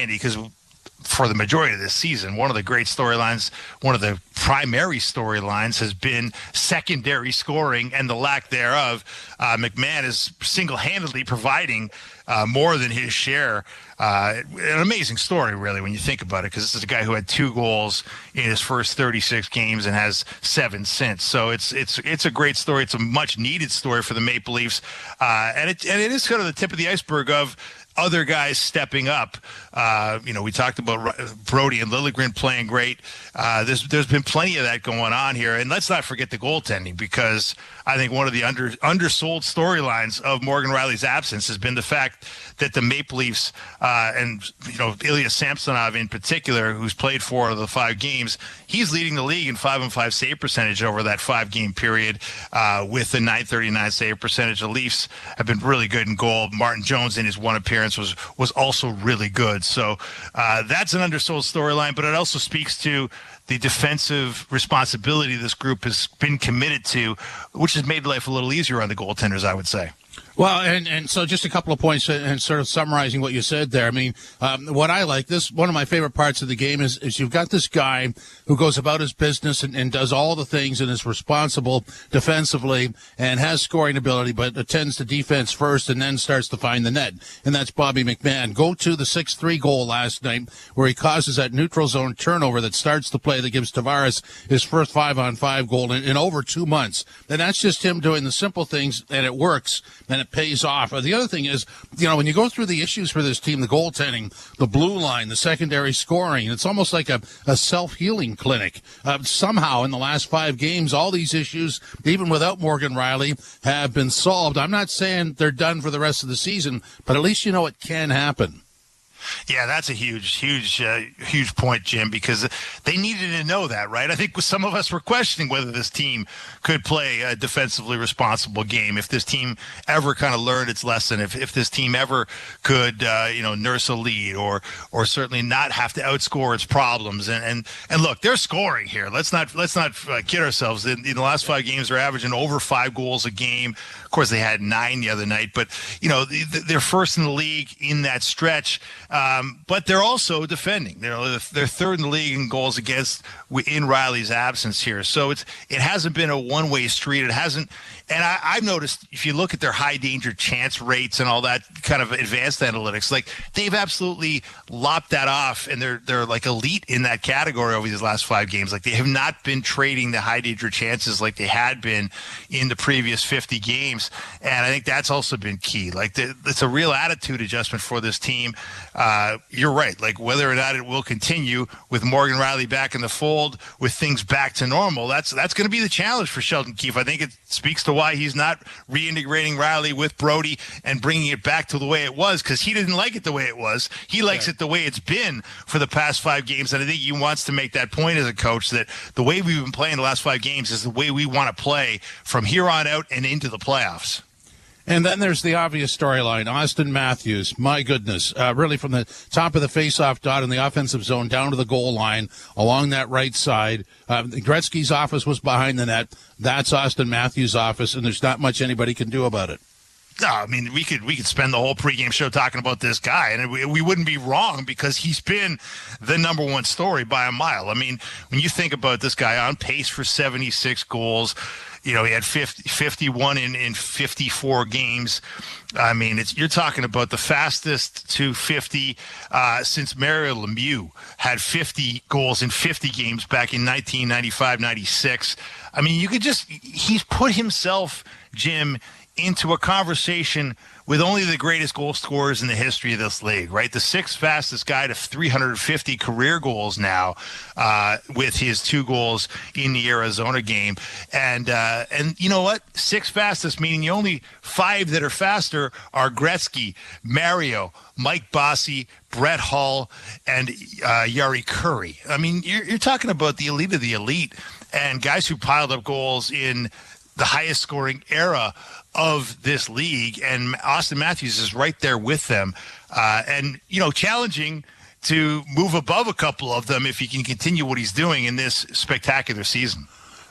because for the majority of this season, one of the great storylines, one of the primary storylines has been secondary scoring and the lack thereof. McMahon is single-handedly providing more than his share. An amazing story, really, when you think about it, because this is a guy who had 2 goals in his first 36 games and has 7 since. So it's a great story. It's a much-needed story for the Maple Leafs, and it is kind of the tip of the iceberg of other guys stepping up. We talked about Brody and Liljegren playing great. There's been plenty of that going on here. And let's not forget the goaltending, because I think one of the undersold storylines of Morgan Rielly's absence has been the fact that the Maple Leafs and Ilya Samsonov in particular, who's played 4 of the 5 games, he's leading the league in 5-on-5 save percentage over that 5-game period with the .939 save percentage. The Leafs have been really good in goal. Martin Jones in his one appearance was also really good. So that's an undersold storyline, but it also speaks to the defensive responsibility this group has been committed to, which has made life a little easier on the goaltenders, I would say. Well, and so just a couple of points and sort of summarizing what you said there. I mean, what I like, one of my favorite parts of the game is you've got this guy who goes about his business and does all the things and is responsible defensively and has scoring ability, but attends to defense first and then starts to find the net. And that's Bobby McMahon. Go to the 6-3 goal last night where he causes that neutral zone turnover that starts the play that gives Tavares his first 5-on-5 goal in over 2 months. And that's just him doing the simple things, and it works. And it pays off. The other thing is, when you go through the issues for this team, the goaltending, the blue line, the secondary scoring, it's almost like a self-healing clinic. Somehow in the last 5 games, all these issues, even without Morgan Rielly, have been solved. I'm not saying they're done for the rest of the season, but at least it can happen. Yeah, that's a huge point, Jim, because they needed to know that, right? I think some of us were questioning whether this team could play a defensively responsible game, if this team ever kind of learned its lesson, if this team ever could, nurse a lead or certainly not have to outscore its problems. And look, they're scoring here. Let's not kid ourselves. In the last 5 games, they're averaging over 5 goals a game. Of course, they had 9 the other night, but they're first in the league in that stretch. But they're also defending. They're third in the league in goals against in Rielly's absence here. So it hasn't been a one-way street. It hasn't. And I've noticed if you look at their high danger chance rates and all that kind of advanced analytics, like they've absolutely lopped that off, and they're like elite in that category over these last 5 games. Like they have not been trading the high danger chances like they had been in the previous 50 games. And I think that's also been key. Like it's a real attitude adjustment for this team. You're right. Like whether or not it will continue with Morgan Rielly back in the fold, with things back to normal, that's going to be the challenge for Sheldon Keefe. I think it speaks to why he's not reintegrating Rielly with Brody and bringing it back to the way it was, because he didn't like it the way it was. He likes it the way it's been for the past 5 games, and I think he wants to make that point as a coach that the way we've been playing the last 5 games is the way we want to play from here on out and into the playoffs. And then there's the obvious storyline, Austin Matthews. My goodness, really from the top of the face-off dot in the offensive zone down to the goal line along that right side. Gretzky's office was behind the net. That's Austin Matthews' office, and there's not much anybody can do about it. No, I mean, we could spend the whole pregame show talking about this guy, and we wouldn't be wrong, because he's been the number one story by a mile. I mean, when you think about this guy on pace for 76 goals, he had 51 in 54 games. I mean, you're talking about the fastest to 50 since Mario Lemieux had 50 goals in 50 games back in 1995-96. I mean, he's put himself, Jim, into a conversation with only the greatest goal scorers in the history of this league, right? The 6th fastest guy to 350 career goals now, with his 2 goals in the Arizona game. And you know what? 6th fastest, meaning the only 5 that are faster are Gretzky, Mario, Mike Bossy, Brett Hull, and Yari Curry. I mean, you're talking about the elite of the elite, and guys who piled up goals in the highest scoring era of this league, and Austin Matthews is right there with them, and challenging to move above a couple of them if he can continue what he's doing in this spectacular season.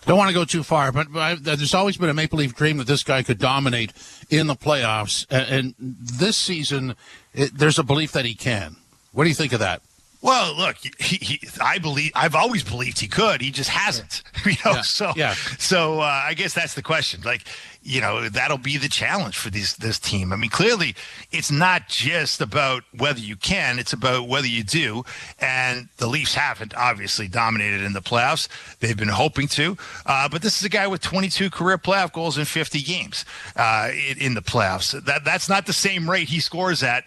Don't want to go too far, but there's always been a Maple Leaf dream that this guy could dominate in the playoffs, and this season there's a belief that he can. What do you think of that? Well, look, I've always believed he could. He just hasn't, So I guess that's the question. Like, that'll be the challenge for this team. I mean, clearly, it's not just about whether you can; it's about whether you do. And the Leafs haven't obviously dominated in the playoffs. They've been hoping to, but this is a guy with 22 career playoff goals in 50 games in the playoffs. That's not the same rate he scores at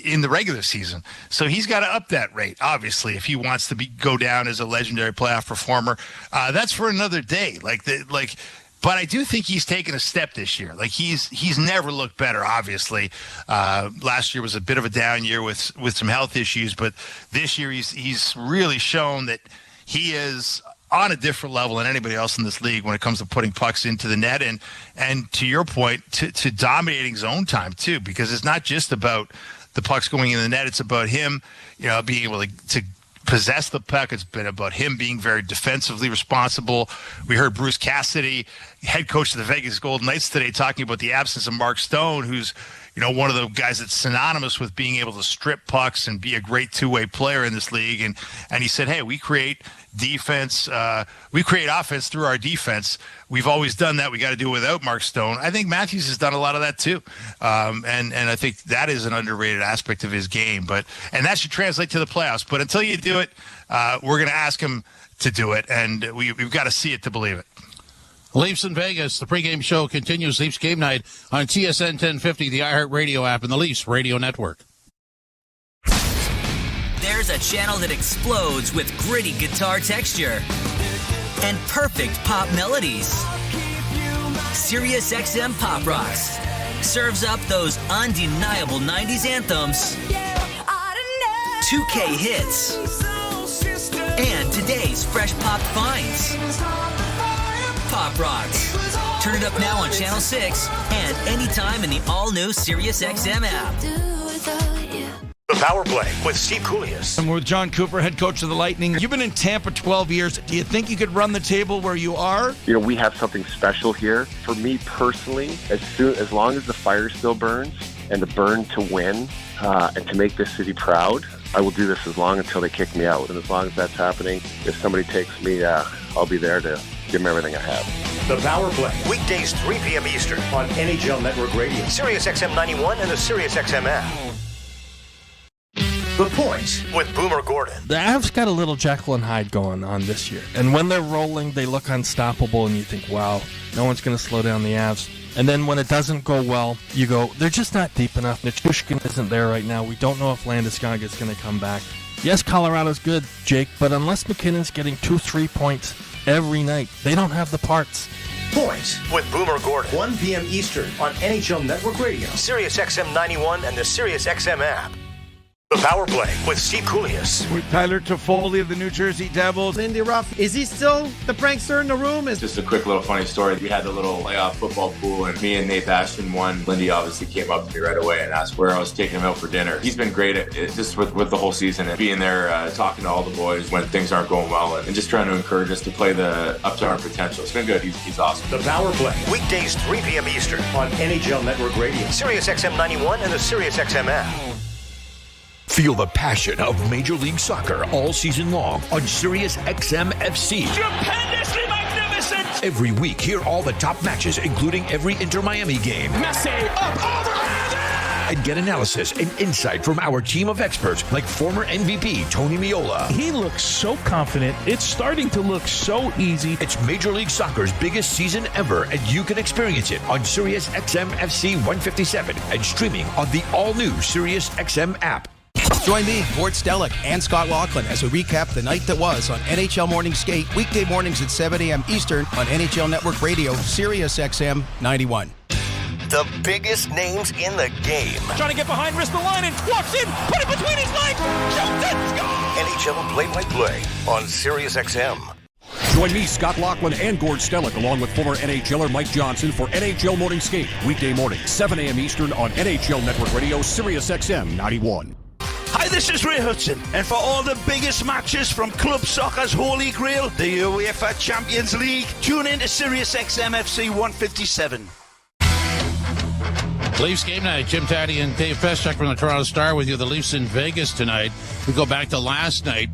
in the regular season. So he's got to up that rate, obviously, if he wants to go down as a legendary playoff performer. That's for another day. But I do think he's taken a step this year. Like he's never looked better, obviously. Last year was a bit of a down year with some health issues, but this year he's really shown that he is on a different level than anybody else in this league when it comes to putting pucks into the net and to your point, to dominating zone time too, because it's not just about the pucks going in the net. It's about him, being able to possess the puck. It's been about him being very defensively responsible. We heard Bruce Cassidy, head coach of the Vegas Golden Knights today, talking about the absence of Mark Stone, who's one of the guys that's synonymous with being able to strip pucks and be a great two-way player in this league. And he said, hey, we create defense. We create offense through our defense. We've always done that. We got to do it without Mark Stone. I think Matthews has done a lot of that too. And I think that is an underrated aspect of his game. And that should translate to the playoffs. But until you do it, we're going to ask him to do it. And we've got to see it to believe it. Leafs in Vegas. The pregame show continues. Leafs game night on TSN 1050, the iHeartRadio app, and the Leafs Radio Network. There's a channel that explodes with gritty guitar texture and perfect pop melodies. SiriusXM Pop Rocks serves up those undeniable 90s anthems, 2K hits, and today's fresh pop finds. Pop Rocks. Turn it up now on Channel 6 and anytime in the all-new SiriusXM app. The Power Play with Steve Koulias. And we're with John Cooper, head coach of the Lightning. You've been in Tampa 12 years. Do you think you could run the table where you are? We have something special here. For me personally, as long as the fire still burns and the burn to win and to make this city proud, I will do this as long until they kick me out. And as long as that's happening, if somebody takes me, I'll be there to give them everything I have. The Power Play, weekdays 3 p.m. Eastern on NHL Network Radio, SiriusXM 91, and the SiriusXM app. The Point with Boomer Gordon. The Avs got a little Jekyll and Hyde going on this year. And when they're rolling, they look unstoppable, and you think, wow, no one's going to slow down the Avs. And then when it doesn't go well, you go, they're just not deep enough. Nichushkin isn't there right now. We don't know if Landeskog going to come back. Yes, Colorado's good, Jake, but unless McKinnon's getting 2-3 points every night, they don't have the parts. Point with Boomer Gordon, 1 p.m. Eastern on NHL Network Radio, SiriusXM 91, and the SiriusXM app. The Power Play with Steve Koulias. With Tyler Toffoli of the New Jersey Devils. Lindy Ruff, is he still the prankster in the room? Just a quick little funny story. We had the little playoff football pool, and me and Nate Ashton won. Lindy obviously came up to me right away and asked where I was taking him out for dinner. He's been great at it, just with the whole season and being there, talking to all the boys when things aren't going well, and just trying to encourage us to play up to our potential. It's been good. He's awesome. The Power Play, weekdays 3 p.m. Eastern on NHL Network Radio, SiriusXM 91, and the SiriusXM app. Feel the passion of Major League Soccer all season long on SiriusXM FC. Stupendously magnificent! Every week, hear all the top matches, including every Inter-Miami game. Messi, up, overhead! And get analysis and insight from our team of experts like former MVP Tony Meola. He looks so confident. It's starting to look so easy. It's Major League Soccer's biggest season ever, and you can experience it on SiriusXM FC 157 and streaming on the all-new SiriusXM app. Join me, Gord Stellick, and Scott Laughlin as we recap the night that was on NHL Morning Skate, weekday mornings at 7 a.m. Eastern on NHL Network Radio, SiriusXM 91. The biggest names in the game. Trying to get behind Ristolainen, walks in, put it between his legs, shoots it, score! NHL play-by-play on SiriusXM. Join me, Scott Laughlin, and Gord Stellick, along with former NHLer Mike Johnson for NHL Morning Skate, weekday morning, 7 a.m. Eastern on NHL Network Radio, SiriusXM 91. Hi, this is Ray Hudson, and for all the biggest matches from club soccer's holy grail, the UEFA Champions League, tune in to SiriusXM FC 157. Leafs game night. Jim Taddy and Dave Feschuk from the Toronto Star with you. The Leafs in Vegas tonight. We go back to last night.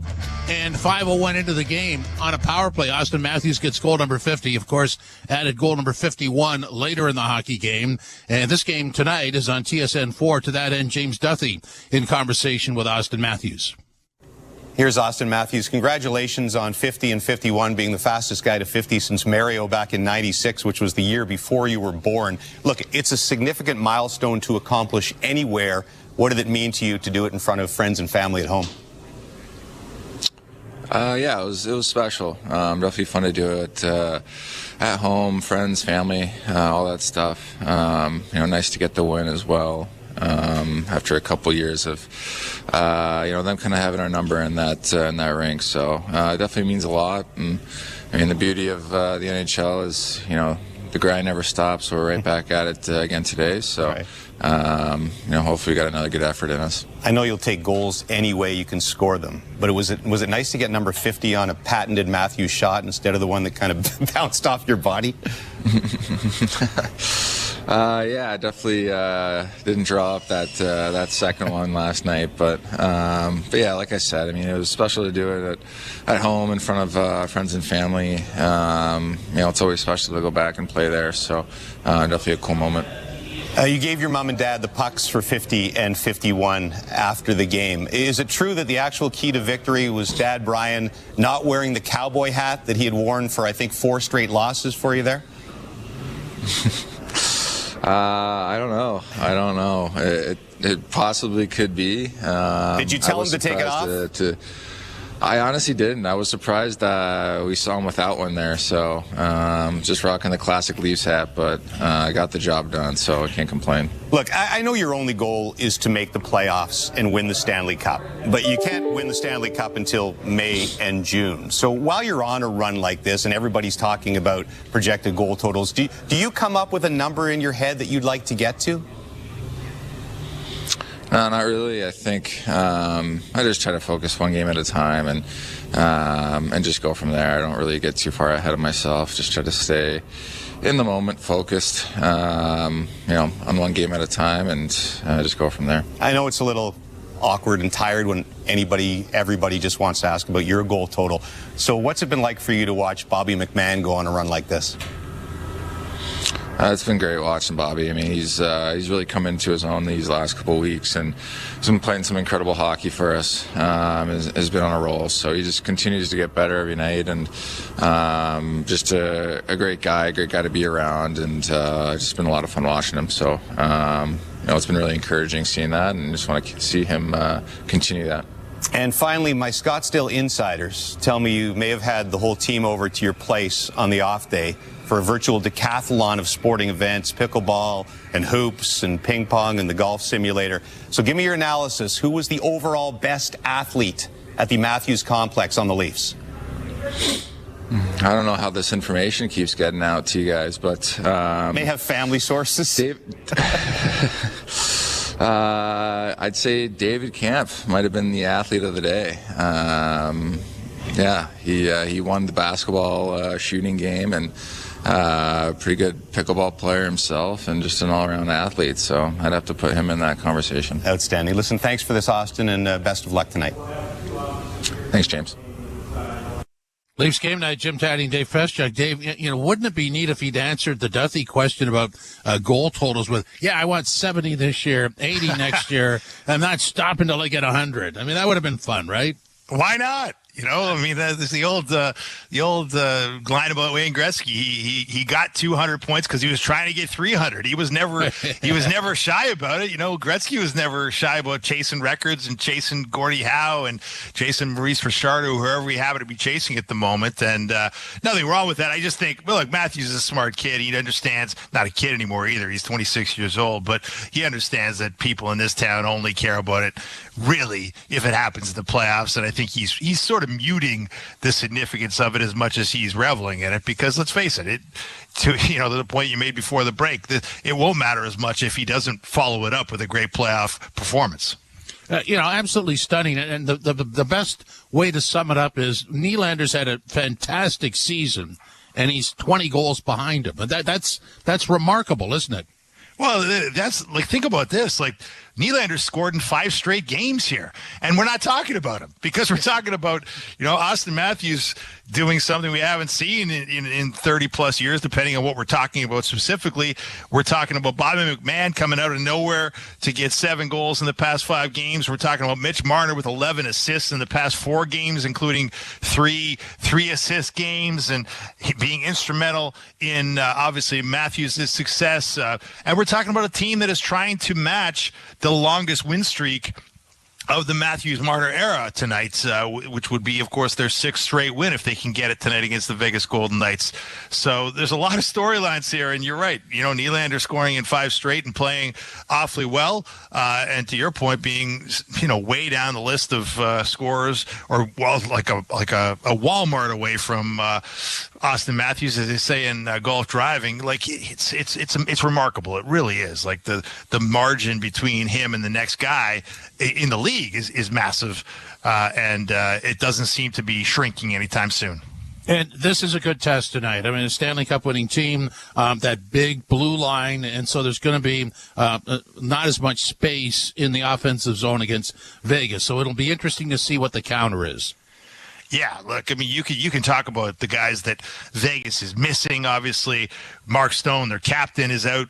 And 5:01 into the game on a power play. Austin Matthews gets goal number 50. Of course, added goal number 51 later in the hockey game. And this game tonight is on TSN 4. To that end, James Duthie in conversation with Austin Matthews. Here's Austin Matthews. Congratulations on 50 and 51, being the fastest guy to 50 since Mario back in 96, which was the year before you were born. Look, it's a significant milestone to accomplish anywhere. What did it mean to you to do it in front of friends and family at home? Yeah, it was special. Definitely fun to do it at home, friends, family, all that stuff. Nice to get the win as well. After a couple years of, them kind of having our number in that rink. So it definitely means a lot. And I mean, the beauty of the NHL is, the grind never stops. We're right back at it again today. So, hopefully we got another good effort in us. I know you'll take goals any way you can score them, but was it nice to get number 50 on a patented Matthews shot instead of the one that kind of bounced off your body? Yeah, I definitely didn't draw up that second one last night, but yeah, like I said, I mean, it was special to do it at home in front of friends and family. It's always special to go back and play there, so definitely a cool moment. You gave your mom and dad the pucks for 50 and 51 after the game. Is it true that the actual key to victory was Dad Brian not wearing the cowboy hat that he had worn for, I think, 4 straight losses for you there? I don't know. It possibly could be. Did you tell him to take it off? I honestly didn't. I was surprised we saw him without one there. So just rocking the classic Leafs hat, but I got the job done, so I can't complain. Look, I know your only goal is to make the playoffs and win the Stanley Cup, but you can't win the Stanley Cup until May and June. So while you're on a run like this and everybody's talking about projected goal totals, do you come up with a number in your head that you'd like to get to? No, not really. I think I just try to focus one game at a time and just go from there. I don't really get too far ahead of myself. Just try to stay in the moment, focused, on one game at a time, and just go from there. I know it's a little awkward and tired when everybody just wants to ask about your goal total. So what's it been like for you to watch Bobby McMahon go on a run like this? It's been great watching Bobby. I mean, he's really come into his own these last couple of weeks, and he's been playing some incredible hockey for us. Has been on a roll, so he just continues to get better every night, and just a great guy to be around, and it's just been a lot of fun watching him. So it's been really encouraging seeing that, and just want to see him continue that. And finally, my Scottsdale insiders tell me you may have had the whole team over to your place on the off day for a virtual decathlon of sporting events, pickleball and hoops and ping pong and the golf simulator. So give me your analysis. Who was the overall best athlete at the Matthews complex on the Leafs? I don't know how this information keeps getting out to you guys, but may have family sources. I'd say David Kampf might have been the athlete of the day. Yeah, he won the basketball shooting game, and pretty good pickleball player himself, and just an all-around athlete. So I'd have to put him in that conversation. Outstanding. Listen, thanks for this, Austin, and best of luck tonight. Thanks, James. Leafs game night, Jim Taddy and Dave Feschuk. Dave, wouldn't it be neat if he'd answered the Duthie question about goal totals with, I want 70 this year, 80 next year. I'm not stopping till I get 100. I mean, that would have been fun, right? Why not? That's the old line about Wayne Gretzky. He got 200 points because he was trying to get 300. He was never shy about it. Gretzky was never shy about chasing records and chasing Gordie Howe and chasing Maurice Richard, or whoever we happen to be chasing at the moment. And nothing wrong with that. I just think, look, Matthews is a smart kid. He understands, not a kid anymore either. He's 26 years old, but he understands that people in this town only care about it really if it happens in the playoffs. And I think he's sort of muting the significance of it as much as he's reveling in it, because let's face it, to the point you made before the break, it won't matter as much if he doesn't follow it up with a great playoff performance. Absolutely stunning. And the best way to sum it up is Nylander's had a fantastic season, and he's 20 goals behind him. And that's remarkable, isn't it? Well, that's like, think about this. Like, Nylander scored in 5 straight games here, and we're not talking about him because we're talking about, Austin Matthews doing something we haven't seen in 30 plus years, depending on what we're talking about specifically. We're talking about Bobby McMahon coming out of nowhere to get 7 goals in the past 5 games. We're talking about Mitch Marner with 11 assists in the past 4 games, including three assist games, and being instrumental in obviously Matthews' success. And we're talking about a team that is trying to match the longest win streak of the Matthews-Marner era tonight, which would be, of course, their 6th straight win if they can get it tonight against the Vegas Golden Knights. So there's a lot of storylines here, and you're right. Nylander scoring in 5 straight and playing awfully well, and to your point, being way down the list of scorers, or like a Walmart away from Austin Matthews, as they say in golf driving. Like, it's remarkable. It really is. Like, the margin between him and the next guy in the league is massive, and it doesn't seem to be shrinking anytime soon. And this is a good test tonight. I mean, a Stanley Cup winning team, that big blue line, and so there's going to be not as much space in the offensive zone against Vegas. So it'll be interesting to see what the counter is. Yeah, look, I mean, you can talk about the guys that Vegas is missing. Obviously, Mark Stone, their captain, is out,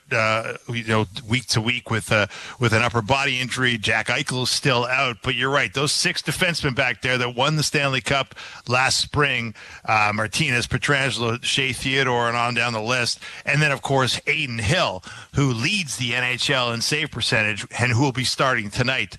week to week with an upper body injury. Jack Eichel is still out. But you're right; those 6 defensemen back there that won the Stanley Cup last spring, Martinez, Pietrangelo, Shea Theodore, and on down the list, and then of course Adin Hill, who leads the NHL in save percentage and who will be starting tonight.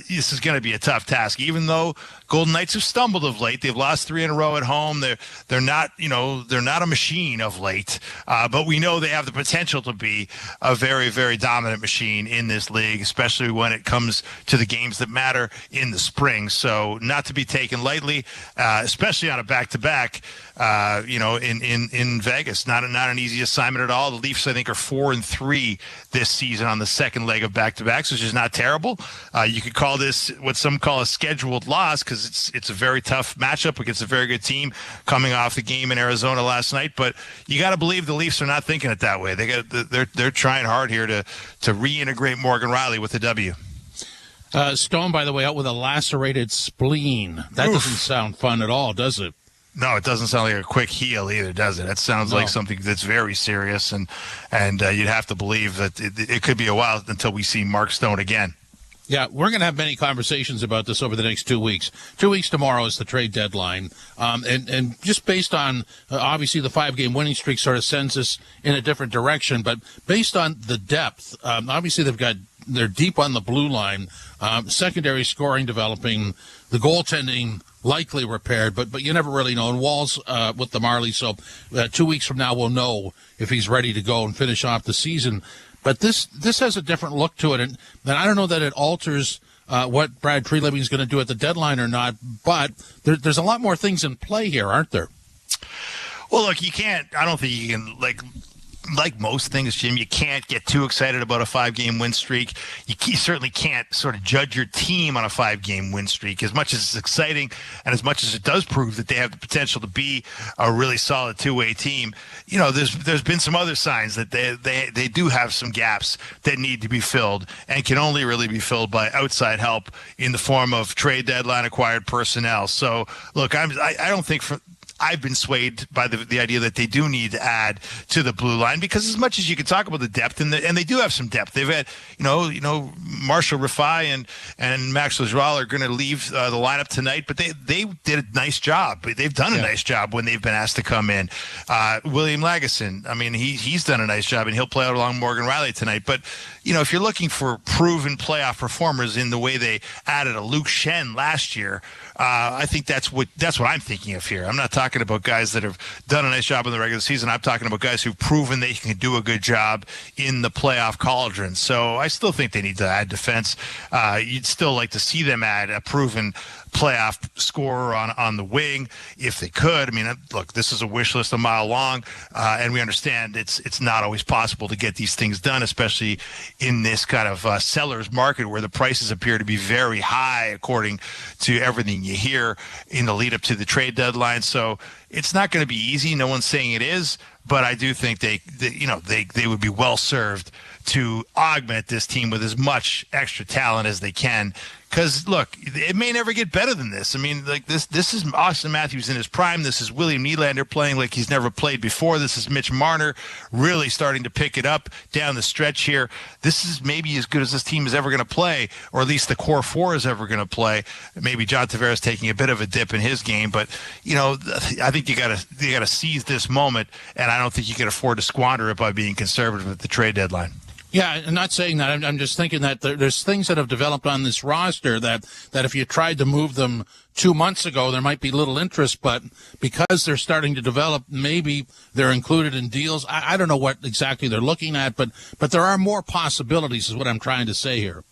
This is going to be a tough task, even though Golden Knights have stumbled of late. They've lost 3 in a row at home. They're not a machine of late, but we know they have the potential to be a very, very dominant machine in this league, especially when it comes to the games that matter in the spring. So not to be taken lightly, especially on a back-to-back. In Vegas, not an easy assignment at all. The Leafs, I think, are 4-3 this season on the second leg of back-to-backs, which is not terrible. You could call this what some call a scheduled loss, because it's a very tough matchup against a very good team coming off the game in Arizona last night. But you got to believe the Leafs are not thinking it that way. They're trying hard here to reintegrate Morgan Riley with the W. Stone, by the way, out with a lacerated spleen. That doesn't sound fun at all, does it? No, it doesn't sound like a quick heal either, does it? That sounds like something that's very serious, and you'd have to believe that it could be a while until we see Mark Stone again. Yeah, we're going to have many conversations about this over the next 2 weeks. 2 weeks tomorrow is the trade deadline. And just based on, obviously, the 5-game winning streak sort of sends us in a different direction. But based on the depth, obviously they're deep on the blue line, secondary scoring developing, the goaltending likely repaired, but you never really know. And Wall's with the Marlies, so 2 weeks from now we'll know if he's ready to go and finish off the season. But this has a different look to it, and I don't know that it alters what Brad Treliving is going to do at the deadline or not, but there's a lot more things in play here, aren't there? Well, look, I don't think you can, like most things, Jim, you can't get too excited about a 5-game win streak. You certainly can't sort of judge your team on a 5-game win streak. As much as it's exciting and as much as it does prove that they have the potential to be a really solid 2-way team, there's been some other signs that they do have some gaps that need to be filled and can only really be filled by outside help in the form of trade deadline acquired personnel. So, look, I don't think I've been swayed by the idea that they do need to add to the blue line, because as much as you can talk about the depth, and they do have some depth. They've had, Marshall Rifai and Max Lajoie are going to leave the lineup tonight, but they did a nice job. They've done a nice job when they've been asked to come in. William Lagesson, I mean, he's done a nice job, and he'll play out along Morgan Riley tonight. But if you're looking for proven playoff performers in the way they added a Luke Shen last year, I think that's what I'm thinking of here. I'm not talking about guys that have done a nice job in the regular season. I'm talking about guys who've proven they can do a good job in the playoff cauldron. So I still think they need to add defense. You'd still like to see them add a proven playoff scorer on the wing if they could. I mean, look, this is a wish list a mile long, and we understand it's not always possible to get these things done, especially in this kind of seller's market where the prices appear to be very high according to everything you hear in the lead up to the trade deadline. So it's not going to be easy. No one's saying it is, but I do think they would be well served to augment this team with as much extra talent as they can. Because, look, it may never get better than this. I mean, like this is Austin Matthews in his prime. This is William Nylander playing like he's never played before. This is Mitch Marner really starting to pick it up down the stretch here. This is maybe as good as this team is ever going to play, or at least the core four is ever going to play. Maybe John Tavares taking a bit of a dip in his game, but I think you got to seize this moment, and I don't think you can afford to squander it by being conservative at the trade deadline. Yeah, I'm not saying that. I'm just thinking that there's things that have developed on this roster that if you tried to move them 2 months ago, there might be little interest, but because they're starting to develop, maybe they're included in deals. I don't know what exactly they're looking at, but there are more possibilities is what I'm trying to say here.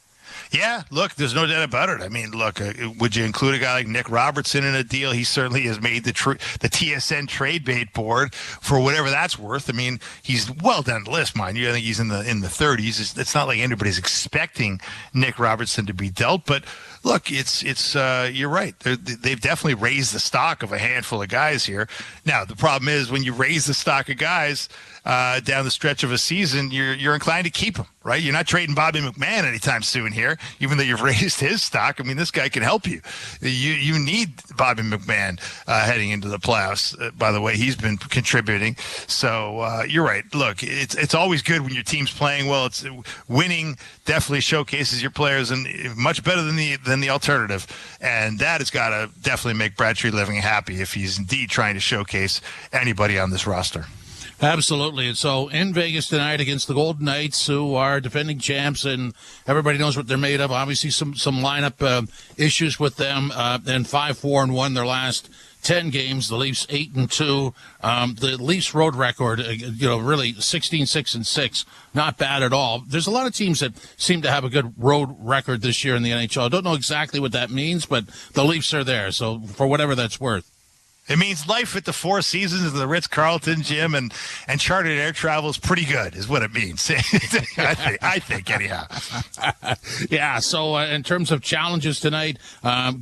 Yeah, look, there's no doubt about it. I mean, look, would you include a guy like Nick Robertson in a deal? He certainly has made the TSN trade bait board for whatever that's worth. I mean, he's well down the list, mind you. I think he's in the 30s. It's not like anybody's expecting Nick Robertson to be dealt, but look, it's you're right. They've definitely raised the stock of a handful of guys here. Now, the problem is when you raise the stock of guys down the stretch of a season, you're inclined to keep them, right? You're not trading Bobby McMahon anytime soon here, even though you've raised his stock. I mean, this guy can help you. You need Bobby McMahon heading into the playoffs. By the way, he's been contributing. So you're right. Look, it's always good when your team's playing well. It's winning definitely showcases your players and much better than the alternative. And that has got to definitely make Brad Treliving happy if he's indeed trying to showcase anybody on this roster. Absolutely. And so in Vegas tonight against the Golden Knights, who are defending champs, and everybody knows what they're made of. Obviously, some lineup issues with them. And 5-4-1 their last 10 games. The Leafs 8-2. The Leafs road record, really 16-6-6. Not bad at all. There's a lot of teams that seem to have a good road record this year in the NHL. I don't know exactly what that means, but the Leafs are there. So for whatever that's worth. It means life at the Four Seasons of the Ritz-Carlton, Jim, and chartered air travel is pretty good, is what it means. I think, anyhow. Yeah, so in terms of challenges tonight,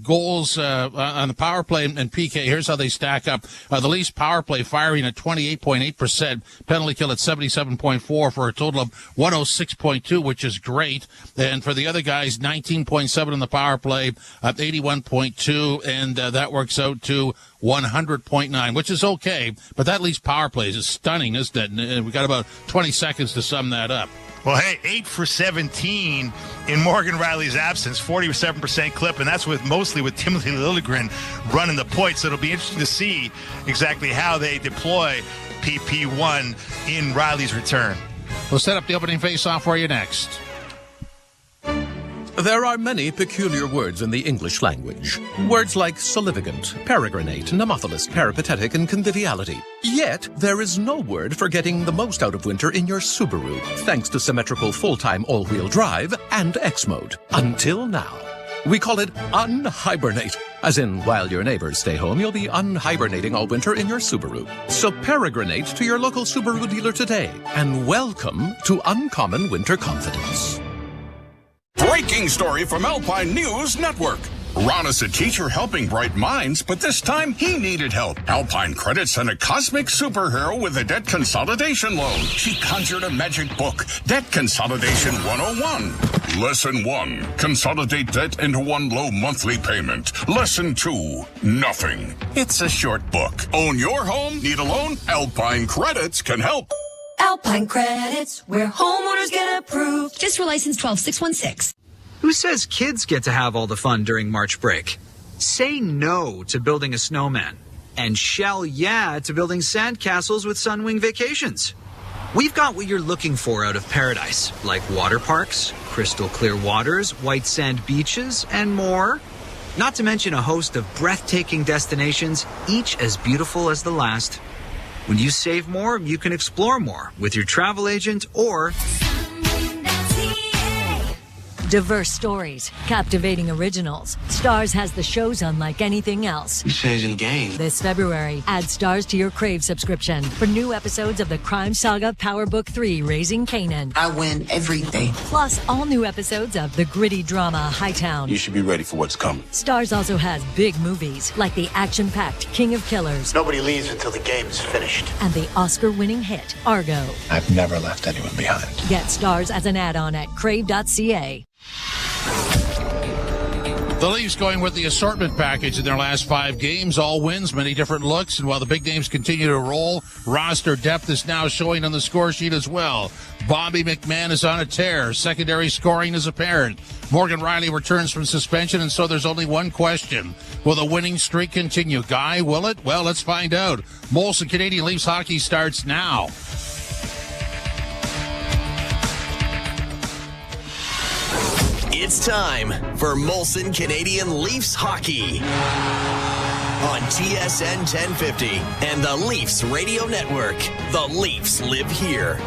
goals on the power play and PK, here's how they stack up. The Leafs power play firing at 28.8%, penalty kill at 77.4 for a total of 106.2, which is great. And for the other guys, 19.7 on the power play, 81.2, and that works out to 100.9, which is okay, but that Leafs power play is stunning, isn't it? And we got about 20 seconds to sum that up. Well, hey, 8 for 17 in Morgan Rielly's absence, 47% clip, and that's mostly with Timothy Liljegren running the point. So it'll be interesting to see exactly how they deploy PP1 in Rielly's return. We'll set up the opening face-off for you next. There are many peculiar words in the English language. Words like salivigant, peregrinate, nemophilus, peripatetic, and conviviality. Yet, there is no word for getting the most out of winter in your Subaru, thanks to symmetrical full-time all-wheel drive and X-Mode. Until now. We call it unhibernate. As in, while your neighbors stay home, you'll be unhibernating all winter in your Subaru. So peregrinate to your local Subaru dealer today, and welcome to Uncommon Winter Confidence. Breaking story from Alpine News Network. Ron is a teacher helping bright minds, but this time he needed help. Alpine Credit sent a cosmic superhero with a debt consolidation loan. She conjured a magic book, Debt Consolidation 101. Lesson 1, consolidate debt into one low monthly payment. Lesson 2, nothing. It's a short book. Own your home? Need a loan? Alpine Credits can help. Alpine Credits, where homeowners get approved. Just for license 12616. Who says kids get to have all the fun during March break? Say no to building a snowman. And shell yeah to building sandcastles with Sunwing Vacations. We've got what you're looking for out of paradise, like water parks, crystal clear waters, white sand beaches, and more. Not to mention a host of breathtaking destinations, each as beautiful as the last. When you save more, you can explore more with your travel agent or Diverse stories, captivating originals. Stars has the shows unlike anything else. You're changing the game. This February, add Stars to your Crave subscription for new episodes of the crime saga Power Book 3, Raising Canaan. I win everything. Plus, all new episodes of the gritty drama Hightown. You should be ready for what's coming. Stars also has big movies like the action-packed King of Killers. Nobody leaves until the game is finished. And the Oscar-winning hit, Argo. I've never left anyone behind. Get Stars as an add-on at crave.ca. The Leafs going with the assortment package in their last 5 games, all wins, many different looks, and while the big names continue to roll, roster depth is now showing on the score sheet as well. Bobby McMann is on a tear. Secondary scoring is apparent. Morgan Rielly returns from suspension, and so there's only one question. Will the winning streak continue? Guy, will it? Well, let's find out. Molson Canadian Leafs hockey starts now. It's time for Molson Canadian Leafs hockey on TSN 1050 and the Leafs Radio Network. The Leafs live here.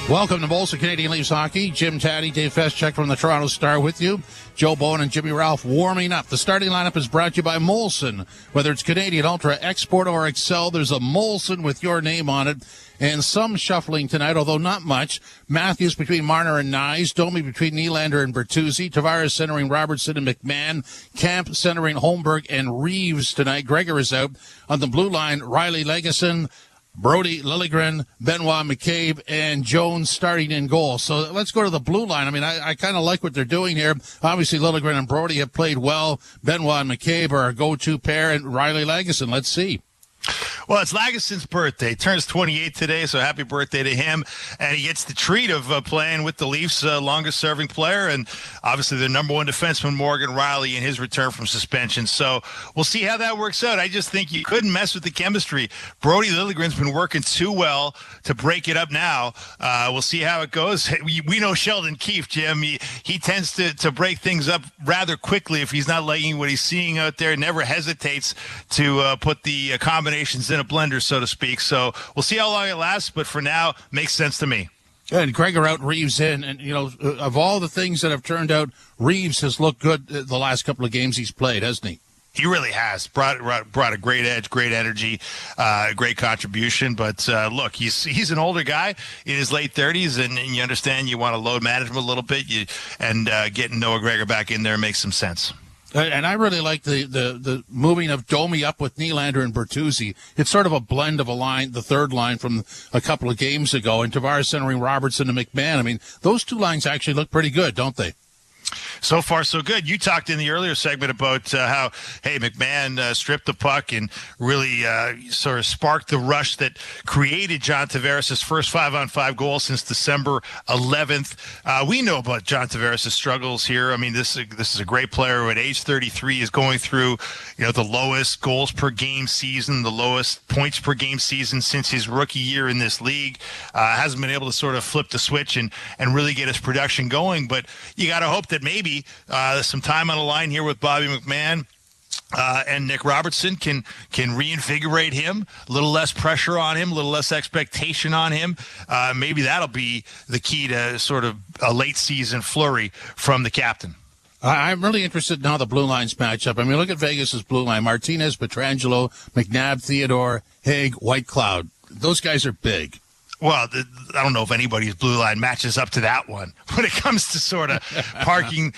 Welcome to Molson Canadian Leafs hockey. Jim Taddy, Dave Feschek from the Toronto Star with you. Joe Bowen and Jimmy Ralph warming up. The starting lineup is brought to you by Molson. Whether it's Canadian Ultra, Export, or Excel, there's a Molson with your name on it. And some shuffling tonight, although not much. Matthews between Marner and Nyes. Domi between Nylander and Bertuzzi. Tavares centering Robertson and McMahon. Camp centering Holmberg and Reeves tonight. Gregor is out. On the blue line, Riley Legason, Brody Liljegren, Benoit McCabe, and Jones starting in goal. So let's go to the blue line. I mean, I kind of like what they're doing here. Obviously, Liljegren and Brody have played well. Benoit and McCabe are a go-to pair, and Riley Legason. Let's see. Well, it's Lageson's birthday. He turns 28 today, so happy birthday to him. And he gets the treat of playing with the Leafs' longest-serving player, and obviously their number one defenseman, Morgan Rielly, in his return from suspension. So we'll see how that works out. I just think you couldn't mess with the chemistry. Brody Liljegren's been working too well to break it up now. We'll see how it goes. We know Sheldon Keefe, Jim. He tends to break things up rather quickly if he's not liking what he's seeing out there. Never hesitates to put the combinations in a blender, so to speak. So we'll see how long it lasts, but for now, makes sense to me. And Gregor out, Reeves in, and of all the things that have turned out, Reeves has looked good the last couple of games he's played, hasn't he? He really has brought a great edge, great energy, great contribution. But look, he's an older guy in his late 30s, and you understand you want to load management a little bit, and getting Noah Gregor back in there makes some sense. And I really like the moving of Domi up with Nylander and Bertuzzi. It's sort of a blend of a line, the third line from a couple of games ago, and Tavares centering Robertson and McMahon. I mean, those two lines actually look pretty good, don't they? So far, so good. You talked in the earlier segment about how, McMahon stripped the puck and really sort of sparked the rush that created John Tavares' first 5-on-5 goal since December 11th. We know about John Tavares' struggles here. I mean, this is a great player who at age 33 is going through, the lowest goals per game season, the lowest points per game season since his rookie year in this league. Hasn't been able to sort of flip the switch and really get his production going. But you got to hope that maybe some time on the line here with Bobby McMahon and Nick Robertson can reinvigorate him, a little less pressure on him, a little less expectation on him. Maybe that'll be the key to sort of a late season flurry from the captain. I'm really interested in how the blue lines match up. I mean, look at Vegas's blue line. Martinez, Pietrangelo, McNabb, Theodore, Haig, Whitecloud. Those guys are big. Well, I don't know if anybody's blue line matches up to that one when it comes to sort of parking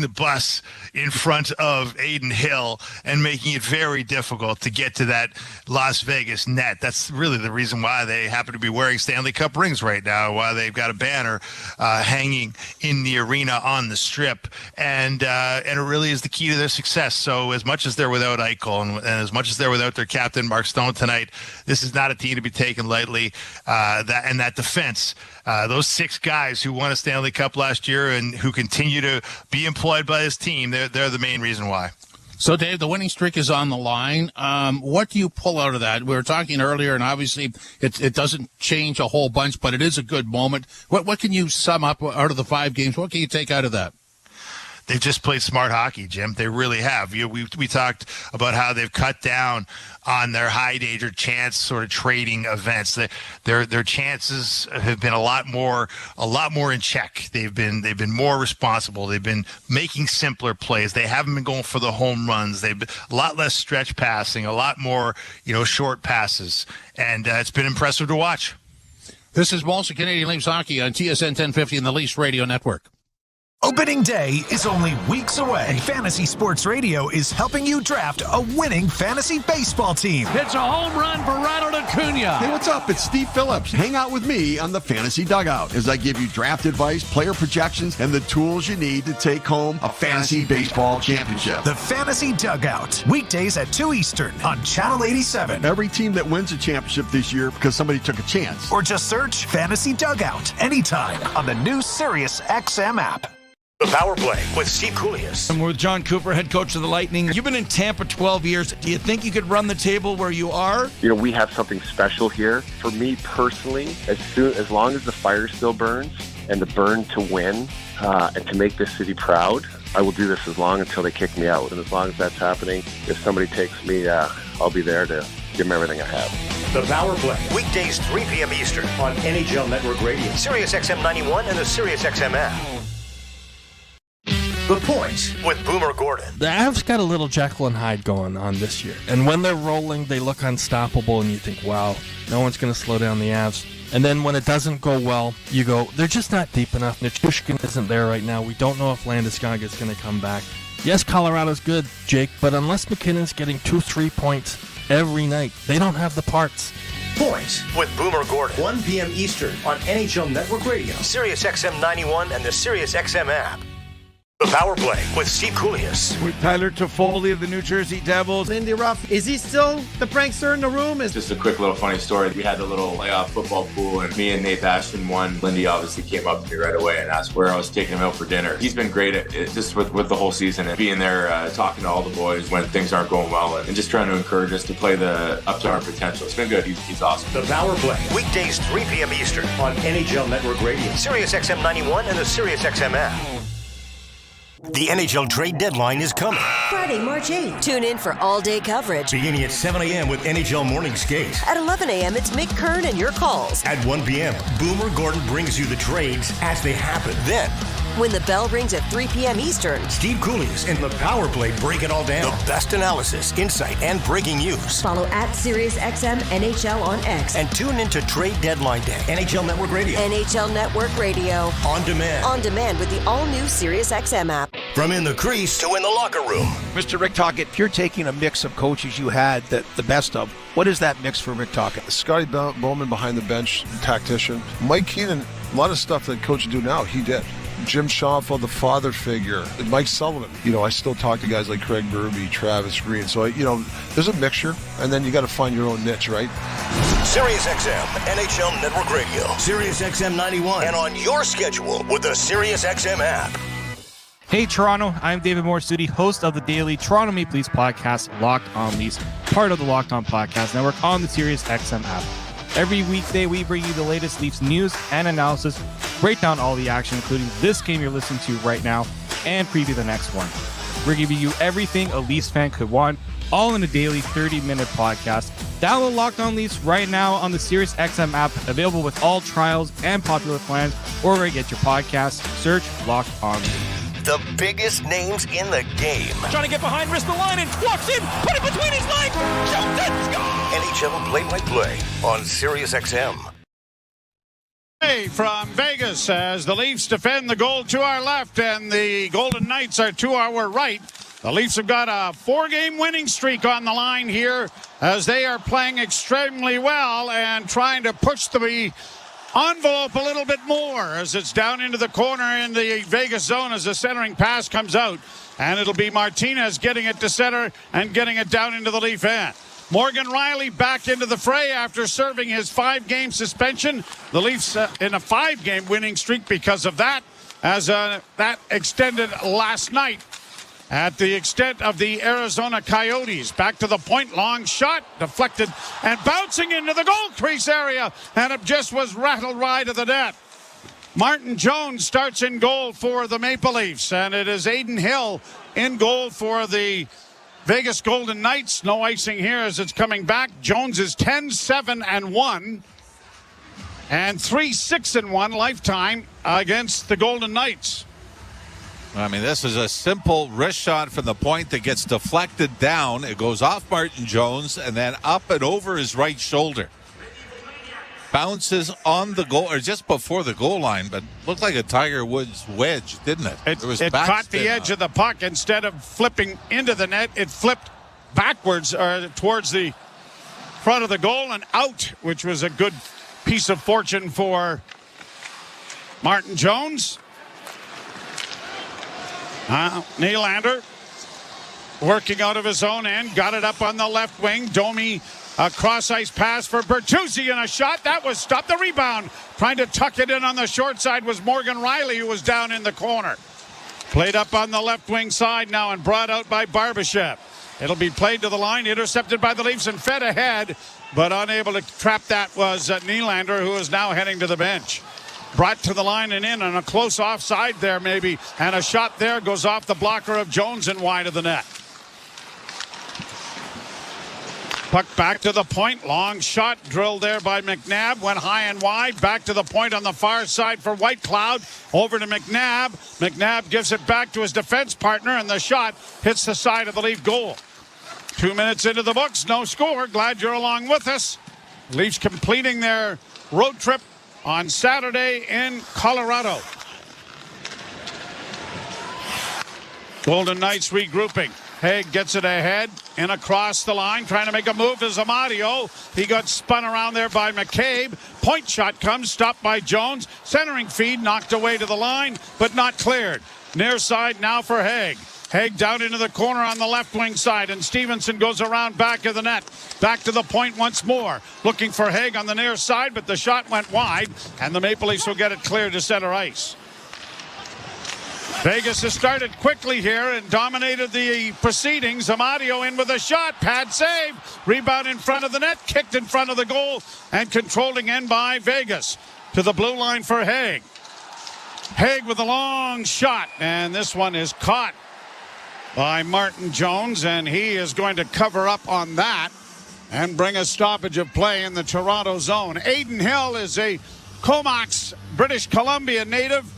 the bus in front of Adin Hill and making it very difficult to get to that Las Vegas net. That's really the reason why they happen to be wearing Stanley Cup rings right now, why they've got a banner hanging in the arena on the Strip, and it really is the key to their success. So as much as they're without Eichel and as much as they're without their captain Mark Stone tonight, this is not a team to be taken lightly. That defense, those 6 guys who won a Stanley Cup last year and who continue to be employed by his team, they're the main reason why. So, Dave, the winning streak is on the line. What do you pull out of that? We were talking earlier, and obviously it doesn't change a whole bunch, but it is a good moment. What can you sum up out of the 5 games? What can you take out of that? they've just played smart hockey, Jim. They really have. We talked about how they've cut down on their high danger chance sort of trading events. Their chances have been a lot more in check. They've been more responsible. They've been making simpler plays. They haven't been going for the home runs. They've been a lot less stretch passing, a lot more short passes, and it's been impressive to watch. This is Molson Canadian Leafs Hockey on TSN 1050 and the Leafs Radio Network. Opening day is only weeks away, and Fantasy Sports Radio is helping you draft a winning fantasy baseball team. It's a home run for Ronald Acuna. Hey, what's up? It's Steve Phillips. Hang out with me on the Fantasy Dugout as I give you draft advice, player projections, and the tools you need to take home a fantasy baseball championship. The Fantasy Dugout, weekdays at 2 Eastern on Channel 87. Every team that wins a championship this year because somebody took a chance. Or just search Fantasy Dugout anytime on the new Sirius XM app. The Power Play with Steve Coolius. I'm with John Cooper, head coach of the Lightning. You've been in Tampa 12 years. Do you think you could run the table where you are? We have something special here. For me personally, as long as the fire still burns and the burn to win and to make this city proud, I will do this as long until they kick me out. And as long as that's happening, if somebody takes me, I'll be there to give them everything I have. The Power Play, weekdays 3 p.m. Eastern on NHL Network Radio, Sirius XM 91, and the Sirius XM app. The Point with Boomer Gordon. The Avs got a little Jekyll and Hyde going on this year. And when they're rolling, they look unstoppable, and you think, wow, no one's going to slow down the Avs. And then when it doesn't go well, you go, they're just not deep enough. Nichushkin isn't there right now. We don't know if Landeskog going to come back. Yes, Colorado's good, Jake, but unless McKinnon's getting 2-3 points every night, they don't have the parts. Point with Boomer Gordon, 1 p.m. Eastern on NHL Network Radio, Sirius XM 91, and the Sirius XM app. The Power Play with Steve Coolius. With Tyler Toffoli of the New Jersey Devils. Lindy Ruff, is he still the prankster in the room? Just a quick little funny story. We had the little playoff football pool, and me and Nate Ashton won. Lindy obviously came up to me right away and asked where I was taking him out for dinner. He's been great at it, just with the whole season and being there, talking to all the boys when things aren't going well, and just trying to encourage us to play up to our potential. It's been good. He's awesome. The Power Play, weekdays 3 p.m. Eastern on NHL Network Radio, Sirius XM 91, and the Sirius XM app. The NHL trade deadline is coming. Friday, March 8th. Tune in for all-day coverage. Beginning at 7 a.m. with NHL Morning Skate. At 11 a.m., it's Mick Kern and your calls. At 1 p.m., Boomer Gordon brings you the trades as they happen. Then, when the bell rings at 3 p.m. Eastern, Steve Coolius and the Power Play break it all down. The best analysis, insight, and breaking news. Follow at SiriusXM NHL on X. And tune into Trade Deadline Day. NHL Network Radio. NHL Network Radio. On demand. On demand with the all-new SiriusXM app. From in the crease to in the locker room. Mr. Rick Tocchet, if you're taking a mix of coaches you had the best of, what is that mix for Rick Tocchet? Scotty Bowman behind the bench, tactician. Mike Keenan, a lot of stuff that coaches do now, he did. Jim Schoenfeld, the father figure. And Mike Sullivan. I still talk to guys like Craig Berube, Travis Green. So, there's a mixture, and then you got to find your own niche, right? Sirius XM, NHL Network Radio, Sirius XM 91, and on your schedule with the Sirius XM app. Hey Toronto, I'm David Morsuti, host of the daily Toronto Maple Leafs podcast, Locked On Leafs, part of the Locked On Podcast Network on the Sirius XM app. Every weekday, we bring you the latest Leafs news and analysis, break down all the action, including this game you're listening to right now, and preview the next one. We're giving you everything a Leafs fan could want, all in a daily 30-minute podcast. Download Locked On Leafs right now on the Sirius XM app, available with all trials and popular plans, or where you get your podcasts. Search Locked On Leafs. The biggest names in the game. Trying to get behind, wrist the line, and walks in, put it between his legs, shoots it, score! NHL play-by-play on Sirius XM. Hey, from Vegas as the Leafs defend the goal to our left and the Golden Knights are to our right. The Leafs have got a 4-game winning streak on the line here as they are playing extremely well and trying to push the envelope a little bit more as it's down into the corner in the Vegas zone as the centering pass comes out. And it'll be Martinez getting it to center and getting it down into the Leaf end. Morgan Rielly back into the fray after serving his 5-game suspension. The Leafs in a 5-game winning streak because of that, as that extended last night at the extent of the Arizona Coyotes. Back to the point, long shot, deflected and bouncing into the goal crease area, and it just was rattled wide of the net. Martin Jones starts in goal for the Maple Leafs, and it is Aiden Hill in goal for the Vegas Golden Knights. No icing here as it's coming back. Jones is 10-7-1 and 3-6-1 lifetime against the Golden Knights. I mean, this is a simple wrist shot from the point that gets deflected down. It goes off Martin Jones and then up and over his right shoulder. Bounces on the goal, or just before the goal line, but looked like a Tiger Woods wedge, didn't it? It caught the edge of the puck. Instead of flipping into the net, it flipped backwards or towards the front of the goal and out, which was a good piece of fortune for Martin Jones. Nylander working out of his own end, got it up on the left wing. Domi, a cross-ice pass for Bertuzzi and a shot. That was stopped. The rebound, trying to tuck it in on the short side, was Morgan Riley, who was down in the corner. Played up on the left wing side now and brought out by Barbashev. It'll be played to the line, intercepted by the Leafs and fed ahead, but unable to trap that was Nylander, who is now heading to the bench. Brought to the line and in on a close offside there maybe, and a shot there goes off the blocker of Jones and wide of the net. Puck back to the point. Long shot drilled there by McNabb. Went high and wide. Back to the point on the far side for Whitecloud. Over to McNabb. McNabb gives it back to his defense partner, and the shot hits the side of the Leaf goal. 2 minutes into the books. No score. Glad you're along with us. Leafs completing their road trip on Saturday in Colorado. Golden Knights regrouping. Haig gets it ahead and across the line, trying to make a move to Amadio. He got spun around there by McCabe. Point shot comes, stopped by Jones. Centering feed, knocked away to the line, but not cleared. Near side now for Haig. Haig down into the corner on the left wing side, and Stevenson goes around back of the net. Back to the point once more. Looking for Haig on the near side, but the shot went wide, and the Maple Leafs will get it clear to center ice. Vegas has started quickly here and dominated the proceedings. Amadio in with a shot. Pad save. Rebound in front of the net. Kicked in front of the goal and controlled again by Vegas. To the blue line for Haig. Haig with a long shot, and this one is caught by Martin Jones, and he is going to cover up on that and bring a stoppage of play in the Toronto zone. Aiden Hill is a Comox, British Columbia native.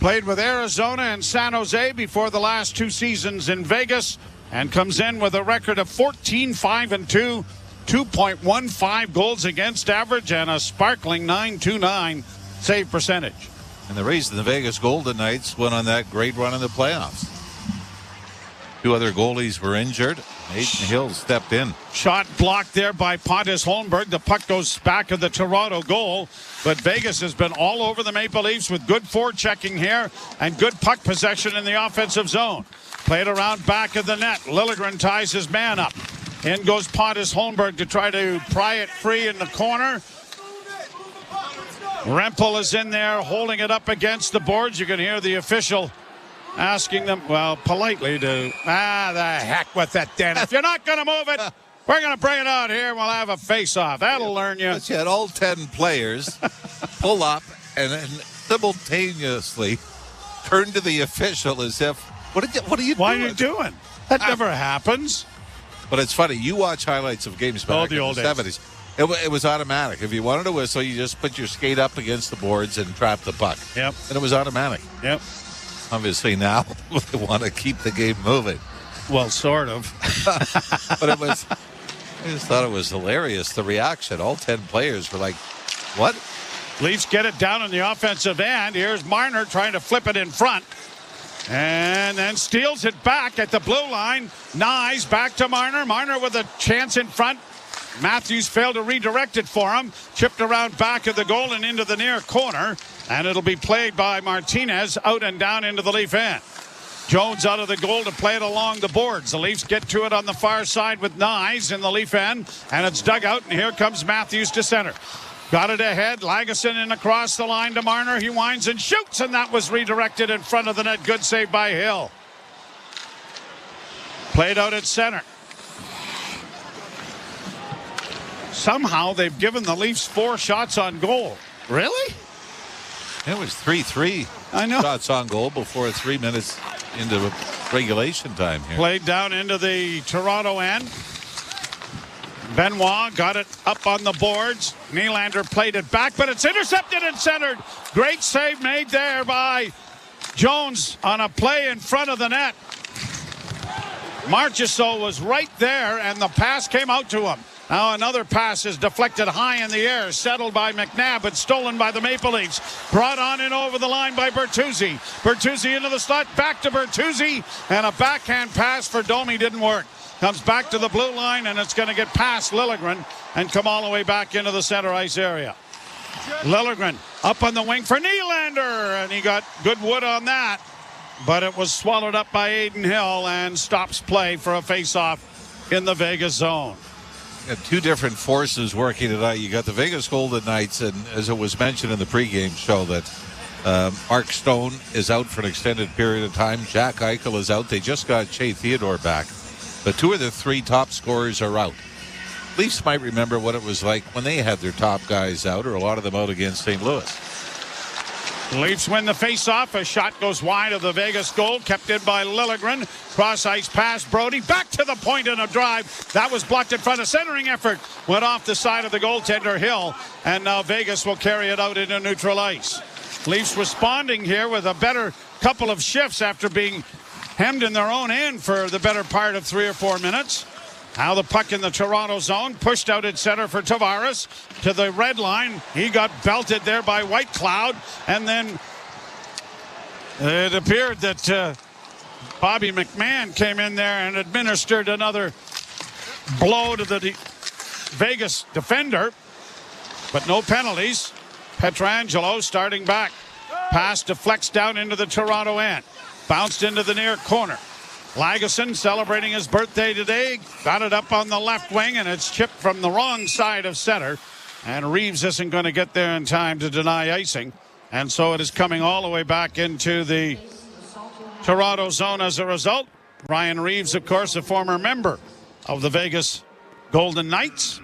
Played with Arizona and San Jose before the last 2 seasons in Vegas, and comes in with a record of 14-5-2, 2.15 goals against average, and a sparkling .929 save percentage. And the reason the Vegas Golden Knights went on that great run in the playoffs. 2 other goalies were injured. Aiden Hill stepped in. Shot blocked there by Pontus Holmberg. The puck goes back of the Toronto goal. But Vegas has been all over the Maple Leafs with good forechecking here and good puck possession in the offensive zone. Played around back of the net. Liljegren ties his man up. In goes Pontus Holmberg to try to pry it free in the corner. Rempel is in there holding it up against the boards. You can hear the official asking them, well, politely to, the heck with it then. If you're not going to move it, we're going to bring it out here and we'll have a face-off. That'll learn you. But you had all 10 players pull up and then simultaneously turn to the official as if, what are you doing? Why are you doing? That never happens. But it's funny. You watch highlights of games back in the 70s. It was automatic. If you wanted to whistle, you just put your skate up against the boards and trap the puck. Yep. And it was automatic. Yep. Obviously now they want to keep the game moving. Well, sort of. But I just thought it was hilarious, the reaction. All 10 players were like, what? Leafs get it down in the offensive end. Here's Marner trying to flip it in front. And then steals it back at the blue line. Nyes back to Marner. Marner with a chance in front. Matthews failed to redirect it for him. Chipped around back of the goal and into the near corner. And it'll be played by Martinez out and down into the Leaf end. Jones out of the goal to play it along the boards. The Leafs get to it on the far side with Nyes in the Leaf end. And it's dug out, and here comes Matthews to center. Got it ahead. Lagesson in across the line to Marner. He winds and shoots, and that was redirected in front of the net. Good save by Hill. Played out at center. Somehow they've given the Leafs 4 shots on goal. Really? It was 3-3. I know. Shots on goal before 3 minutes into regulation time here. Played down into the Toronto end. Benoit got it up on the boards. Nylander played it back, but it's intercepted and centered. Great save made there by Jones on a play in front of the net. Marchessault was right there, and the pass came out to him. Now another pass is deflected high in the air, settled by McNabb, but stolen by the Maple Leafs. Brought on in over the line by Bertuzzi. Bertuzzi into the slot, back to Bertuzzi, and a backhand pass for Domi didn't work. Comes back to the blue line, and it's going to get past Liljegren and come all the way back into the center ice area. Liljegren up on the wing for Nylander, and he got good wood on that, but it was swallowed up by Adin Hill and stops play for a face-off in the Vegas zone. Got two different forces working tonight. You got the Vegas Golden Knights, and as it was mentioned in the pregame show, that Mark Stone is out for an extended period of time. Jack Eichel is out. They just got Shea Theodore back. But two of the three top scorers are out. Leafs might remember what it was like when they had their top guys out, or a lot of them out against St. Louis. Leafs win the face-off. A shot goes wide of the Vegas goal, kept in by Liljegren. Cross-ice pass, Brody back to the point in a drive. That was blocked in front. A centering effort went off the side of the goaltender, Hill, and now Vegas will carry it out into neutral ice. Leafs responding here with a better couple of shifts after being hemmed in their own end for the better part of 3 or 4 minutes. Now the puck in the Toronto zone, pushed out at center for Tavares to the red line. He got belted there by Whitecloud, and then it appeared that Bobby McMahon came in there and administered another blow to the Vegas defender, but no penalties. Pietrangelo starting back. Pass deflects down into the Toronto end. Bounced into the near corner. Lagesson celebrating his birthday today. Got it up on the left wing, and it's chipped from the wrong side of center. And Reeves isn't going to get there in time to deny icing. And so it is coming all the way back into the Toronto zone as a result. Ryan Reeves, of course, a former member of the Vegas Golden Knights.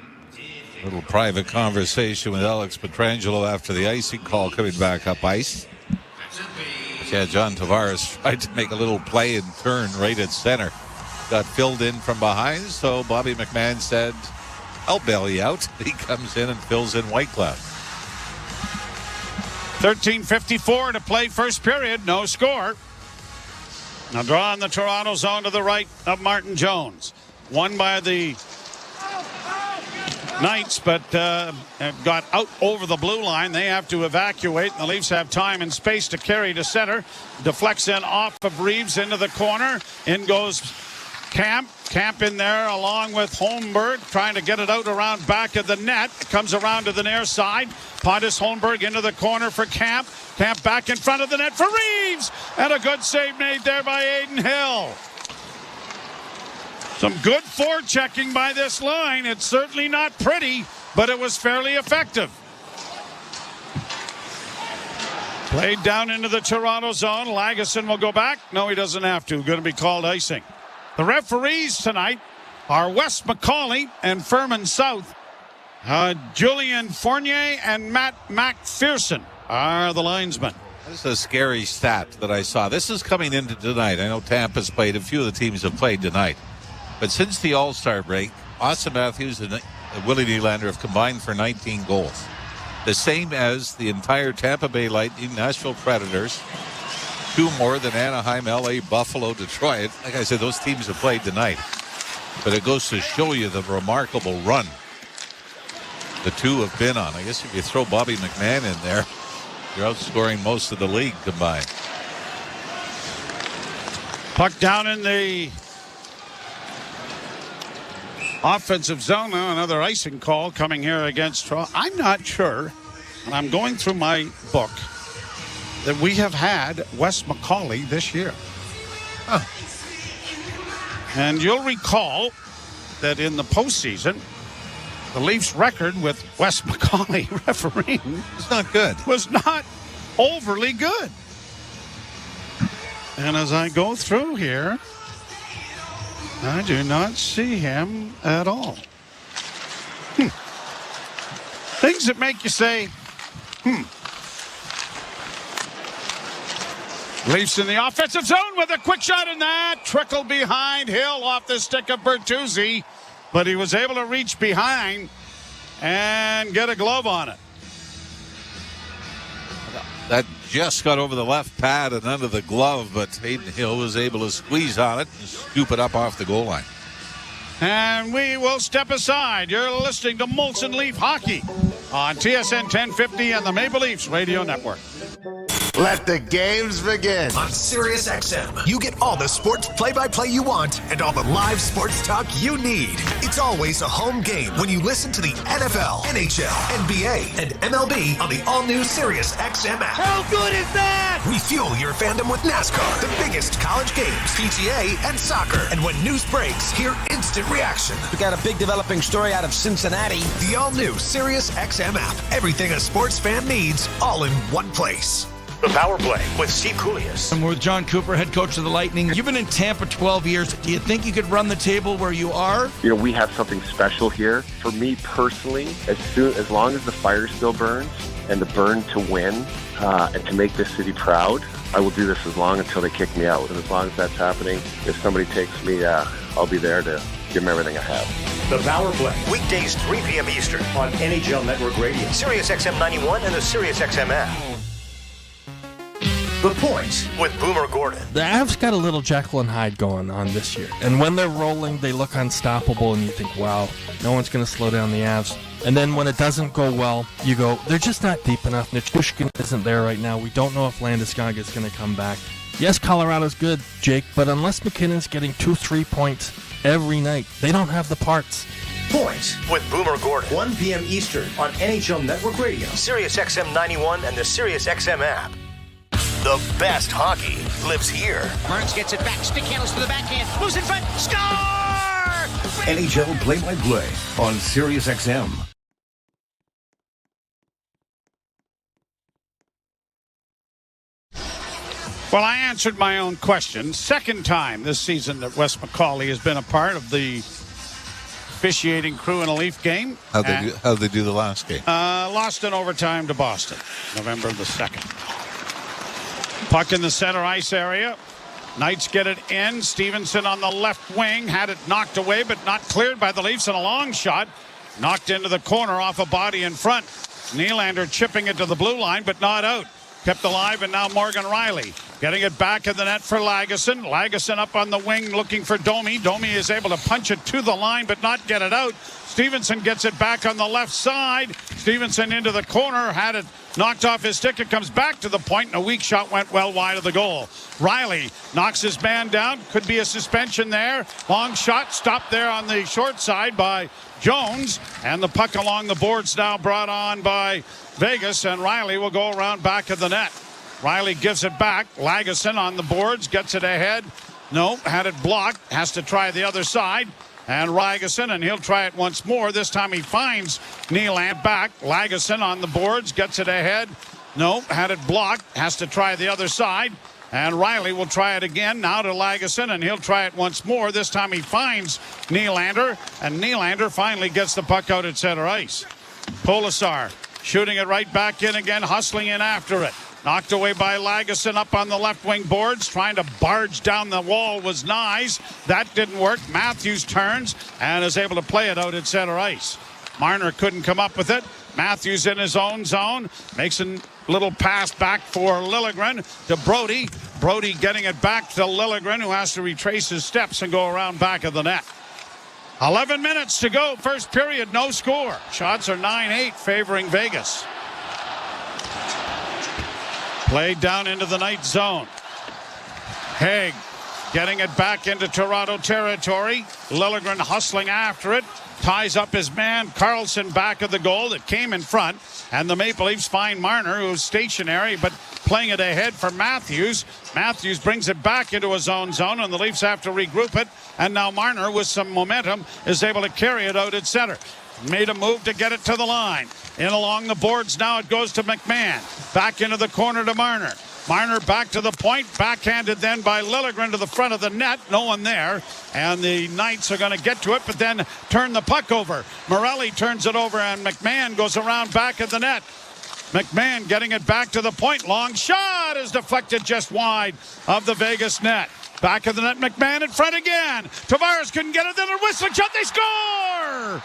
A little private conversation with Alex Pietrangelo after the icing call coming back up ice. Yeah, John Tavares tried to make a little play and turn right at center. Got filled in from behind, so Bobby McMahon said, I'll bail you out. He comes in and fills in Whitecloud. 13:54 to play first period, no score. Now draw in the Toronto zone to the right of Martin Jones. Won by the Knights, but got out over the blue line. They have to evacuate, and the Leafs have time and space to carry to center. Deflects in off of Reeves into the corner. In goes Camp. Camp in there along with Holmberg, trying to get it out around back of the net. Comes around to the near side. Pontus Holmberg into the corner for Camp. Camp back in front of the net for Reeves. And a good save made there by Adin Hill. Some good forechecking by this line. It's certainly not pretty, but it was fairly effective. Played down into the Toronto zone. Lagesson will go back. No, he doesn't have to. Going to be called icing. The referees tonight are Wes McCauley and Furman South. Julian Fournier and Matt McPherson are the linesmen. This is a scary stat that I saw. This is coming into tonight. I know Tampa's played. A few of the teams have played tonight. But since the All-Star break, Austin Matthews and Willie Nylander have combined for 19 goals. The same as the entire Tampa Bay Lightning, Nashville Predators, 2 more than Anaheim, LA, Buffalo, Detroit. Like I said, those teams have played tonight. But it goes to show you the remarkable run the two have been on. I guess if you throw Bobby McMahon in there, you're outscoring most of the league combined. Puck down in the offensive zone. Now another icing call coming here against Toronto. I'm not sure, and I'm going through my book, that we have had Wes McCauley this year. And you'll recall that in the postseason, the Leafs' record with Wes McCauley refereeing was not good. Was not overly good. And as I go through here, I do not see him at all. Things that make you say, Leafs in the offensive zone with a quick shot in that. Trickle behind Hill off the stick of Bertuzzi. But he was able to reach behind and get a glove on it. That just got over the left pad and under the glove, but Hayden Hill was able to squeeze on it and scoop it up off the goal line. And we will step aside. You're listening to Molson Leaf Hockey on TSN 1050 and the Maple Leafs Radio Network. Let the games begin. On Sirius XM, you get all the sports play-by-play you want and all the live sports talk you need. It's always a home game when you listen to the NFL, NHL, NBA, and MLB on the all-new Sirius XM app. How good is that? We fuel your fandom with NASCAR, the biggest college games, PGA, and soccer. And when news breaks, hear instant reaction. We got a big developing story out of Cincinnati. The all-new Sirius XM app. Everything a sports fan needs, all in one place. The Power Play with Steve Koulias. I'm with John Cooper, head coach of the Lightning. You've been in Tampa 12 years. Do you think you could run the table where you are? You know, we have something special here. For me personally, as long as the fire still burns and the burn to win and to make this city proud, I will do this as long until they kick me out. And as long as that's happening, if somebody takes me, I'll be there to give them everything I have. The Power Play. Weekdays 3 p.m. Eastern on NHL Network Radio, Sirius XM 91, and the Sirius XM app. The Point with Boomer Gordon. The Avs got a little Jekyll and Hyde going on this year. And when they're rolling, they look unstoppable, and you think, wow, no one's going to slow down the Avs. And then when it doesn't go well, you go, they're just not deep enough. Nichushkin isn't there right now. We don't know if Landeskog is going to come back. Yes, Colorado's good, Jake, but unless McKinnon's getting 2-3 points every night, they don't have the parts. Point with Boomer Gordon. 1 p.m. Eastern on NHL Network Radio, Sirius XM 91, and the Sirius XM app. The best hockey lives here. Burns gets it back. Stick handles to the backhand. Moves in front. Score! NHL play-by-play on Sirius XM. Well, I answered my own question. Second time this season that Wes McCauley has been a part of the officiating crew in a Leaf game. How'd they do the last game? Lost in overtime to Boston, November the 2nd. Puck in the center ice area. Knights get it in. Stevenson on the left wing had it knocked away, but not cleared by the Leafs, and a long shot knocked into the corner off a body in front. Nylander chipping it to the blue line, but not out. Kept alive, and now Morgan Rielly getting it back in the net for Lagesson. Lagesson up on the wing looking for Domi. Domi is able to punch it to the line, but not get it out. Stevenson gets it back on the left side. Stevenson into the corner, had it knocked off his stick. It comes back to the point, and a weak shot went well wide of the goal. Rielly knocks his man down. Could be a suspension there. Long shot stopped there on the short side by Jones, and the puck along the boards now brought on by Vegas, and Rielly will go around back of the net. Rielly gives it back. Lagesson on the boards, gets it ahead. No, had it blocked. Has to try the other side. And Lagesson, and he'll try it once more. This time he finds Nylander back. Lagesson on the boards, gets it ahead. No, had it blocked. Has to try the other side. And Rielly will try it again, now to Lagesson, and he'll try it once more. This time he finds Nylander, and Nylander finally gets the puck out at center ice. Polisar shooting it right back in again, hustling in after it. Knocked away by Lagesson up on the left wing boards. Trying to barge down the wall was Nyes. That didn't work. Matthews turns and is able to play it out at center ice. Marner couldn't come up with it. Matthews in his own zone. Makes a little pass back for Liljegren to Brody. Brody getting it back to Liljegren, who has to retrace his steps and go around back of the net. 11 minutes to go. First period, no score. Shots are 9-8 favoring Vegas. Played down into the night zone. Haig getting it back into Toronto territory. Liljegren hustling after it. Ties up his man. Carlson back of the goal that came in front. And the Maple Leafs find Marner, who's stationary, but playing it ahead for Matthews. Matthews brings it back into his own zone, and the Leafs have to regroup it. And now Marner, with some momentum, is able to carry it out at center. Made a move to get it to the line. In along the boards now it goes to McMahon. Back into the corner to Marner. Marner back to the point. Backhanded then by Liljegren to the front of the net. No one there. And the Knights are going to get to it, but then turn the puck over. Morelli turns it over, and McMahon goes around back of the net. McMahon getting it back to the point. Long shot shot is deflected just wide of the Vegas net. Back of the net, McMahon in front again. Tavares couldn't get it, then a whistling shot, they score!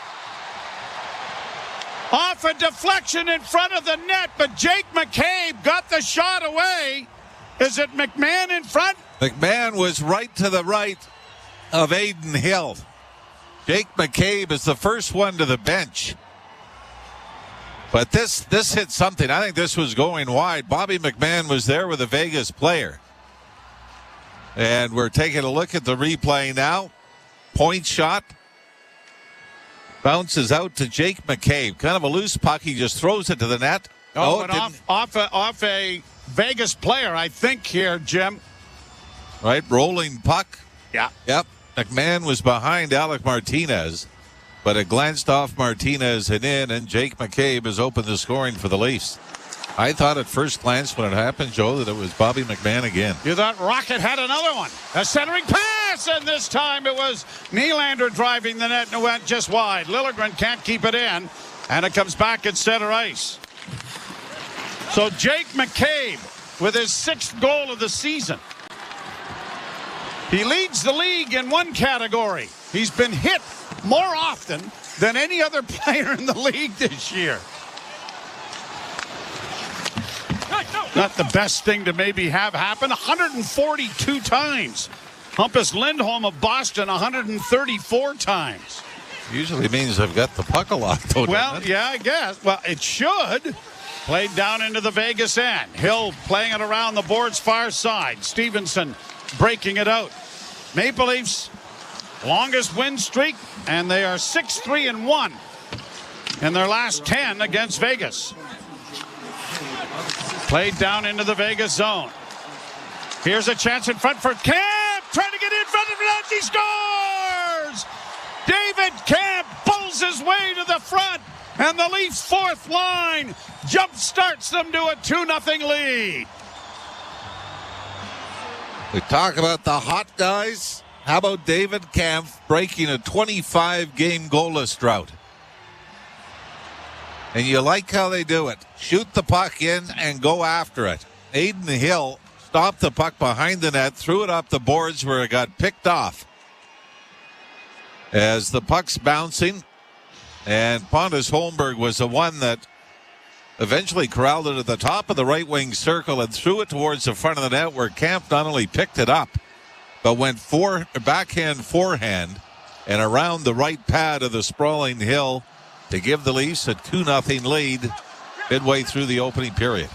Off a deflection in front of the net, but Jake McCabe got the shot away. Is it McMahon in front? McMahon was right to the right of Aiden Hill. Jake McCabe is the first one to the bench. But this hit something. I think this was going wide. Bobby McMahon was there with a Vegas player. And we're taking a look at the replay now. Point shot. Bounces out to Jake McCabe. Kind of a loose puck. He just throws it to the net. But off a Vegas player, I think, here, Jim. Right, rolling puck. Yeah. Yep. McMahon was behind Alec Martinez, but it glanced off Martinez and in, and Jake McCabe has opened the scoring for the Leafs. I thought at first glance when it happened, Joe, that it was Bobby McMahon again. You thought Rocket had another one. A centering pass, and this time it was Nylander driving the net, and it went just wide. Liljegren can't keep it in, and it comes back at center ice. So Jake McCabe with his 6th goal of the season. He leads the league in one category. He's been hit more often than any other player in the league this year. Not the best thing to maybe have happen. 142 times. Hampus Lindholm of Boston 134 times. Usually means I've got the puck a lot, though. Well, yeah, I guess. Well, it should. Played down into the Vegas end. Hill playing it around the board's far side. Stevenson breaking it out. Maple Leafs longest win streak, and they are 6-3-1 in their last 10 against Vegas. Played down into the Vegas zone. Here's a chance in front for Camp, trying to get in front of the net. He scores! David Camp pulls his way to the front, and the Leafs' fourth line jump starts them to a 2-0 lead. We talk about the hot guys. How about David Camp breaking a 25-game goalless drought? And you like how they do it. Shoot the puck in and go after it. Aiden Hill stopped the puck behind the net, threw it up the boards where it got picked off. As the puck's bouncing, and Pontus Holmberg was the one that eventually corralled it at the top of the right wing circle and threw it towards the front of the net, where Camp not only picked it up, but went backhand forehand and around the right pad of the sprawling Hill to give the Leafs a 2-0 lead midway through the opening period.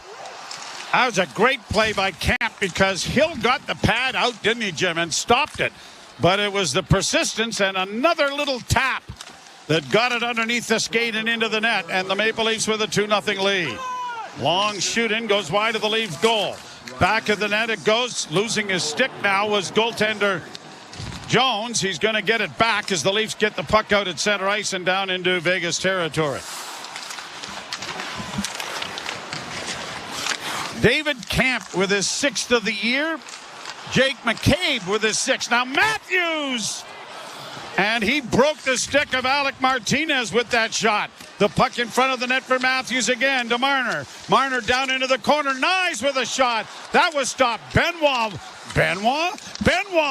That was a great play by Camp because Hill got the pad out, didn't he, Jim, and stopped it. But it was the persistence and another little tap that got it underneath the skate and into the net, and the Maple Leafs with a 2-0 lead. Long shoot in, goes wide of the Leafs goal. Back of the net it goes. Losing his stick now was goaltender Jones. He's going to get it back as the Leafs get the puck out at center ice and down into Vegas territory. David Camp with his 6th of the year. Jake McCabe with his 6th. Now Matthews! And he broke the stick of Alec Martinez with that shot. The puck in front of the net for Matthews again to Marner. Marner down into the corner. Nyes with a shot. That was stopped. Benoit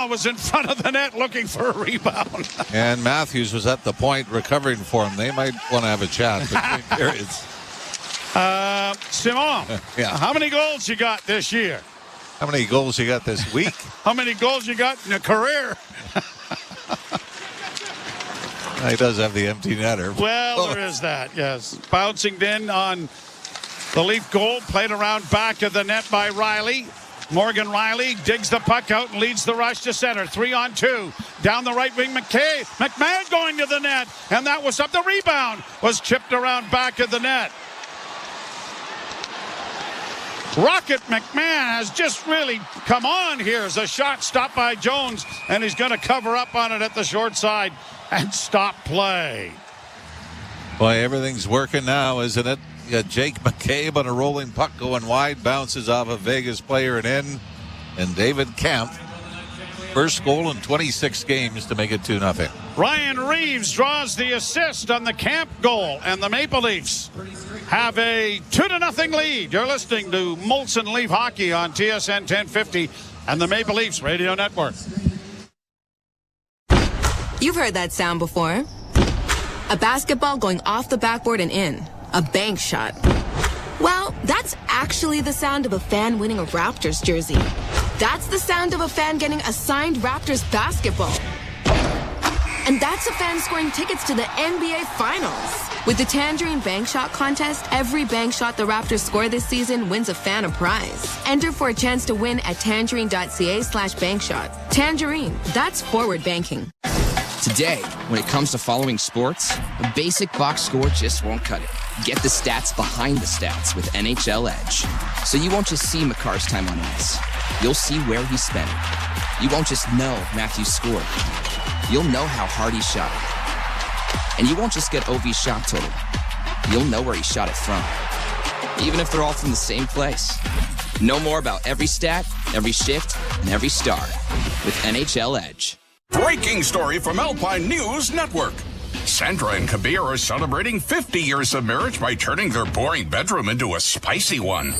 was in front of the net looking for a rebound. And Matthews was at the point recovering for him. They might want to have a chat between periods. Simon, yeah. How many goals you got this year? How many goals you got this week? How many goals you got in a career? He does have the empty netter. Well, there is that, yes. Bouncing in on the Leaf goal, played around back of the net by Riley. Morgan Riley digs the puck out and leads the rush to center. 3-on-2. Down the right wing, McMahon going to the net. And that was up. The rebound was chipped around back of the net. Rocket McMahon has just really come on here as a shot stopped by Jones, and he's going to cover up on it at the short side and stop play. Boy, everything's working now, isn't it? You got Jake McCabe on a rolling puck going wide, bounces off a Vegas player and in. And David Camp, first goal in 26 games to make it 2-0. Ryan Reeves draws the assist on the Camp goal, and the Maple Leafs have a 2-0 lead. You're listening to Molson Leaf Hockey on TSN 1050 and the Maple Leafs Radio Network. You've heard that sound before. A basketball going off the backboard and in. A bank shot. Well, that's actually the sound of a fan winning a Raptors jersey. That's the sound of a fan getting a signed Raptors basketball. And that's a fan scoring tickets to the NBA Finals. With the Tangerine Bank Shot contest, every bank shot the Raptors score this season wins a fan a prize. Enter for a chance to win at tangerine.ca/bankshot. Tangerine, that's forward banking. Today, when it comes to following sports, a basic box score just won't cut it. Get the stats behind the stats with NHL Edge. So you won't just see Makar's time on ice. You'll see where he spent it. You won't just know Matthews scored. You'll know how hard he shot it. And you won't just get OV's shot total. You'll know where he shot it from. Even if they're all from the same place. Know more about every stat, every shift, and every star with NHL Edge. Breaking story from Alpine News Network. Sandra and Kabir are celebrating 50 years of marriage by turning their boring bedroom into a spicy one.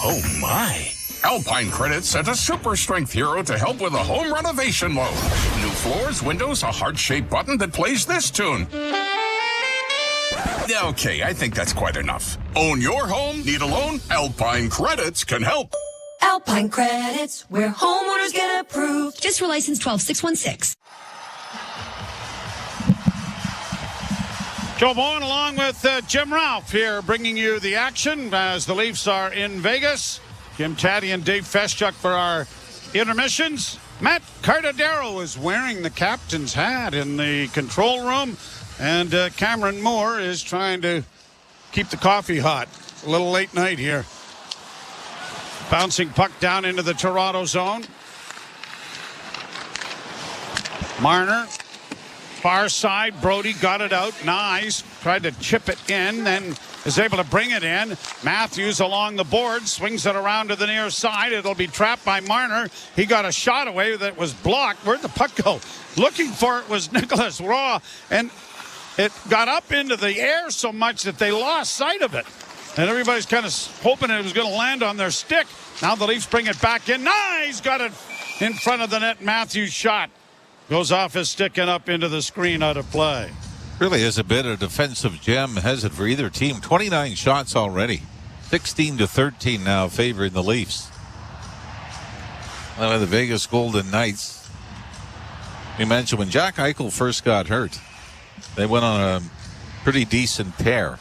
Oh my. Alpine Credit sent a super strength hero to help with a home renovation loan. New floors, windows, a heart-shaped button that plays this tune. Okay, I think that's quite enough. Own your home? Need a loan? Alpine Credits can help. Alpine Credits, where homeowners get approved. Just for license 12616. Joe Bowen along with Jim Ralph here bringing you the action as the Leafs are in Vegas. Jim Taddy and Dave Feschuk for our intermissions. Matt Cardadero is wearing the captain's hat in the control room. And Cameron Moore is trying to keep the coffee hot. A little late night here. Bouncing puck down into the Toronto zone. Marner. Far side. Brody got it out. Nice. Tried to chip it in. Then is able to bring it in. Matthews along the board. Swings it around to the near side. It'll be trapped by Marner. He got a shot away that was blocked. Where'd the puck go? Looking for it was Nicholas Raw. And it got up into the air so much that they lost sight of it. And everybody's kind of hoping it was going to land on their stick. Now the Leafs bring it back in. Nice! Got it in front of the net. Matthews' shot goes off his stick and up into the screen out of play. Really is a bit of defensive gem, has it, for either team. 29 shots already. 16-13 now favoring the Leafs. The Vegas Golden Knights. We mentioned when Jack Eichel first got hurt, they went on a pretty decent tear.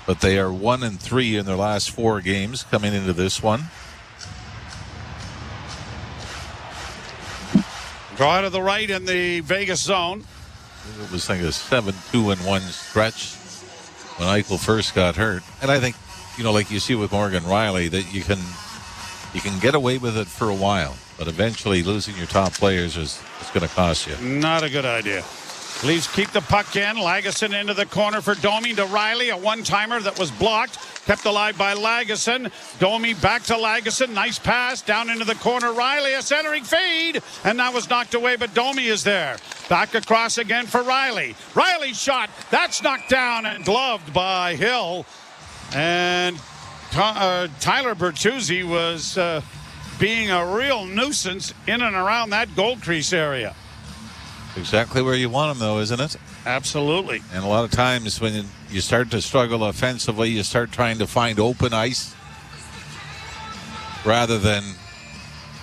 But they are 1-3 in their last 4 games coming into this one. Draw to the right in the Vegas zone. It was like a 7-2-1 stretch when Eichel first got hurt. And I think, like you see with Morgan Riley, that you can get away with it for a while. But eventually losing your top players is going to cost you. Not a good idea. Leafs keep the puck in. Lagesson into the corner for Domi to Riley. A one-timer that was blocked. Kept alive by Lagesson. Domi back to Lagesson. Nice pass down into the corner. Riley, a centering feed. And that was knocked away, but Domi is there. Back across again for Riley. Riley's shot. That's knocked down and gloved by Hill. And Tyler Bertuzzi was being a real nuisance in and around that goal crease area. Exactly where you want him, though, isn't it? Absolutely. And a lot of times when you start to struggle offensively, you start trying to find open ice rather than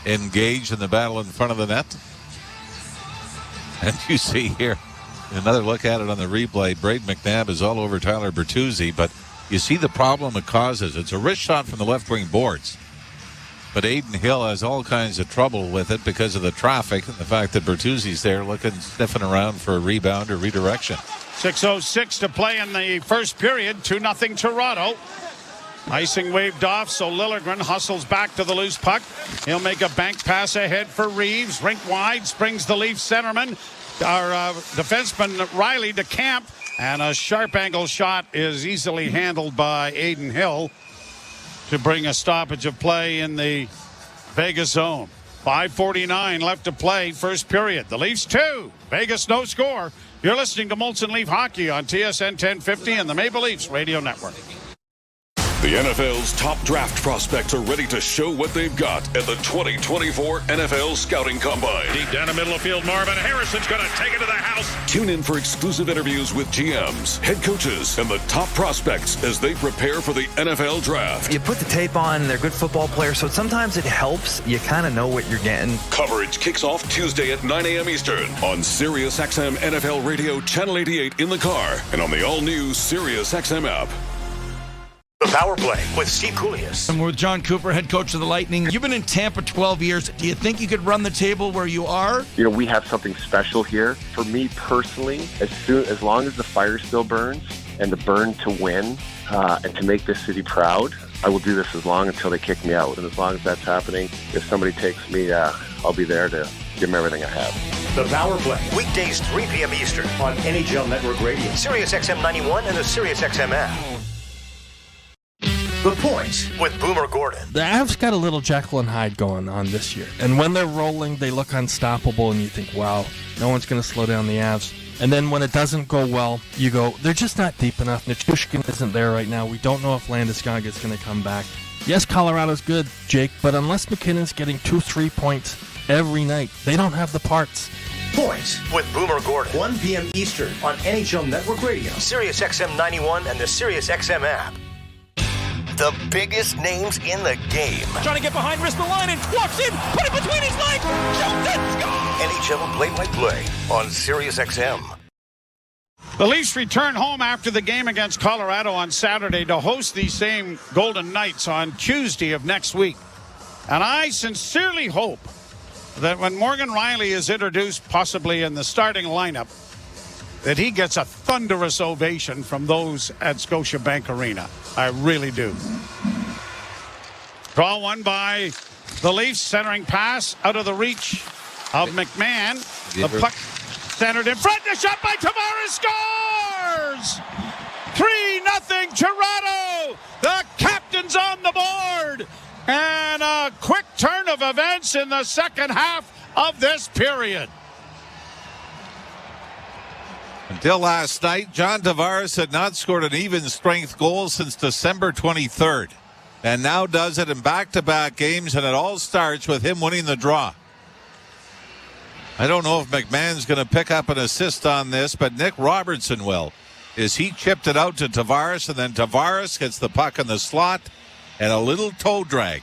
engage in the battle in front of the net. And you see here, another look at it on the replay, Braden McNabb is all over Tyler Bertuzzi, but you see the problem it causes. It's a wrist shot from the left wing boards. But Aiden Hill has all kinds of trouble with it because of the traffic and the fact that Bertuzzi's there sniffing around for a rebound or redirection. 6:06 to play in the first period. 2-0 Toronto. Icing waved off, so Liljegren hustles back to the loose puck. He'll make a bank pass ahead for Reeves. Rink wide, springs the Leafs centerman. Our defenseman Riley to Camp. And a sharp angle shot is easily handled by Aiden Hill to bring a stoppage of play in the Vegas zone. 5:49 left to play, first period. The Leafs 2, Vegas no score. You're listening to Molson Leaf Hockey on TSN 1050 and the Maple Leafs Radio Network. The NFL's top draft prospects are ready to show what they've got at the 2024 NFL Scouting Combine. Deep down the middle of field, Marvin Harrison's going to take it to the house. Tune in for exclusive interviews with GMs, head coaches, and the top prospects as they prepare for the NFL Draft. You put the tape on, they're good football players, so sometimes it helps. You kind of know what you're getting. Coverage kicks off Tuesday at 9 a.m. Eastern on SiriusXM NFL Radio Channel 88 in the car and on the all-new SiriusXM app. The Power Play with Steve Koulias. And we're with John Cooper, head coach of the Lightning. You've been in Tampa 12 years. Do you think you could run the table where you are? You know, we have something special here. For me personally, as long as the fire still burns and the burn to win and to make this city proud, I will do this as long until they kick me out. And as long as that's happening, if somebody takes me, I'll be there to give them everything I have. The Power Play, weekdays 3 p.m. Eastern on NHL Network Radio, SiriusXM 91 and the SiriusXM app. The Point with Boomer Gordon. The Avs got a little Jekyll and Hyde going on this year. And when they're rolling, they look unstoppable, and you think, wow, no one's going to slow down the Avs. And then when it doesn't go well, you go, they're just not deep enough. Nichushkin isn't there right now. We don't know if Landeskog is going to come back. Yes, Colorado's good, Jake, but unless McKinnon's getting 2-3 points every night, they don't have the parts. Point with Boomer Gordon, 1 p.m. Eastern on NHL Network Radio, SiriusXM 91 and the SiriusXM app. The biggest names in the game. Trying to get behind Ristolainen, walks in, put it between his legs, shoots it, scores! NHL play-by-play on SiriusXM. The Leafs return home after the game against Colorado on Saturday to host these same Golden Knights on Tuesday of next week. And I sincerely hope that when Morgan Riley is introduced, possibly in the starting lineup, that he gets a thunderous ovation from those at Scotiabank Arena. I really do. Draw one by the Leafs, centering pass out of the reach of McMahon. The puck centered in front. The shot by Tavares scores! 3-0 Toronto. The captain's on the board. And a quick turn of events in the second half of this period. Until last night, John Tavares had not scored an even-strength goal since December 23rd. And now does it in back-to-back games, and it all starts with him winning the draw. I don't know if McMahon's going to pick up an assist on this, but Nick Robertson will. As he chipped it out to Tavares, and then Tavares gets the puck in the slot, and a little toe drag.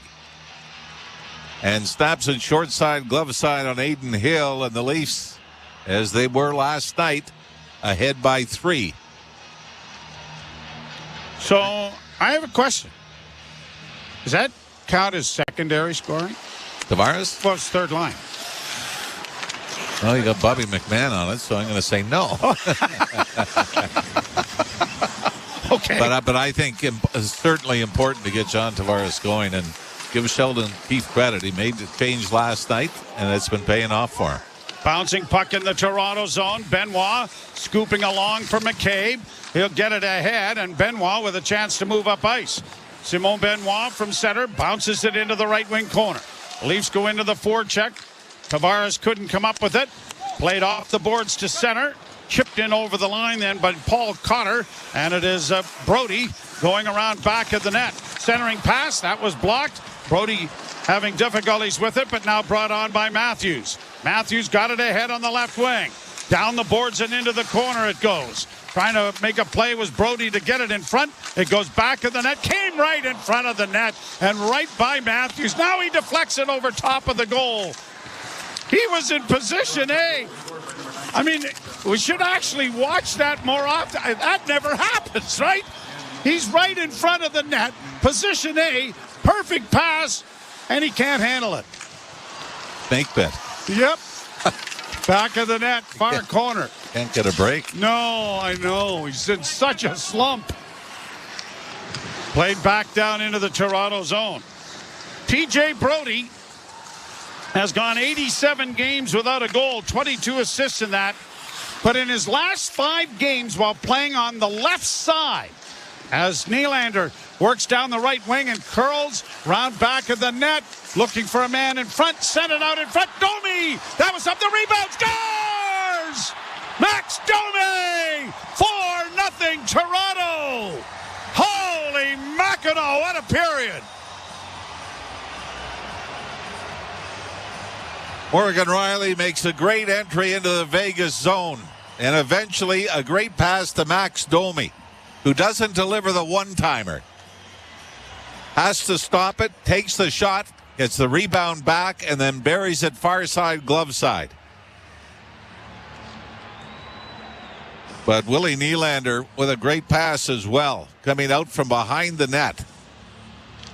And snaps it short side, glove side on Aiden Hill, and the Leafs, as they were last night, ahead by 3. So I have a question. Does that count as secondary scoring? Tavares? Well, it's third line. Well, you got Bobby McMahon on it, so I'm going to say no. Okay. But I think it's certainly important to get John Tavares going and give Sheldon Keefe credit. He made the change last night, and it's been paying off for him. Bouncing puck in the Toronto zone. Benoit scooping along for McCabe. He'll get it ahead, and Benoit with a chance to move up ice. Simon Benoit from center bounces it into the right wing corner. Leafs go into the forecheck. Tavares couldn't come up with it. Played off the boards to center. Chipped in over the line then by Paul Cotter, and it is Brody going around back of the net. Centering pass, that was blocked. Brody having difficulties with it, but now brought on by Matthews. Matthews got it ahead on the left wing. Down the boards and into the corner it goes. Trying to make a play was Brody to get it in front. It goes back of the net. Came right in front of the net and right by Matthews. Now he deflects it over top of the goal. He was in position A. I mean, we should actually watch that more often. That never happens, right? He's right in front of the net. Position A. Perfect pass. And he can't handle it. Snake bit. Yep. Back of the net, far corner. Can't get a break. No, I know. He's in such a slump. Played back down into the Toronto zone. TJ Brody has gone 87 games without a goal, 22 assists in that. But in his last 5 games while playing on the left side, as Nylander works down the right wing and curls round back of the net, looking for a man in front, sent it out in front. Domi! That was up the rebound. Scores! Max Domi! 4-0 Toronto! Holy Mackinac, what a period! Morgan Riley makes a great entry into the Vegas zone. And eventually a great pass to Max Domi, who doesn't deliver the one-timer. Has to stop it, takes the shot, gets the rebound back, and then buries it far side, glove side. But Willie Nylander with a great pass as well, coming out from behind the net,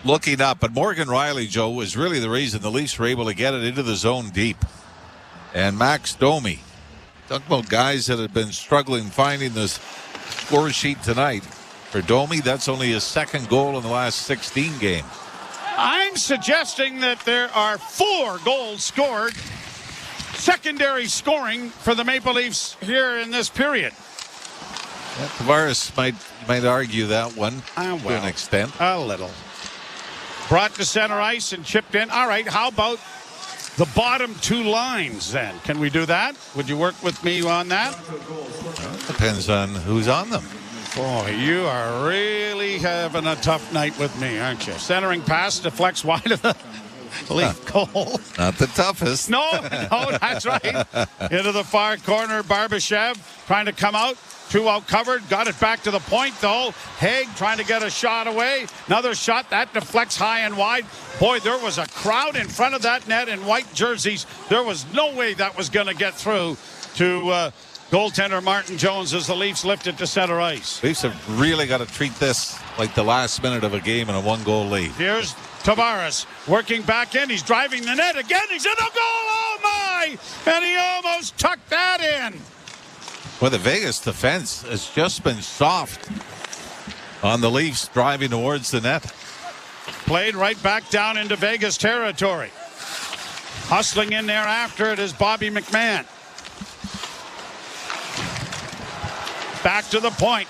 looking up. And Morgan Riley, Joe, was really the reason the Leafs were able to get it into the zone deep. And Max Domi, talk about guys that have been struggling finding the score sheet tonight. For Domi, that's only his second goal in the last 16 games. I'm suggesting that there are 4 goals scored, secondary scoring for the Maple Leafs here in this period. Yeah, Tavares might argue that one to an extent. A little. Brought to center ice and chipped in. All right, how about the bottom 2 lines then? Can we do that? Would you work with me on that? Well, it depends on who's on them. Boy, you are really having a tough night with me, aren't you? Centering pass deflects wide of the Leaf goal. Not the toughest. No, that's right. Into the far corner, Barbashev trying to come out. 2 out covered. Got it back to the point, though. Haig trying to get a shot away. Another shot. That deflects high and wide. Boy, there was a crowd in front of that net in white jerseys. There was no way that was going to get through to goaltender Martin Jones as the Leafs lifted to center ice. Leafs have really got to treat this like the last minute of a game and a 1-goal lead. Here's Tavares working back in. He's driving the net again. He's in the goal. Oh, my! And he almost tucked that in. Well, the Vegas defense has just been soft on the Leafs driving towards the net. Played right back down into Vegas territory. Hustling in there after it is Bobby McMahon. Back to the point.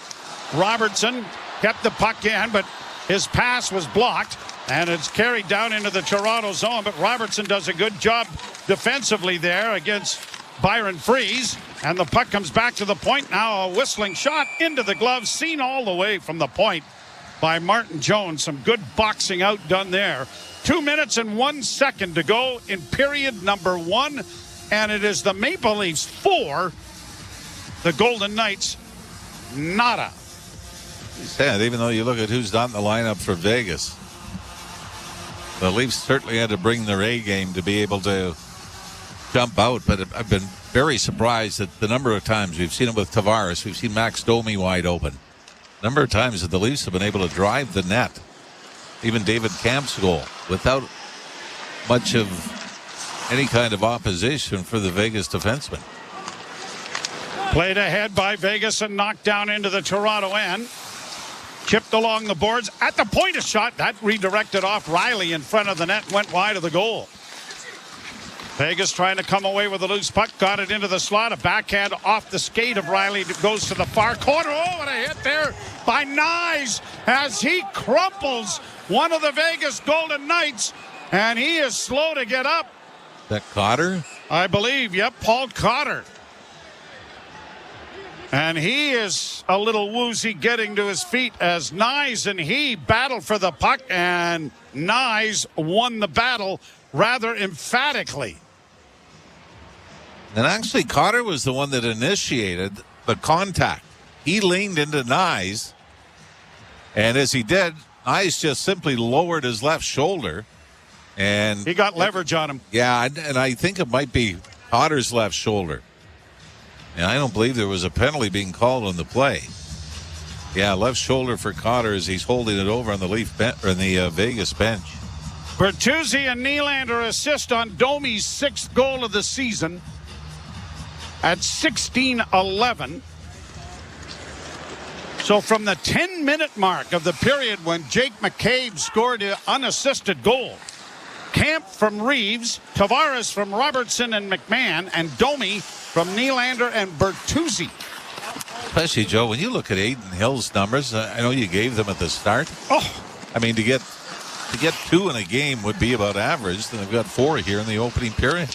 Robertson kept the puck in, but his pass was blocked, and it's carried down into the Toronto zone. But Robertson does a good job defensively there against Byron Freese. And the puck comes back to the point. Now a whistling shot into the glove, seen all the way from the point by Martin Jones. Some good boxing out done there. 2 minutes and 1 second to go in period number 1. And it is the Maple Leafs 4, the Golden Knights nada. Sad, even though you look at who's not in the lineup for Vegas. The Leafs certainly had to bring their A game to be able to jump out, but I've been very surprised at the number of times we've seen it with Tavares. We've seen Max Domi wide open. Number of times that the Leafs have been able to drive the net. Even David Kamp's goal without much of any kind of opposition for the Vegas defenseman. Played ahead by Vegas and knocked down into the Toronto end. Chipped along the boards at the point of shot. That redirected off Riley in front of the net, went wide of the goal. Vegas trying to come away with a loose puck. Got it into the slot. A backhand off the skate of Riley goes to the far corner. Oh, what a hit there by Nyes as he crumples one of the Vegas Golden Knights. And he is slow to get up. Is that Cotter? I believe, yep, Paul Cotter. And he is a little woozy getting to his feet as Nyes and he battle for the puck. And Nyes won the battle rather emphatically. And actually, Cotter was the one that initiated the contact. He leaned into Nyes, and as he did, Nyes just simply lowered his left shoulder. And he got leverage on him. Yeah, and I think it might be Cotter's left shoulder. And I don't believe there was a penalty being called on the play. Yeah, left shoulder for Cotter as he's holding it over on the Vegas bench. Bertuzzi and Nylander assist on Domi's 6th goal of the season at 16-11. So from the 10-minute mark of the period when Jake McCabe scored an unassisted goal, Camp from Reeves, Tavares from Robertson and McMahon, and Domi from Nylander and Bertuzzi. Especially, Joe, when you look at Aiden Hill's numbers, I know you gave them at the start. Oh, I mean, to get 2 in a game would be about average. Then they've got 4 here in the opening period.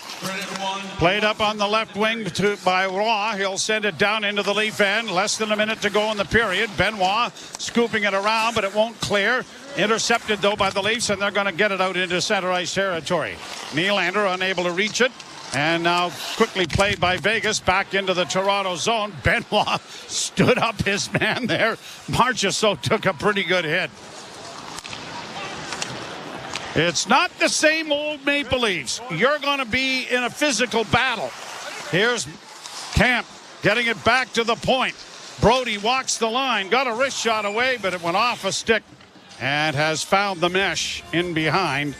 Played up on the left wing by Roy. He'll send it down into the Leaf end. Less than a minute to go in the period. Benoit scooping it around, but it won't clear. Intercepted, though, by the Leafs, and they're going to get it out into center ice territory. Nylander unable to reach it. And now quickly played by Vegas back into the Toronto zone. Benoit stood up his man there. Marchessault took a pretty good hit. It's not the same old Maple Leafs. You're going to be in a physical battle. Here's Camp getting it back to the point. Brody walks the line, got a wrist shot away, but it went off a stick and has found the mesh in behind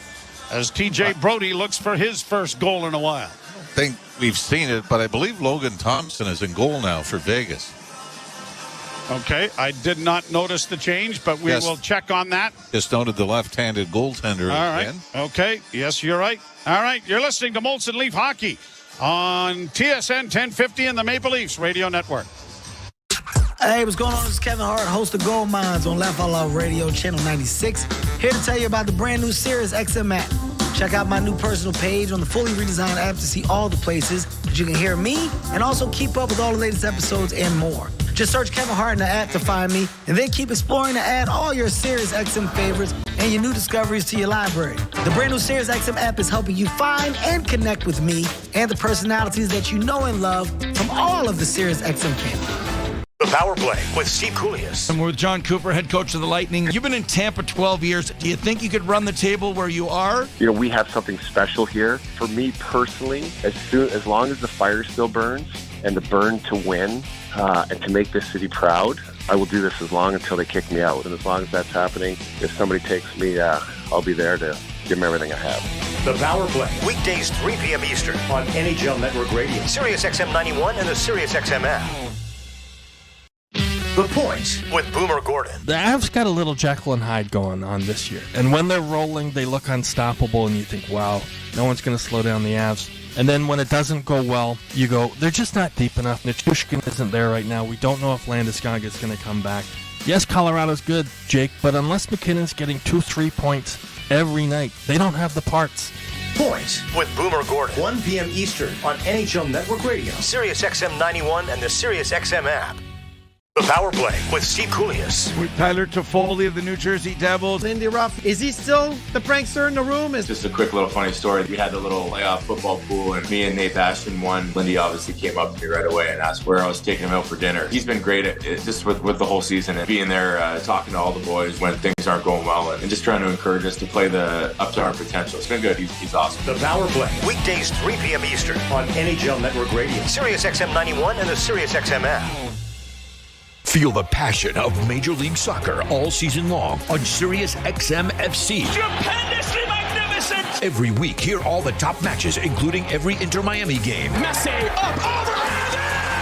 as TJ Brody looks for his first goal in a while. I think we've seen it, but I believe Logan Thompson is in goal now for Vegas. Okay, I did not notice the change, but we will check on that. Just noted the left-handed goaltender again. Okay, yes, you're right. All right, you're listening to Molson Leaf Hockey on TSN 1050 and the Maple Leafs Radio Network. Hey, what's going on? This is Kevin Hart, host of Gold Mines on Laugh Out Loud Radio, Channel 96. Here to tell you about the brand new Sirius XM app. Check out my new personal page on the fully redesigned app to see all the places that you can hear me and also keep up with all the latest episodes and more. Just search Kevin Hart in the app to find me and then keep exploring to add all your Sirius XM favorites and your new discoveries to your library. The brand new Sirius XM app is helping you find and connect with me and the personalities that you know and love from all of the Sirius XM family. The Power Play with Steve Coolius. And we're with John Cooper, head coach of the Lightning. You've been in Tampa 12 years. Do you think you could run the table where you are? You know, we have something special here. For me personally, as long as the fire still burns and the burn to win and to make this city proud, I will do this as long until they kick me out. And as long as that's happening, if somebody takes me, I'll be there to give them everything I have. The Power Play, weekdays 3 p.m. Eastern on NHL Network Radio, Sirius XM 91, and the Sirius XM app. The Point with Boomer Gordon. The Avs got a little Jekyll and Hyde going on this year. And when they're rolling, they look unstoppable, and you think, wow, no one's going to slow down the Avs. And then when it doesn't go well, you go, they're just not deep enough. Nichushkin isn't there right now. We don't know if Landeskog is going to come back. Yes, Colorado's good, Jake, but unless McKinnon's getting 2-3 points every night, they don't have the parts. Point with Boomer Gordon, 1 p.m. Eastern on NHL Network Radio, Sirius XM 91, and the Sirius XM app. The Power Play with Steve Coolius. With Tyler Toffoli of the New Jersey Devils. Lindy Ruff, is he still the prankster in the room? Just a quick little funny story. We had the little playoff football pool, and me and Nate Bastian won. Lindy obviously came up to me right away and asked where I was taking him out for dinner. He's been great at it, just with the whole season and being there, talking to all the boys when things aren't going well, and just trying to encourage us to play up to our potential. It's been good. He's awesome. The Power Play, weekdays 3 p.m. Eastern on NHL Network Radio, Sirius XM 91, and the Sirius XM app. Feel the passion of Major League Soccer all season long on Sirius XM FC. Stupendously magnificent! Every week, hear all the top matches, including every Inter-Miami game. Messi, up, over,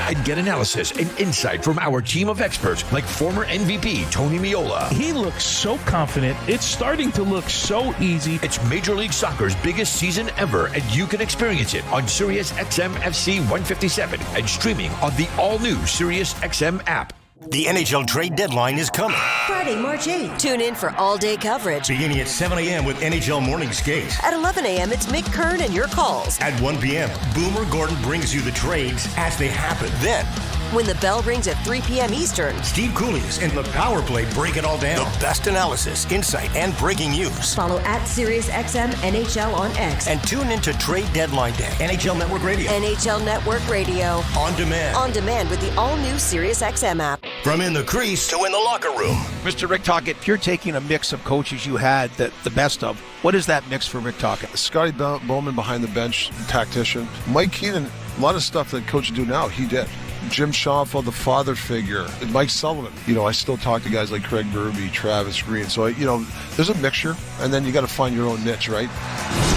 and get analysis and insight from our team of experts like former MVP Tony Meola. He looks so confident. It's starting to look so easy. It's Major League Soccer's biggest season ever, and you can experience it on Sirius XM FC 157 and streaming on the all-new Sirius XM app. The NHL trade deadline is coming. Friday, March 8th. Tune in for all-day coverage. Beginning at 7 a.m. with NHL Morning Skate. At 11 a.m., it's Mick Kern and your calls. At 1 p.m., Boomer Gordon brings you the trades as they happen. Then, when the bell rings at 3 p.m. Eastern, Steve Coolius and the Power Play break it all down. The best analysis, insight, and breaking news. Follow at SiriusXM NHL on X. And tune into Trade Deadline Day. NHL Network Radio. NHL Network Radio. On demand. On demand with the all-new SiriusXM app. From in the crease to in the locker room. Mr. Rick Tocchet, if you're taking a mix of coaches you had, the best of, what is that mix for Rick Tocchet? Scotty Bowman behind the bench, tactician. Mike Keenan, a lot of stuff that coaches do now, he did. Jim Schoenfeld, the father figure. And Mike Sullivan. You know, I still talk to guys like Craig Berube, Travis Green. So, you know, there's a mixture, and then you got to find your own niche, right?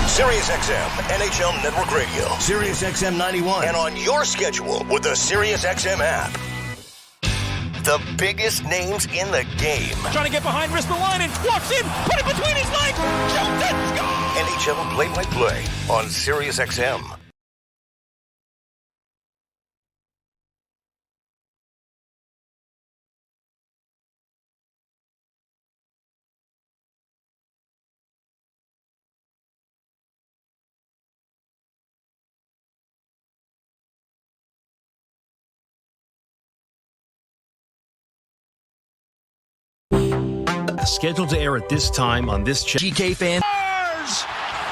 Sirius XM, NHL Network Radio, Sirius XM 91, and on your schedule with the Sirius XM app. The biggest names in the game. Trying to get behind, wrist the line, and walks in, put it between his legs, shoots it, score! NHL play-by-play on Sirius XM. scheduled to air at this time on this GK fan.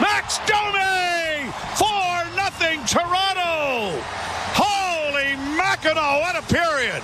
Max Domi! 4-0 Toronto! Holy Mackinac, what a period!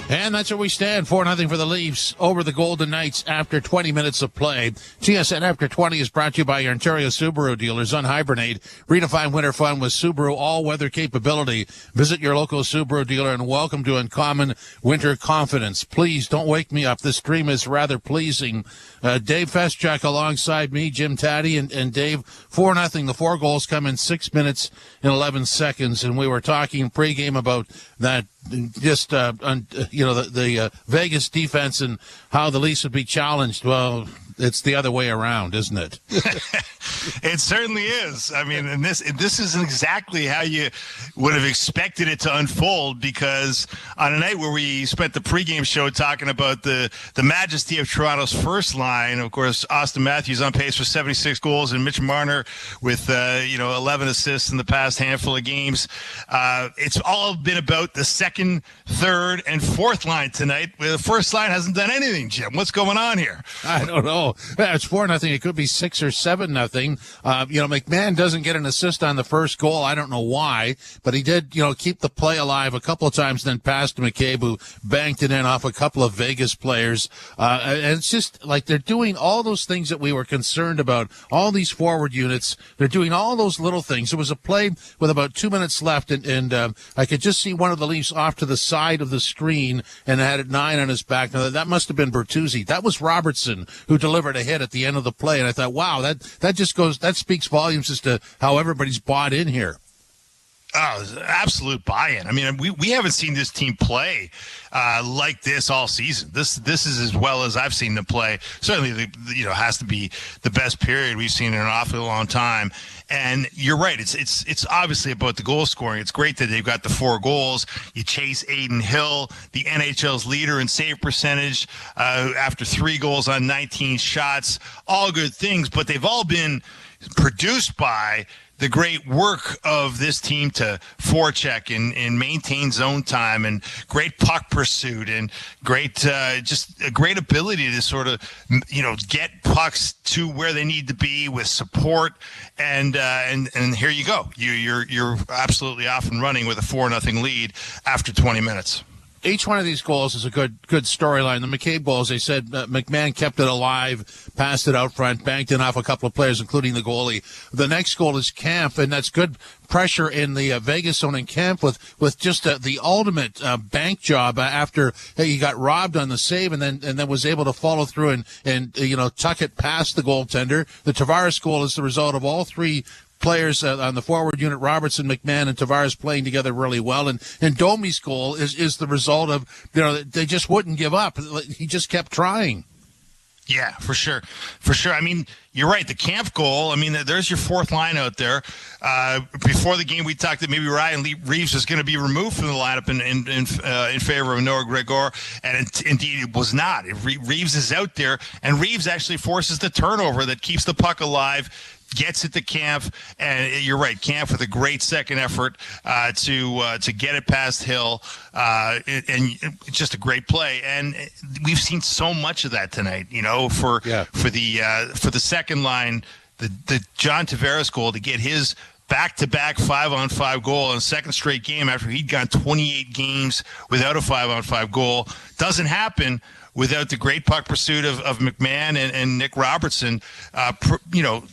And that's where we stand. 4-0 for the Leafs over the Golden Knights after 20 minutes of play. TSN After 20 is brought to you by your Ontario Subaru dealers. Unhibernate. Redefine winter fun with Subaru all-weather capability. Visit your local Subaru dealer and welcome to Uncommon Winter Confidence. Please don't wake me up. This stream is rather pleasing. Dave Feschuk alongside me, Jim Taddy, and Dave. 4-0. The 4 goals come in 6 minutes and 11 seconds. And we were talking pregame about that. Just, the Vegas defense and how the Leafs would be challenged. Well, it's the other way around, isn't it? It certainly is. I mean, and this isn't exactly how you would have expected it to unfold, because on a night where we spent the pregame show talking about the majesty of Toronto's first line, of course, Austin Matthews on pace for 76 goals and Mitch Marner with 11 assists in the past handful of games. It's all been about the second, third, and fourth line tonight. The first line hasn't done anything, Jim. What's going on here? I don't know. It's 4-0. It could be 6 or 7-0. McMahon doesn't get an assist on the first goal. I don't know why, but he did, keep the play alive a couple of times, then passed to McCabe, who banked it in off a couple of Vegas players. And it's just like they're doing all those things that we were concerned about, all these forward units. They're doing all those little things. There was a play with about 2 minutes left, and I could just see one of the Leafs off to the side of the screen and had 9 on his back. Now, that must have been Bertuzzi. That was Robertson who delivered a hit at the end of the play, and I thought, wow, that speaks volumes as to how everybody's bought in here. Oh, absolute buy-in. I mean, we haven't seen this team play like this all season. This is as well as I've seen them play. Certainly, has to be the best period we've seen in an awfully long time. And you're right. It's obviously about the goal scoring. It's great that they've got the 4 goals. You chase Aiden Hill, the NHL's leader in save percentage, after 3 goals on 19 shots. All good things, but they've all been produced by the great work of this team to forecheck and maintain zone time, and great puck pursuit, and great just a great ability to sort of get pucks to where they need to be with support, and here you go. You're absolutely off and running with a 4-0 lead after 20 minutes. Each one of these goals is a good storyline. The McCabe goals, they said McMahon kept it alive, passed it out front, banked it off a couple of players, including the goalie. The next goal is Kampf, and that's good pressure in the Vegas zone, and Kampf with just the ultimate bank job after he got robbed on the save, and then was able to follow through and tuck it past the goaltender. The Tavares goal is the result of all 3 players on the forward unit, Robertson, McMahon, and Tavares playing together really well. And Domi's goal is the result of, they just wouldn't give up. He just kept trying. Yeah, for sure. I mean, you're right. The Kampf goal, I mean, there's your 4th line out there. Before the game, we talked that maybe Ryan Reeves was going to be removed from the lineup in favor of Noah Gregor, and indeed it was not. Reeves is out there, and Reeves actually forces the turnover that keeps the puck alive, gets it to Kampf, and you're right, Kampf with a great second effort to get it past Hill, and it's just a great play. And we've seen so much of that tonight. For the second line, the John Tavares goal to get his back-to-back 5-on-5 goal in a second straight game after he'd gone 28 games without a 5-on-5 goal doesn't happen without the great puck pursuit of McMahon and Nick Robertson,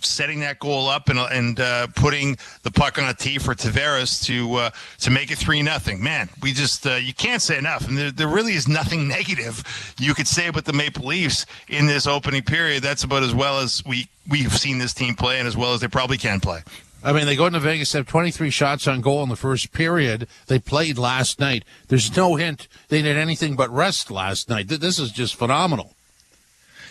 setting that goal up and putting the puck on a tee for Tavares to make it 3-0. Man, we just you can't say enough, and there really is nothing negative you could say about the Maple Leafs in this opening period. That's about as well as we've seen this team play, and as well as they probably can play. I mean, they go into Vegas, have 23 shots on goal in the first period. They played last night. There's no hint they did anything but rest last night. This is just phenomenal.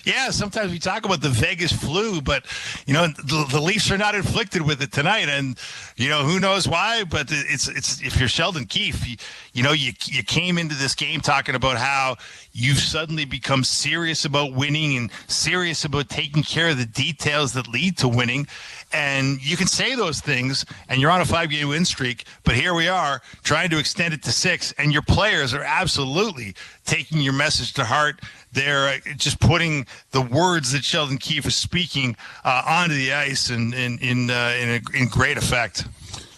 Yeah, sometimes we talk about the Vegas flu, but, the Leafs are not inflicted with it tonight. And, who knows why, but it's if you're Sheldon Keefe, you came into this game talking about how you've suddenly become serious about winning and serious about taking care of the details that lead to winning. And you can say those things, and you're on a 5-game win streak, but here we are trying to extend it to 6, and your players are absolutely taking your message to heart. They're just putting the words that Sheldon Keefe is speaking onto the ice and in great effect.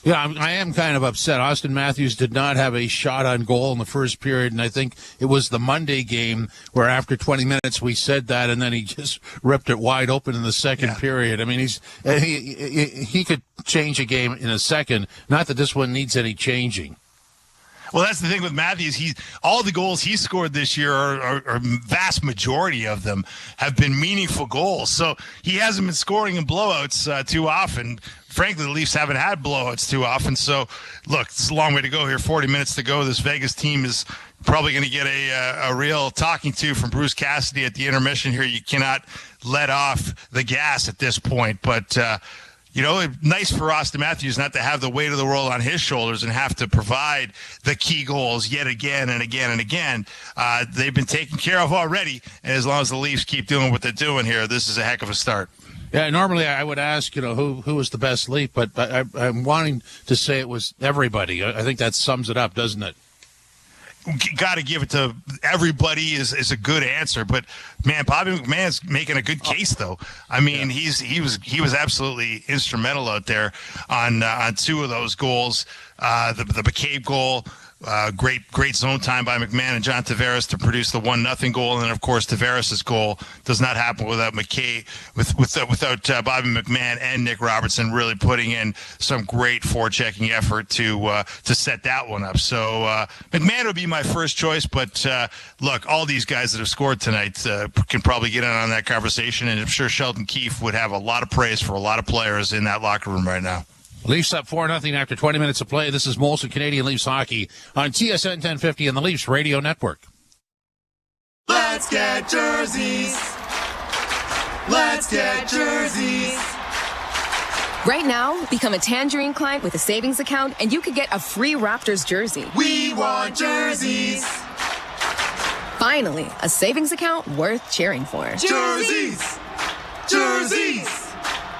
Yeah, I am kind of upset. Austin Matthews did not have a shot on goal in the first period, and I think it was the Monday game where after 20 minutes we said that, and then he just ripped it wide open in the second period. I mean, he could change a game in a second. Not that this one needs any changing. Well, that's the thing with Matthews. All the goals he scored this year, are vast majority of them, have been meaningful goals. So he hasn't been scoring in blowouts too often. Frankly, the Leafs haven't had blowouts too often. So, look, it's a long way to go here. 40 minutes to go. This Vegas team is probably going to get a real talking to from Bruce Cassidy at the intermission here. You cannot let off the gas at this point. But, nice for Austin Matthews not to have the weight of the world on his shoulders and have to provide the key goals yet again and again and again. They've been taken care of already. And as long as the Leafs keep doing what they're doing here, this is a heck of a start. Yeah, normally I would ask, who was the best Leaf, but I'm wanting to say it was everybody. I think that sums it up, doesn't it? Got to give it to everybody is a good answer, but man, Bobby McMahon's making a good case though. I mean, he was absolutely instrumental out there on 2 of those goals. The McCabe goal. Great zone time by McMahon and John Tavares to produce the 1-0 goal, and then of course Tavares' goal does not happen without McKay, without Bobby McMahon and Nick Robertson really putting in some great forechecking effort to set that one up. So McMahon would be my first choice, but look, all these guys that have scored tonight can probably get in on that conversation, and I'm sure Sheldon Keefe would have a lot of praise for a lot of players in that locker room right now. Leafs up 4-0 after 20 minutes of play. This is Molson Canadian Leafs Hockey on TSN 1050 and the Leafs Radio Network. Let's get jerseys. Let's get jerseys. Right now, become a Tangerine client with a savings account, and you could get a free Raptors jersey. We want jerseys. Finally, a savings account worth cheering for. Jerseys. Jerseys.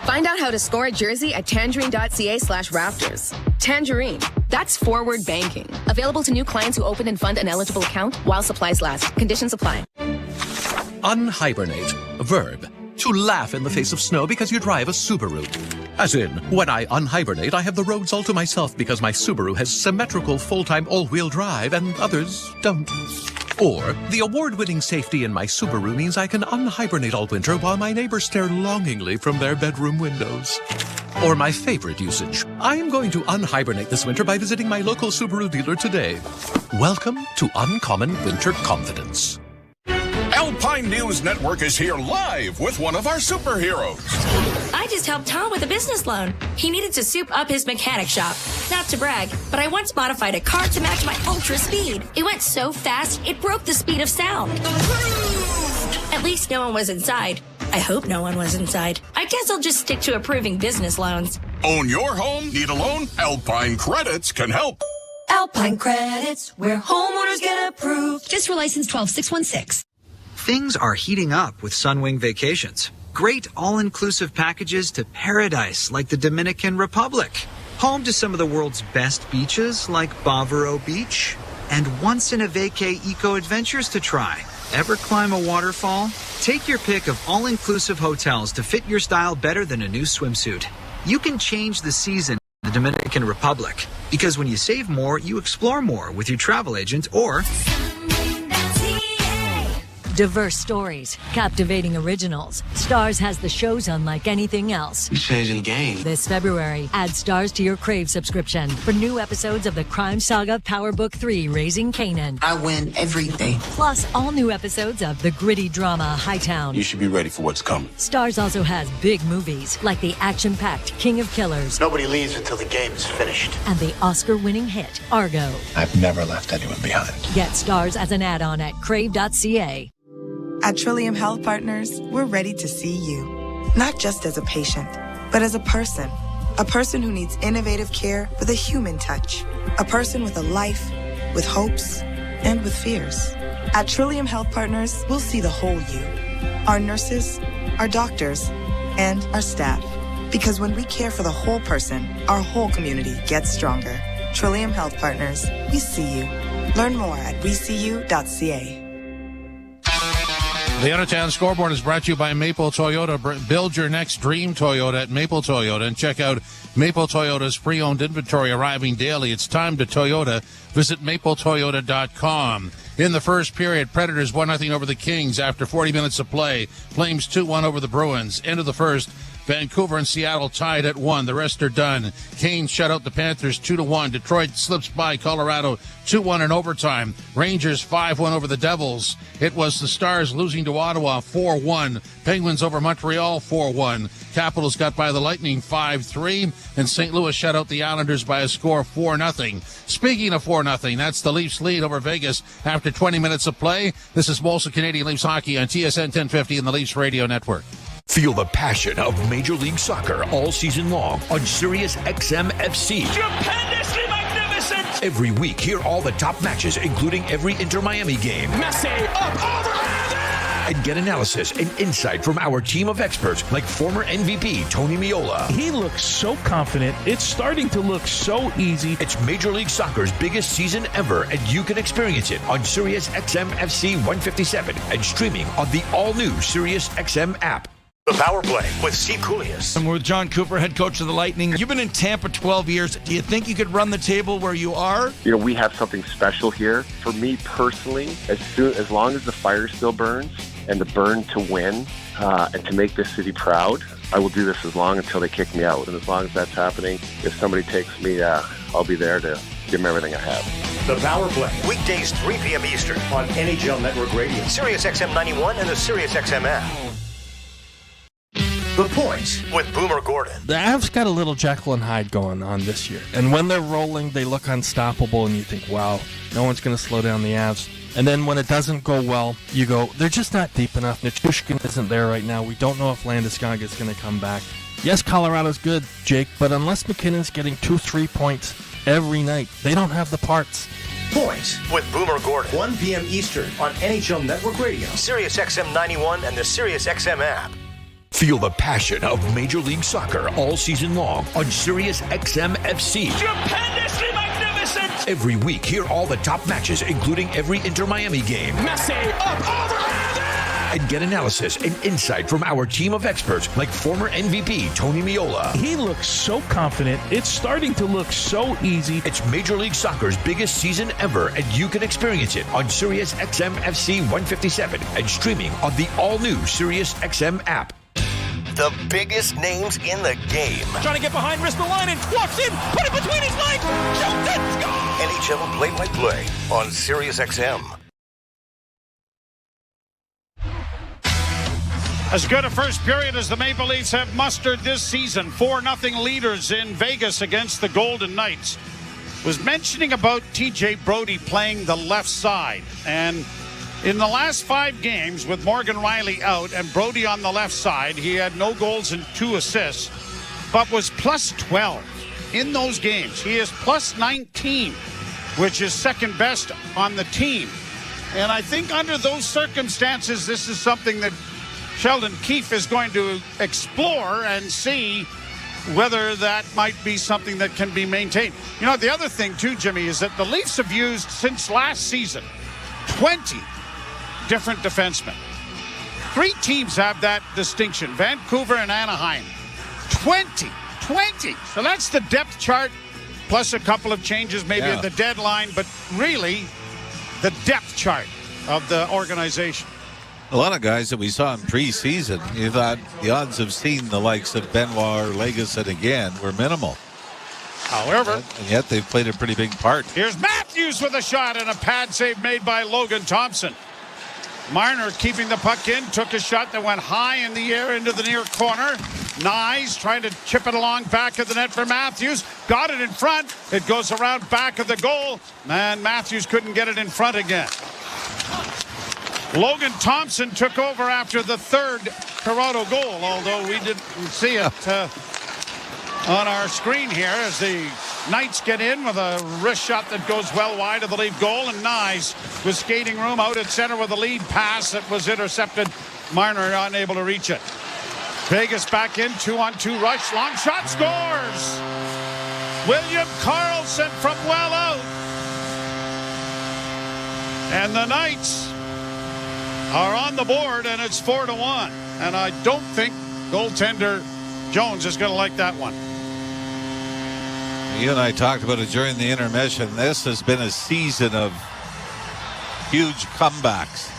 Find out how to score a jersey at tangerine.ca/Raptors. Tangerine. That's forward banking. Available to new clients who open and fund an eligible account while supplies last. Conditions apply. Unhibernate. Verb. To laugh in the face of snow because you drive a Subaru. As in, when I unhibernate, I have the roads all to myself because my Subaru has symmetrical full-time all-wheel drive and others don't. Or, the award-winning safety in my Subaru means I can unhibernate all winter while my neighbors stare longingly from their bedroom windows. Or my favorite usage, I am going to unhibernate this winter by visiting my local Subaru dealer today. Welcome to Uncommon Winter Confidence. Alpine News Network is here live with one of our superheroes. I just helped Tom with a business loan. He needed to soup up his mechanic shop. Not to brag, but I once modified a car to match my ultra speed. It went so fast, it broke the speed of sound. At least no one was inside. I hope no one was inside. I guess I'll just stick to approving business loans. Own your home? Need a loan? Alpine Credits can help. Alpine Credits, where homeowners get approved. Just for license 12616. Things are heating up with Sunwing Vacations. Great all-inclusive packages to paradise like the Dominican Republic. Home to some of the world's best beaches like Bavaro Beach. And once-in-a-vacay eco-adventures to try. Ever climb a waterfall? Take your pick of all-inclusive hotels to fit your style better than a new swimsuit. You can change the season in the Dominican Republic. Because when you save more, you explore more with your travel agent or... Diverse stories, captivating originals. Stars has the shows unlike anything else. You're changing the game. This February, add Stars to your Crave subscription for new episodes of the crime saga Power Book 3, Raising Kanan. I win every day. Plus, all new episodes of the gritty drama Hightown. You should be ready for what's coming. Stars also has big movies like the action-packed King of Killers. Nobody leaves until the game is finished. And the Oscar-winning hit, Argo. I've never left anyone behind. Get Stars as an add-on at crave.ca. At Trillium Health Partners, we're ready to see you, not just as a patient, but as a person who needs innovative care with a human touch, a person with a life, with hopes, and with fears. At Trillium Health Partners, we'll see the whole you, our nurses, our doctors, and our staff. Because when we care for the whole person, our whole community gets stronger. Trillium Health Partners, we see you. Learn more at weseeyou.ca. The Out-of-Town Scoreboard is brought to you by Maple Toyota. Build your next dream Toyota at Maple Toyota and check out Maple Toyota's pre-owned inventory arriving daily. It's time to Toyota. Visit mapletoyota.com. In the first period, Predators 1-0 over the Kings after 40 minutes of play. Flames 2-1 over the Bruins. End of the first. Vancouver and Seattle tied at 1. The rest are done. Canes shut out the Panthers 2-1. Detroit slips by Colorado 2-1 in overtime. Rangers 5-1 over the Devils. It was the Stars losing to Ottawa 4-1. Penguins over Montreal 4-1. Capitals got by the Lightning 5-3. And St. Louis shut out the Islanders by a score of 4-0. Speaking of 4-0, that's the Leafs lead over Vegas after 20 minutes of play. This is Molson Canadian Leafs Hockey on TSN 1050 and the Leafs Radio Network. Feel the passion of Major League Soccer all season long on Sirius XM FC. Stupendously magnificent! Every week, hear all the top matches, including every Inter-Miami game. Messi, up, over, and get analysis and insight from our team of experts like former MVP Tony Meola. He looks so confident. It's starting to look so easy. It's Major League Soccer's biggest season ever, and you can experience it on Sirius XM FC 157 and streaming on the all-new Sirius XM app. The Power Play with Steve Koulias. I'm with John Cooper, head coach of the Lightning. You've been in Tampa 12 years. Do you think you could run the table where you are? You know, we have something special here. For me personally, as long as the fire still burns and the burn to win and to make this city proud, I will do this as long until they kick me out. And as long as that's happening, if somebody takes me, I'll be there to give them everything I have. The Power Play, weekdays 3 p.m. Eastern on NHL Network Radio, Sirius XM 91, and the Sirius XM app. The Point with Boomer Gordon. The Avs got a little Jekyll and Hyde going on this year. And when they're rolling, they look unstoppable, and you think, wow, no one's going to slow down the Avs. And then when it doesn't go well, you go, they're just not deep enough. Nichushkin isn't there right now. We don't know if Landeskog is going to come back. Yes, Colorado's good, Jake, but unless McKinnon's getting 2-3 points every night, they don't have the parts. Point with Boomer Gordon, 1 p.m. Eastern on NHL Network Radio, Sirius XM 91, and the Sirius XM app. Feel the passion of Major League Soccer all season long on Sirius XM FC. Stupendously magnificent! Every week, hear all the top matches, including every Inter-Miami game. Messi, up, over, and get analysis and insight from our team of experts like former MVP Tony Meola. He looks so confident. It's starting to look so easy. It's Major League Soccer's biggest season ever, and you can experience it on Sirius XM FC 157 and streaming on the all-new Sirius XM app. The biggest names in the game. Trying to get behind Ristolainen, walks in, put it between his legs, shoots it, score! NHL play-by-play on Sirius XM. As good a first period as the Maple Leafs have mustered this season. 4-0 leaders in Vegas against the Golden Knights. Was mentioning about TJ Brodie playing the left side, and in the last 5 games, with Morgan Riley out and Brodie on the left side, he had no goals and 2 assists, but was plus 12 in those games. He is plus 19, which is second best on the team. And I think under those circumstances, this is something that Sheldon Keefe is going to explore and see whether that might be something that can be maintained. You know, the other thing, too, Jimmy, is that the Leafs have used, since last season, 20 different defensemen. 3 teams have that distinction, Vancouver and Anaheim. 20. So that's the depth chart, plus a couple of changes maybe at the deadline, but really the depth chart of the organization. A lot of guys that we saw in preseason, you thought the odds of seeing the likes of Benoit or Legason again were minimal. However, and yet they've played a pretty big part. Here's Matthews with a shot and a pad save made by Logan Thompson. Marner keeping the puck in, took a shot that went high in the air into the near corner. Nyes trying to chip it along back of the net for Matthews. Got it in front. It goes around back of the goal. And Matthews couldn't get it in front again. Logan Thompson took over after the third Toronto goal, although we didn't see it on our screen here as the Knights get in with a wrist shot that goes well wide of the Leaf goal, and Nyes with skating room out at center with a lead pass that was intercepted. Marner unable to reach it. Vegas back in, 2-on-2 rush, long shot, scores! William Karlsson from well out. And the Knights are on the board, and it's 4-1. And I don't think goaltender Jones is going to like that one. You and I talked about it during the intermission. This has been a season of huge comebacks.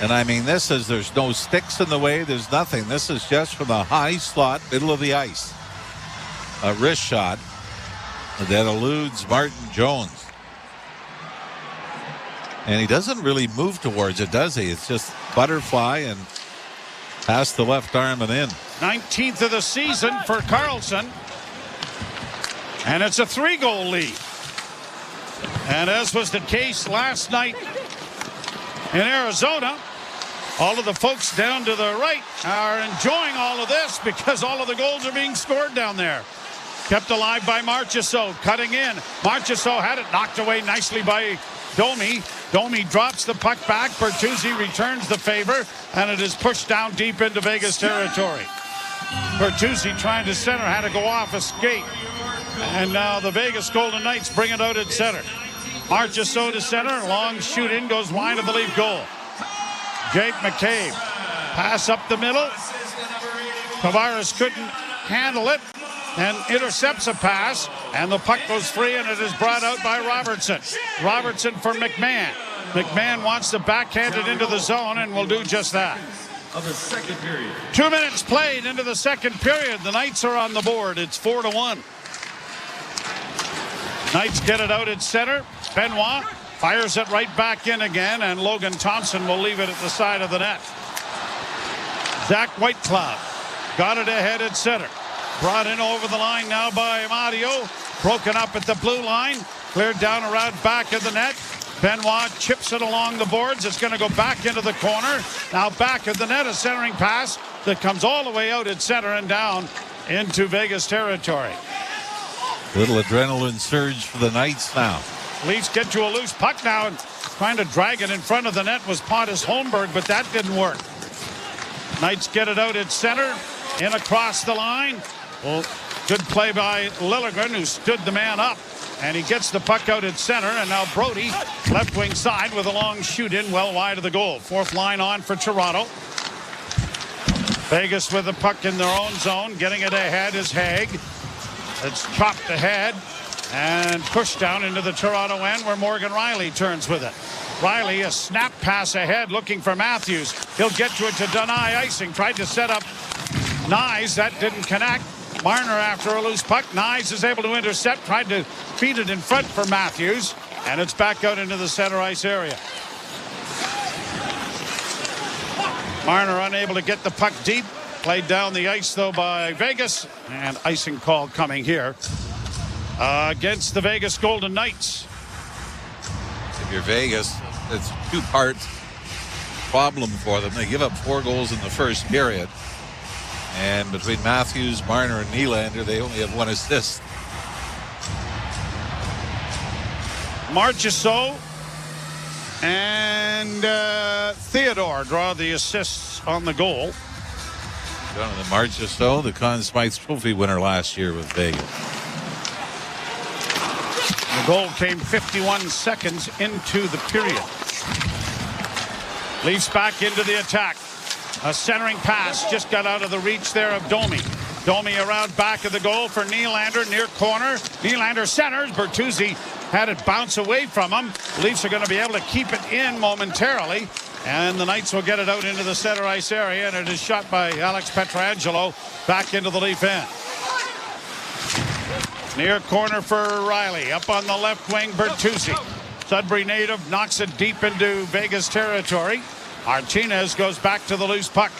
And I mean, there's no sticks in the way. There's nothing. This is just from the high slot, middle of the ice. A wrist shot that eludes Martin Jones. And he doesn't really move towards it, does he? It's just butterfly and past the left arm and in. 19th of the season for Karlsson. And it's a 3-goal lead. And as was the case last night in Arizona, all of the folks down to the right are enjoying all of this because all of the goals are being scored down there. Kept alive by Marchessault, cutting in. Marchessault had it knocked away nicely by Domi. Domi drops the puck back. Bertuzzi returns the favor, and it is pushed down deep into Vegas territory. Bertuzzi trying to center, had to go off a skate. And now the Vegas Golden Knights bring it out at center. Marchessault to center, long shoot in, goes wide of the Leaf goal. Jake McCabe, pass up the middle. Tavares couldn't handle it and intercepts a pass, and the puck goes free, and it is brought out by Robertson. Robertson for McMahon. McMahon wants to backhand it into the zone and will do just that. 2 minutes played into the second period. The Knights are on the board. It's 4-1. Knights get it out at center. Benoit fires it right back in again, and Logan Thompson will leave it at the side of the net. Zach Whitecloud got it ahead at center. Brought in over the line now by Amadio. Broken up at the blue line. Cleared down around back of the net. Benoit chips it along the boards. It's going to go back into the corner. Now back of the net, a centering pass that comes all the way out at center and down into Vegas territory. Little adrenaline surge for the Knights now. Leafs get to a loose puck now, and trying to drag it in front of the net was Pontus Holmberg, but that didn't work. Knights get it out at center, in across the line. Well, good play by Liljegren, who stood the man up, and he gets the puck out at center, and now Brody, left wing side with a long shoot in well wide of the goal. Fourth line on for Toronto. Vegas with the puck in their own zone. Getting it ahead is Haig. It's chopped ahead and pushed down into the Toronto end where Morgan Riley turns with it. Riley, a snap pass ahead looking for Matthews. He'll get to it to deny icing. Tried to set up Nyes. That didn't connect. Marner after a loose puck. Nyes is able to intercept. Tried to feed it in front for Matthews. And it's back out into the center ice area. Marner unable to get the puck deep. Played down the ice, though, by Vegas. And icing call coming here against the Vegas Golden Knights. If you're Vegas, it's two-part problem for them. They give up 4 goals in the first period. And between Matthews, Marner, and Nylander, they only have 1 assist. Marchessault and Theodore draw the assists on the goal. Jonathan Marchessault, the Conn Smythe Trophy winner last year with Vegas. The goal came 51 seconds into the period. Leafs back into the attack. A centering pass just got out of the reach there of Domi. Domi around back of the goal for Nylander, near corner. Nylander centers. Bertuzzi had it bounce away from him. Leafs are going to be able to keep it in momentarily. And the Knights will get it out into the center ice area, and it is shot by Alex Pietrangelo back into the Leaf end. Near corner for Riley. Up on the left wing, Bertuzzi. Sudbury native knocks it deep into Vegas territory. Martinez goes back to the loose puck.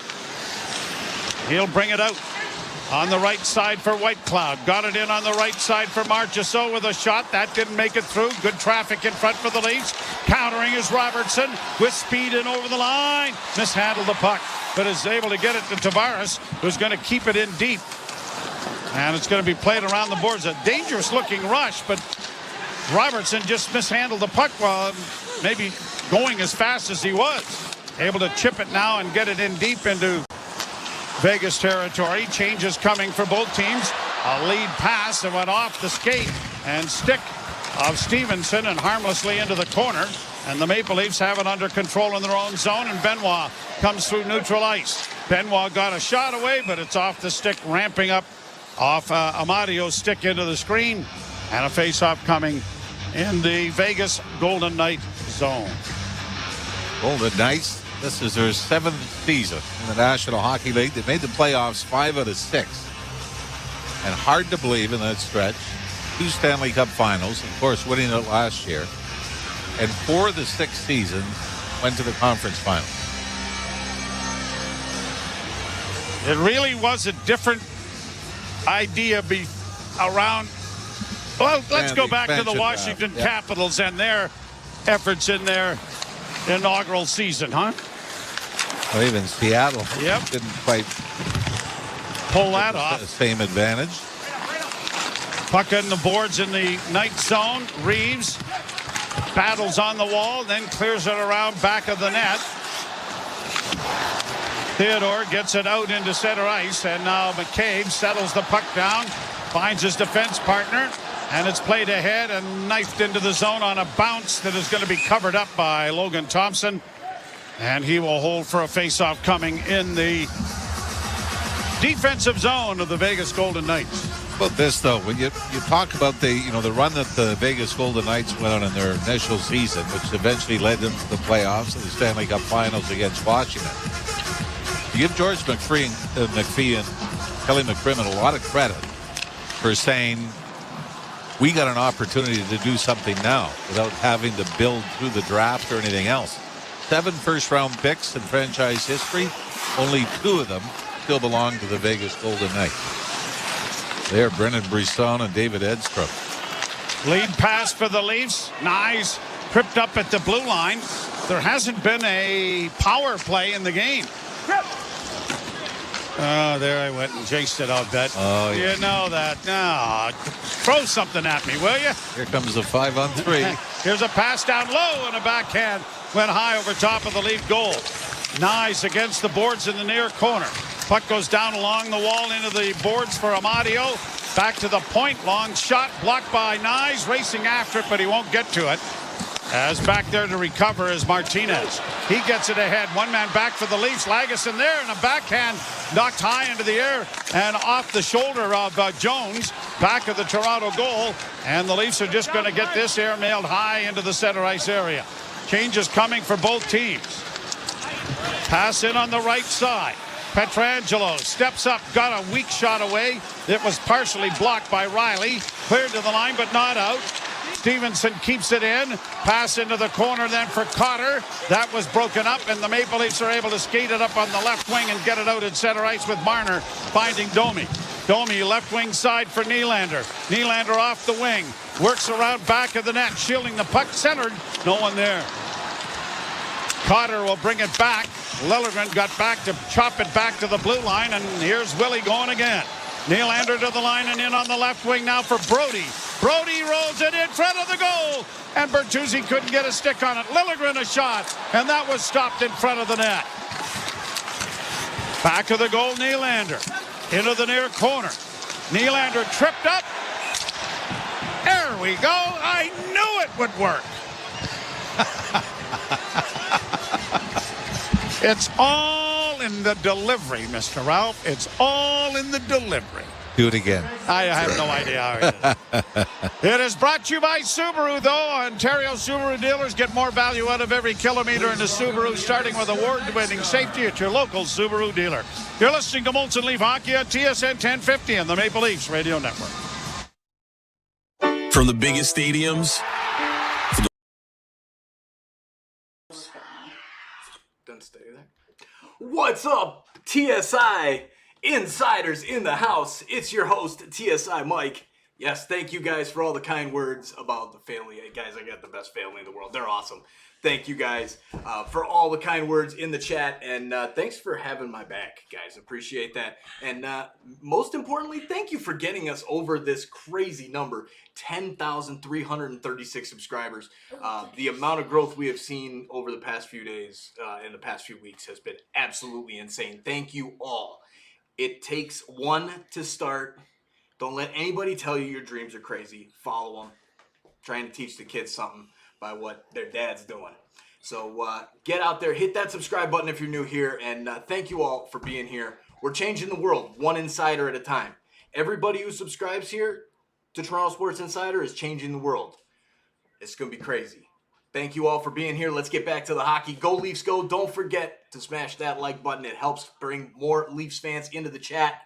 He'll bring it out. On the right side for White Cloud. Got it in on the right side for Marchessault with a shot. That didn't make it through. Good traffic in front for the Leafs. Countering is Robertson with speed and over the line. Mishandled the puck, but is able to get it to Tavares, who's going to keep it in deep. And it's going to be played around the boards. A dangerous looking rush, but Robertson just mishandled the puck while maybe going as fast as he was. Able to chip it now and get it in deep into Vegas territory. Changes coming for both teams. A lead pass that went off the skate and stick of Stevenson and harmlessly into the corner. And the Maple Leafs have it under control in their own zone, and Benoit comes through neutral ice. Benoit got a shot away, but it's off the stick, ramping up off Amadio's stick into the screen. And a face-off coming in the Vegas Golden Knight zone. Golden Knights, this is their 7th season in the National Hockey League. They made the playoffs 5 out of 6. And hard to believe in that stretch. 2 Stanley Cup finals, of course, winning it last year. And 4 of the 6 seasons went to the conference finals. It really was a different idea around. Well, let's go back to the Washington Capitals and their efforts in their inaugural season, huh? Well, even Seattle didn't quite pull that off. The same advantage. Puck on the boards in the Knight zone. Reeves battles on the wall, then clears it around back of the net. Theodore gets it out into center ice, and now McCabe settles the puck down, finds his defense partner, and it's played ahead and knifed into the zone on a bounce that is going to be covered up by Logan Thompson. And he will hold for a face-off coming in the defensive zone of the Vegas Golden Knights. About this, though, when you talk about the run that the Vegas Golden Knights went on in their initial season, which eventually led them to the playoffs and the Stanley Cup Finals against Washington. You give George McPhee and Kelly McCrimmon a lot of credit for saying, we got an opportunity to do something now without having to build through the draft or anything else. 7 first-round picks in franchise history, only 2 of them still belong to the Vegas Golden Knights. They're Brendan Brisson and David Edstrom. Lead pass for the Leafs. Nyes tripped up at the blue line. There hasn't been a power play in the game. Oh, there I went and chased it, I'll bet. Oh, yeah. You know that. No, throw something at me, will you? Here comes the 5-on-3. Here's a pass down low and a backhand. Went high over top of the Leaf goal. Nyes against the boards in the near corner. Puck goes down along the wall into the boards for Amadio. Back to the point. Long shot blocked by Nyes. Racing after it, but he won't get to it. As back there to recover is Martinez. He gets it ahead. One man back for the Leafs. Lagesson there, and a backhand knocked high into the air and off the shoulder of Jones. Back of the Toronto goal. And the Leafs are just going to get this airmailed high into the center ice area. Changes coming for both teams. Pass in on the right side. Pietrangelo steps up, got a weak shot away. It was partially blocked by Riley. Cleared to the line, but not out. Stevenson keeps it in. Pass into the corner then for Cotter. That was broken up, and the Maple Leafs are able to skate it up on the left wing and get it out at center ice with Marner finding Domi. Domi left wing side for Nylander. Nylander off the wing. Works around back of the net, shielding the puck centered. No one there. Cotter will bring it back. Liljegren got back to chop it back to the blue line, and here's Willie going again. Nylander to the line and in on the left wing now for Brody. Brody rolls it in front of the goal, and Bertuzzi couldn't get a stick on it. Liljegren a shot, and that was stopped in front of the net. Back to the goal, Nylander. Into the near corner. Nylander tripped up. There we go. I knew it would work. It's all in the delivery, Mr. Ralph. It's all in the delivery. Do it again. I have no idea how it is. It is brought to you by Subaru, though. Ontario Subaru dealers get more value out of every kilometer in the Subaru, starting with award-winning safety at your local Subaru dealer. You're listening to Molson Leaf Hockey on TSN 1050 and the Maple Leafs Radio Network. From the biggest stadiums. What's up, TSI? Insiders in the house. It's your host, TSI Mike. Yes, thank you guys for all the kind words about the family. Hey, guys, I got the best family in the world. They're awesome. Thank you guys for all the kind words in the chat. And thanks for having my back, guys. Appreciate that. And most importantly, thank you for getting us over this crazy number, 10,336 subscribers. The amount of growth we have seen over the past few days and the past few weeks has been absolutely insane. Thank you all. It takes one to start. Don't let anybody tell you your dreams are crazy. Follow them. Trying to teach the kids something by what their dad's doing. So get out there, hit that subscribe button if you're new here, and thank you all for being here. We're changing the world, one insider at a time. Everybody who subscribes here to Toronto Sports Insider is changing the world. It's going to be crazy. Thank you all for being here. Let's get back to the hockey. Go Leafs, go. Don't forget to smash that like button. It helps bring more Leafs fans into the chat.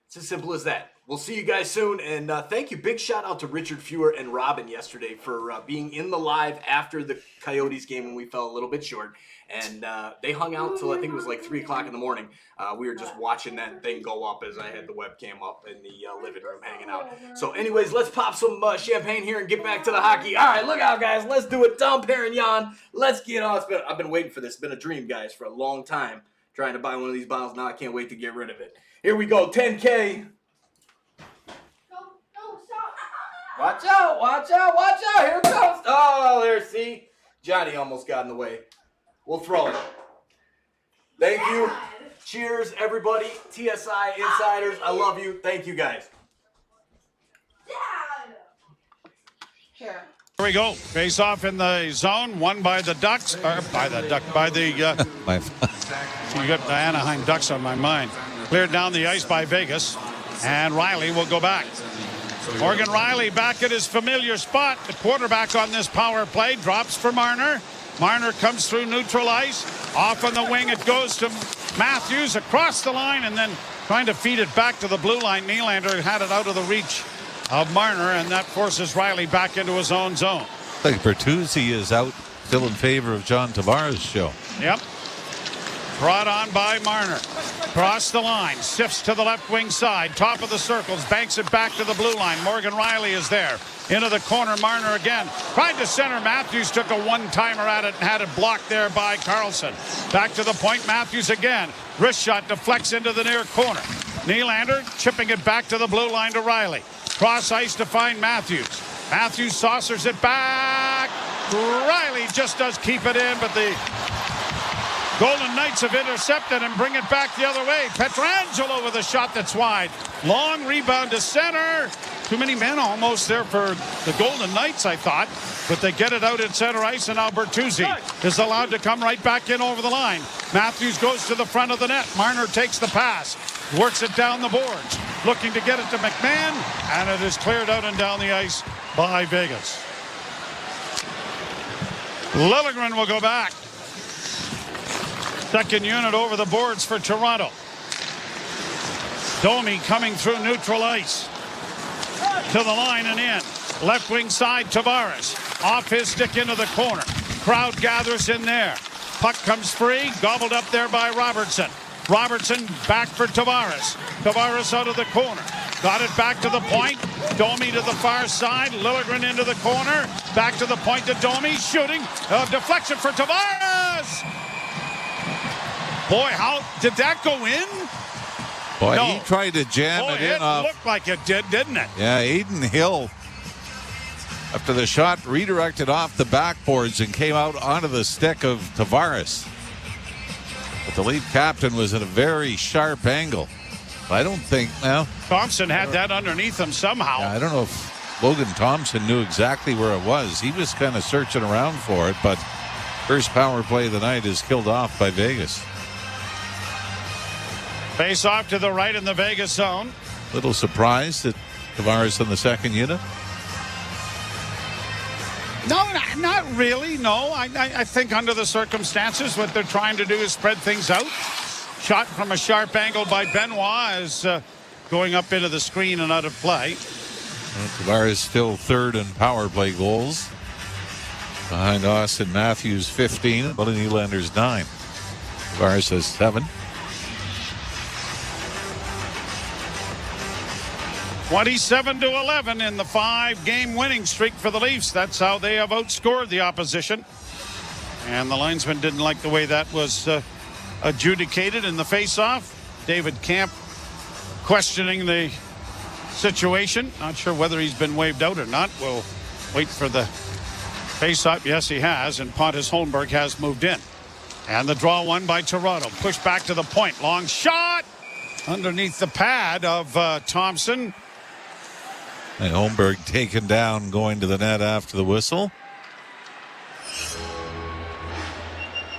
It's as simple as that. We'll see you guys soon, and thank you. Big shout out to Richard Fewer and Robin yesterday for being in the live after the Coyotes game when we fell a little bit short, and they hung out till I think it was like 3 o'clock in the morning. We were just watching that thing go up as I had the webcam up in the living room hanging out. So anyways, let's pop some champagne here and get back to the hockey. All right, look out, guys. Let's do it. Dom Perignon. Let's get on. I've been waiting for this. It's been a dream, guys, for a long time, trying to buy one of these bottles. Now I can't wait to get rid of it. Here we go, 10K. Watch out, watch out, watch out. Here it comes. Oh, there, see? Johnny almost got in the way. We'll throw it. Thank you. Cheers, everybody. TSI Insiders, I love you. Thank you, guys. Here we go. Face off in the zone, won by the Ducks. You got the Anaheim Ducks on my mind. Cleared down the ice by Vegas, and Riley will go back. Morgan Riley back at his familiar spot. The quarterback on this power play drops for Marner. Marner comes through neutral ice. Off on the wing it goes to Matthews across the line, and then trying to feed it back to the blue line. Nylander had it out of the reach of Marner, and that forces Riley back into his own zone. I think Bertuzzi is out, still in favor of John Tavares' show. Yep. Brought on by Marner. Cross the line. Sifts to the left wing side. Top of the circles. Banks it back to the blue line. Morgan Riley is there. Into the corner. Marner again. Tried to center. Matthews took a one-timer at it and had it blocked there by Carlson. Back to the point. Matthews again. Wrist shot deflects into the near corner. Nylander chipping it back to the blue line to Riley. Cross ice to find Matthews. Matthews saucers it back. Riley just does keep it in, but the Golden Knights have intercepted and bring it back the other way. Pietrangelo with a shot that's wide. Long rebound to center. Too many men almost there for the Golden Knights, I thought. But they get it out at center ice, and now Bertuzzi is allowed to come right back in over the line. Matthews goes to the front of the net. Marner takes the pass. Works it down the boards. Looking to get it to McMahon, and it is cleared out and down the ice by Vegas. Liljegren will go back. Second unit over the boards for Toronto. Domi coming through neutral ice. To the line and in. Left wing side, Tavares. Off his stick into the corner. Crowd gathers in there. Puck comes free. Gobbled up there by Robertson. Robertson back for Tavares. Tavares out of the corner. Got it back to the point. Domi to the far side. Liljegren into the corner. Back to the point to Domi. Shooting. Deflection for Tavares. Boy, how did that go in? Boy, no. He tried to jam it in off. It looked like it did, didn't it? Yeah, Aiden Hill, after the shot, redirected off the backboards and came out onto the stick of Tavares. But the lead captain was at a very sharp angle. I don't think, well, Thompson had that underneath him somehow. Yeah, I don't know if Logan Thompson knew exactly where it was. He was kind of searching around for it, but first power play of the night is killed off by Vegas. Face off to the right in the Vegas zone. Little surprised that Tavares in the second unit. No, not really. No, I think under the circumstances, what they're trying to do is spread things out. Shot from a sharp angle by Benoit is going up into the screen and out of play. Well, Tavares still third in power play goals. Behind Austin Matthews 15, Billy Nylander's 9. Tavares has 7. 27-11 in the 5-game winning streak for the Leafs. That's how they have outscored the opposition. And the linesman didn't like the way that was adjudicated in the face-off. David Camp questioning the situation. Not sure whether he's been waved out or not. We'll wait for the face-off. Yes, he has. And Pontus Holmberg has moved in. And the draw won by Toronto. Push back to the point. Long shot underneath the pad of Thompson. And Holmberg taken down going to the net after the whistle.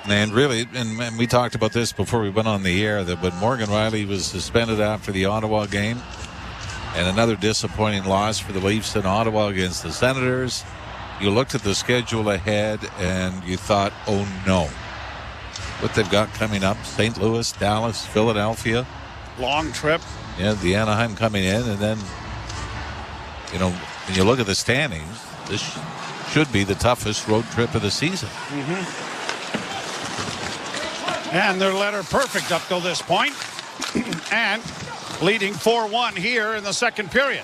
And really, and we talked about this before we went on the air, that when Morgan Rielly was suspended after the Ottawa game, and another disappointing loss for the Leafs in Ottawa against the Senators, you looked at the schedule ahead and you thought, oh no. What they've got coming up: St. Louis, Dallas, Philadelphia. Long trip. Yeah, the Anaheim coming in, and then, you know, when you look at the standings, this should be the toughest road trip of the season. And they're letter perfect up till this point. And leading 4-1 here in the second period.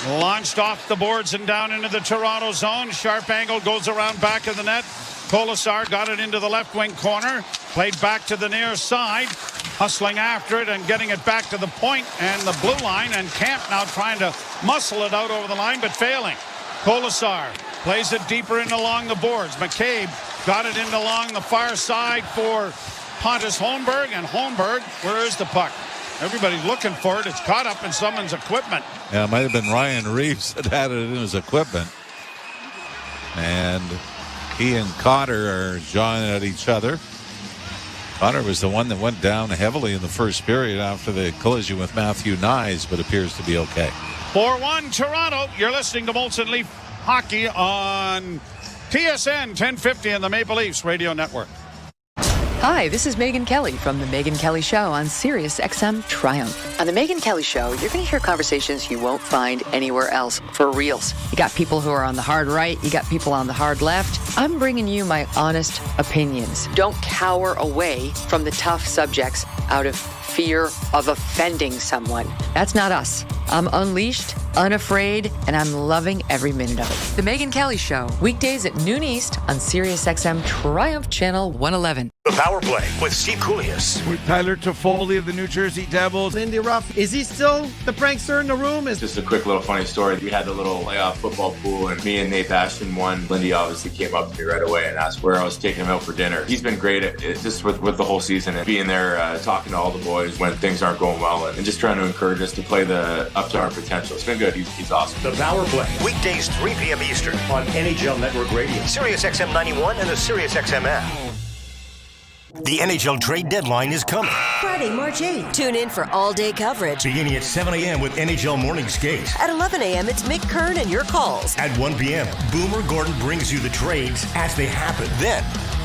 Launched off the boards and down into the Toronto zone. Sharp angle, goes around back of the net. Kolasar got it into the left wing corner. Played back to the near side. Hustling after it and getting it back to the point and the blue line. And Camp now trying to muscle it out over the line, but failing. Kolasar plays it deeper in along the boards. McCabe got it in along the far side for Pontus Holmberg. And Holmberg, where is the puck? Everybody's looking for it. It's caught up in someone's equipment. Yeah, it might have been Ryan Reeves that had it in his equipment. And he and Cotter are jawing at each other. Cotter was the one that went down heavily in the first period after the collision with Matthew Nyes, but appears to be okay. 4-1 Toronto. You're listening to Molson Leaf Hockey on TSN 1050 and the Maple Leafs Radio Network. Hi, this is Megyn Kelly from The Megyn Kelly Show on Sirius XM Triumph. On The Megyn Kelly Show, you're going to hear conversations you won't find anywhere else, for reals. You got people who are on the hard right, you got people on the hard left. I'm bringing you my honest opinions. Don't cower away from the tough subjects out of fear of offending someone. That's not us. I'm unleashed, unafraid, and I'm loving every minute of it. The Megyn Kelly Show, weekdays at noon East on Sirius XM Triumph Channel 111. The Power Play with Steve Coolius. With Tyler Toffoli of the New Jersey Devils. Lindy Ruff, is he still the prankster in the room? Just a quick little funny story. We had the little football pool, and me and Nate Ashton won. Lindy obviously came up to me right away and asked where I was taking him out for dinner. He's been great at it, just with the whole season, and being there, talking to all the boys when things aren't going well, and just trying to encourage us to play up to our potential. It's been good. He's awesome. The Power Play, weekdays 3 p.m. Eastern on NHL Network Radio, Sirius XM 91, and the Sirius XM app. The NHL trade deadline is coming. Friday, March 8th. Tune in for all-day coverage. Beginning at 7 a.m. with NHL Morning Skate. At 11 a.m., it's Mick Kern and your calls. At 1 p.m., Boomer Gordon brings you the trades as they happen. Then,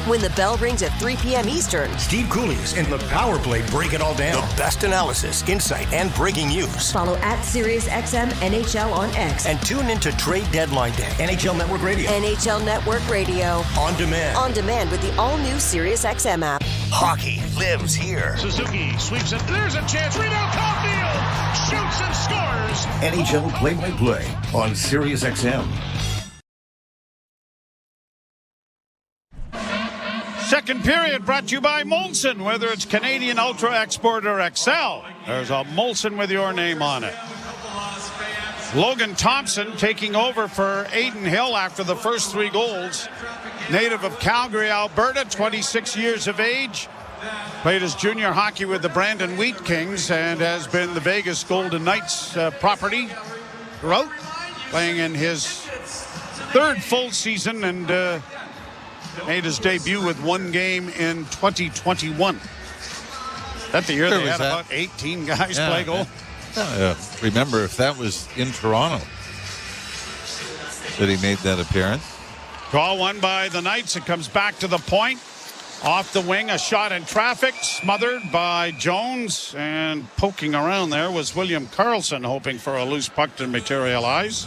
when the bell rings at 3 p.m. Eastern, Steve Coolius and the Power Play break it all down. The best analysis, insight, and breaking news. Follow at SiriusXM NHL on X. And tune into Trade Deadline Day. NHL Network Radio. NHL Network Radio. On demand. On demand with the all-new SiriusXM app. Hockey lives here. Suzuki sweeps it. There's a chance. Rebound. Caulfield shoots and scores. NHL play-by-play on SiriusXM. Second period brought to you by Molson. Whether it's Canadian Ultra Export or XL, there's a Molson with your name on it. Logan Thompson taking over for Aiden Hill after the first 3 goals. Native of Calgary, Alberta, 26 years of age. Played his junior hockey with the Brandon Wheat Kings and has been the Vegas Golden Knights property throughout, playing in his 3rd full season and made his debut with 1 game in 2021. That the year they had about 18 guys play goal. Remember, if that was in Toronto that he made that appearance. Draw won by the Knights. It comes back to the point. Off the wing, a shot in traffic, smothered by Jones, and poking around there was William Karlsson, hoping for a loose puck to materialize.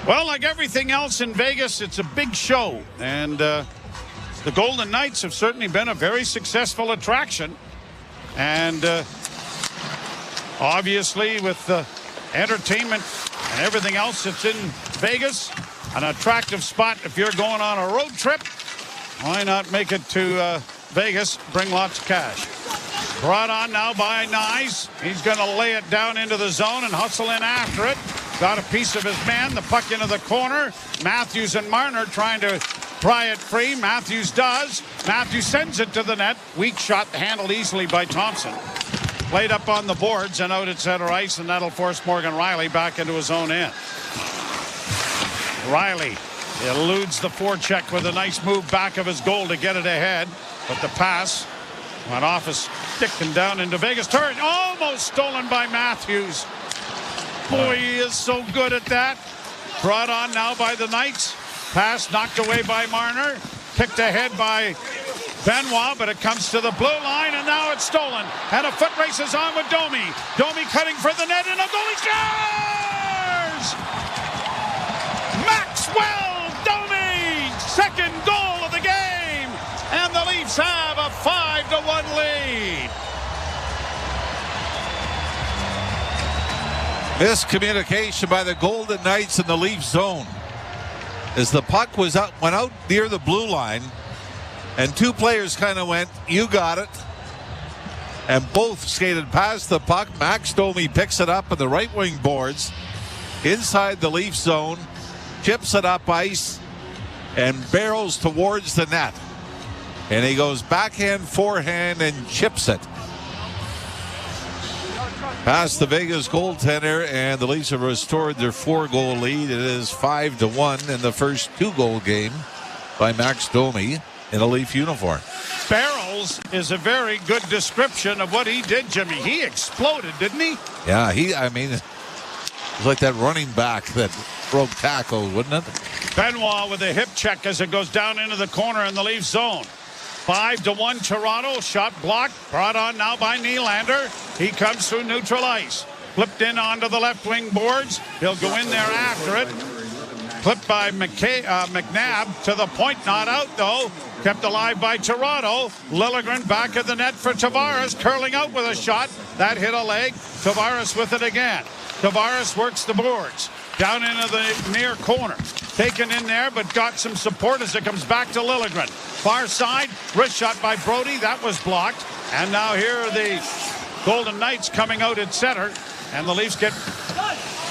Well, like everything else in Vegas, it's a big show, and the Golden Knights have certainly been a very successful attraction. And obviously with the entertainment and everything else that's in Vegas, an attractive spot if you're going on a road trip. Why not make it to Vegas, bring lots of cash. Brought on now by Nyes. He's going to lay it down into the zone and hustle in after it. Got a piece of his man, the puck into the corner. Matthews and Marner trying to pry it free. Matthews does. Matthews sends it to the net. Weak shot handled easily by Thompson. Played up on the boards and out at center ice, and that'll force Morgan Rielly back into his own end. Rielly eludes the forecheck with a nice move back of his goal to get it ahead. But the pass went off his stick and down into Vegas. Turn almost stolen by Matthews. Boy, he is so good at that. Brought on now by the Knights. Pass knocked away by Marner. Kicked ahead by Benoit, but it comes to the blue line, and now it's stolen. And a foot race is on with Domi. Domi cutting for the net, and a goalie scores! Maxwell Domi! Second goal of the game! And the Leafs have a 5-1 lead. Miscommunication by the Golden Knights in the Leaf zone. As the puck went out near the blue line, and two players kind of went, "You got it," and both skated past the puck. Max Domi picks it up in the right wing boards inside the Leaf zone, chips it up ice, and barrels towards the net. And he goes backhand, forehand, and chips it past the Vegas goaltender, and the Leafs have restored their 4-goal lead. It is 5-1 in the first 2-goal game by Max Domi in a Leaf uniform. Barrels is a very good description of what he did, Jimmy. He exploded, didn't he? Yeah, it's like that running back that broke tackle, wouldn't it? Benoit with a hip check as it goes down into the corner in the Leaf zone. 5-1 Toronto. Shot blocked. Brought on now by Nylander. He comes through neutral ice. Flipped in onto the left wing boards. He'll go in there after it. Clipped by McNabb to the point. Not out, though. Kept alive by Toronto. Liljegren back of the net for Tavares. Curling out with a shot. That hit a leg. Tavares with it again. Tavares works the boards. Down into the near corner. Taken in there, but got some support as it comes back to Liljegren. Far side. Wrist shot by Brody. That was blocked. And now here are the Golden Knights coming out at center. And the Leafs get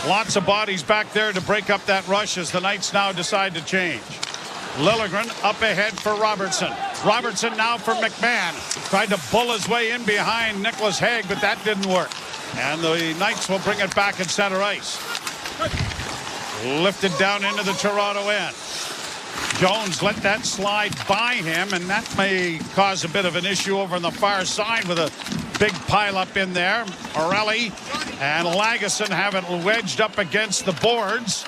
lots of bodies back there to break up that rush as the Knights now decide to change. Liljegren up ahead for Robertson. Robertson now for McMahon. Tried to bull his way in behind Nicholas Hague, but that didn't work. And the Knights will bring it back at center ice. Lifted down into the Toronto end. Jones let that slide by him, and that may cause a bit of an issue over on the far side with a big pile up in there. O'Reilly and Lagesson have it wedged up against the boards.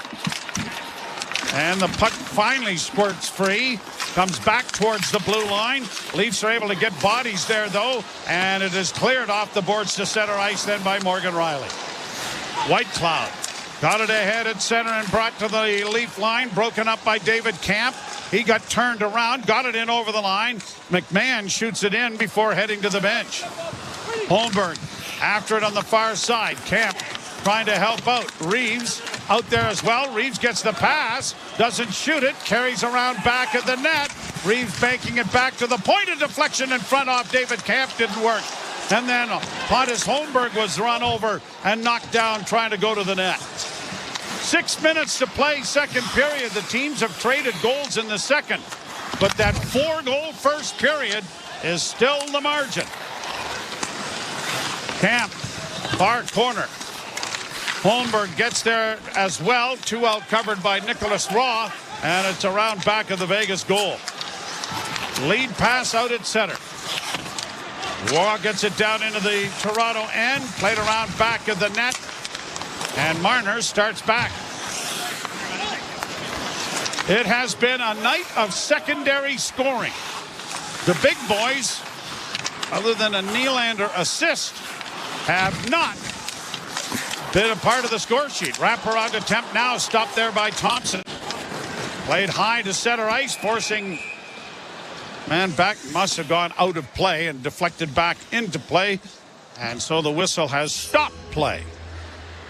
And the puck finally squirts free. Comes back towards the blue line. Leafs are able to get bodies there, though. And it is cleared off the boards to center ice then by Morgan Rielly. Whitecloud got it ahead at center and brought to the Leaf line. Broken up by David Camp. He got turned around. Got it in over the line. McMahon shoots it in before heading to the bench. Holmberg after it on the far side. Camp trying to help out. Reeves out there as well. Reeves gets the pass. Doesn't shoot it. Carries around back of the net. Reeves banking it back to the point of deflection in front off David Camp. Didn't work. And then Pontus Holmberg was run over and knocked down trying to go to the net. 6 minutes to play, second period. The teams have traded goals in the second. But that 4-goal first period is still the margin. Camp, far corner. Holmberg gets there as well. 2 out covered by Nicholas Raw. And it's around back of the Vegas goal. Lead pass out at center. Raw gets it down into the Toronto end. Played around back of the net. And Marner starts back. It has been a night of secondary scoring. The big boys, other than a Nylander assist, have not been a part of the score sheet. Wraparound attempt now stopped there by Thompson. Played high to center ice, forcing Man back must have gone out of play and deflected back into play. And so the whistle has stopped play.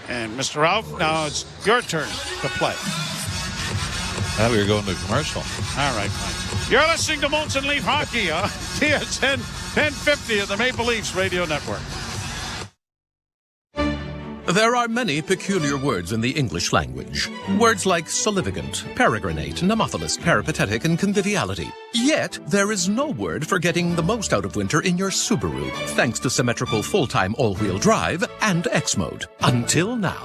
And Mr. Ralph, now it's your turn to play. I thought we were going to commercial. All right, fine. You're listening to Molson Leaf Hockey on TSN 1050 of the Maple Leafs Radio Network. There are many peculiar words in the English language. Words like salivigant, peregrinate, nemophilus, peripatetic, and conviviality. Yet, there is no word for getting the most out of winter in your Subaru, thanks to symmetrical full-time all-wheel drive and X-Mode. Until now.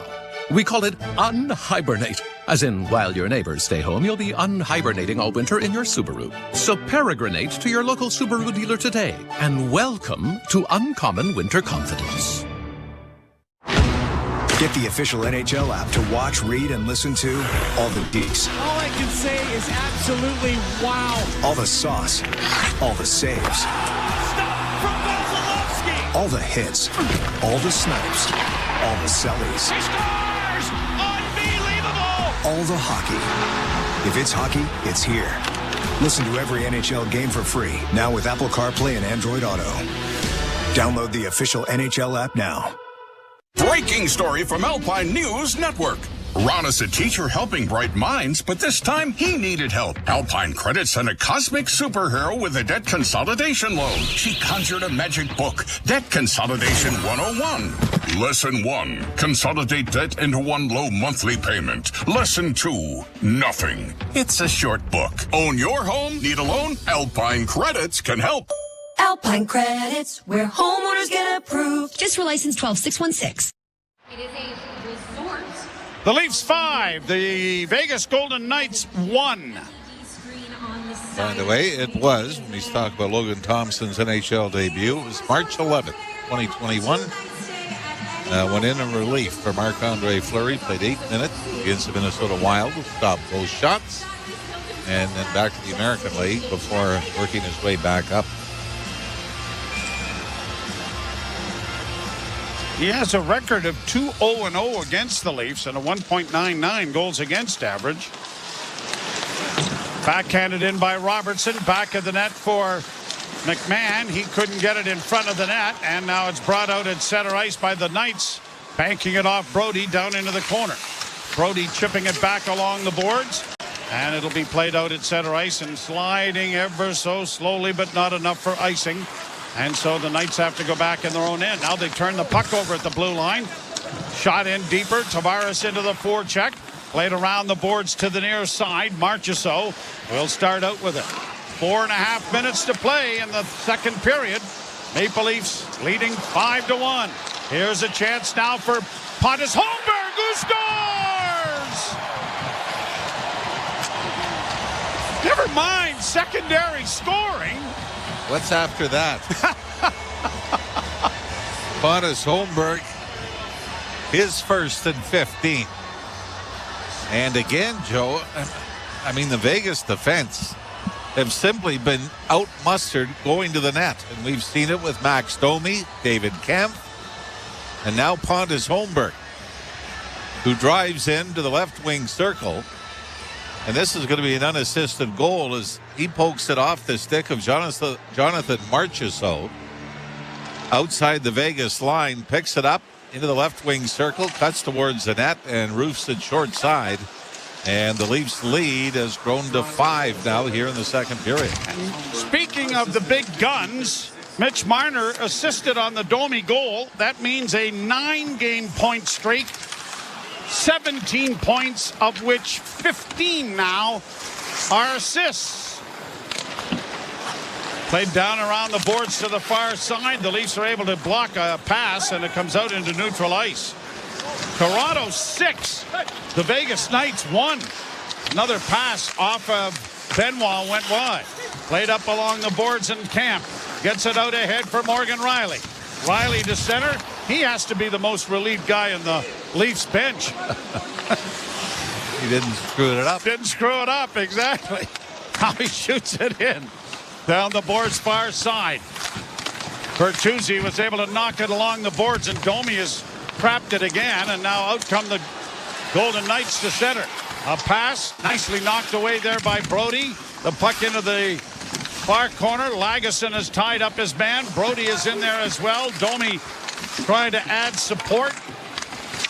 We call it unhibernate. As in, while your neighbors stay home, you'll be unhibernating all winter in your Subaru. So peregrinate to your local Subaru dealer today, and welcome to Uncommon Winter Confidence. Get the official NHL app to watch, read, and listen to all the deets. All I can say is absolutely wow. All the sauce. All the saves. Stop from Vasilevsky. All the hits. All the snipes. All the sellies. He scores! Unbelievable! All the hockey. If it's hockey, it's here. Listen to every NHL game for free, now with Apple CarPlay and Android Auto. Download the official NHL app now. Breaking story from Alpine News Network. Ron is a teacher helping bright minds, but this time he needed help. Alpine Credit sent a cosmic superhero with a debt consolidation loan. She conjured a magic book, Debt Consolidation 101. Lesson 1, consolidate debt into one low monthly payment. Lesson 2, nothing. It's a short book. Own your home? Need a loan? Alpine Credits can help. Alpine Credits, where homeowners get approved. Just for license 12616. It is a resort. The Leafs 5, the Vegas Golden Knights 1. By the way, it was, when he's talking about Logan Thompson's NHL debut, it was March 11th, 2021. Went in relief for Marc-Andre Fleury, played 8 minutes against the Minnesota Wild, stopped both shots, and then back to the American League before working his way back up. He has a record of 2-0-0 against the Leafs and a 1.99 goals against average. Backhanded in by Robertson. Back of the net for McMahon. He couldn't get it in front of the net. And now it's brought out at center ice by the Knights. Banking it off Brody down into the corner. Brody chipping it back along the boards. And it'll be played out at center ice and sliding ever so slowly, but not enough for icing. And so the Knights have to go back in their own end. Now they turn the puck over at the blue line. Shot in deeper. Tavares into the forecheck. Played around the boards to the near side. Marchessault will start out with it. 4.5 minutes to play in the second period. Maple Leafs leading 5-1. Here's a chance now for Pontus Holmberg, who scores! Never mind secondary scoring. What's after that? Pontus Holmberg, his first and 15. And again, Joe, I mean, the Vegas defense have simply been out-mustered going to the net. And we've seen it with Max Domi, David Kemp, and now Pontus Holmberg, who drives into the left wing circle. And this is going to be an unassisted goal as he pokes it off the stick of Jonathan Marchessault outside the Vegas line, picks it up into the left wing circle, cuts towards the net, and roofs it short side. And the Leafs lead has grown to 5 now here in the second period. And speaking of the big guns, Mitch Marner assisted on the Domi goal. That means a 9-game point streak. 17 points, of which 15 now are assists. Played down around the boards to the far side. The Leafs are able to block a pass, and it comes out into neutral ice. Toronto 6. The Vegas Knights 1. Another pass off of Benoit went wide. Played up along the boards in Camp. Gets it out ahead for Morgan Riley. Riley to center. He has to be the most relieved guy in the Leafs bench. He didn't screw it up. Didn't screw it up, exactly. Now he shoots it in. Down the boards far side. Bertuzzi was able to knock it along the boards, and Domi has trapped it again, and now out come the Golden Knights to center. A pass nicely knocked away there by Brody. The puck into the Far corner, Lagesson has tied up his man. Brody is in there as well. Domi trying to add support.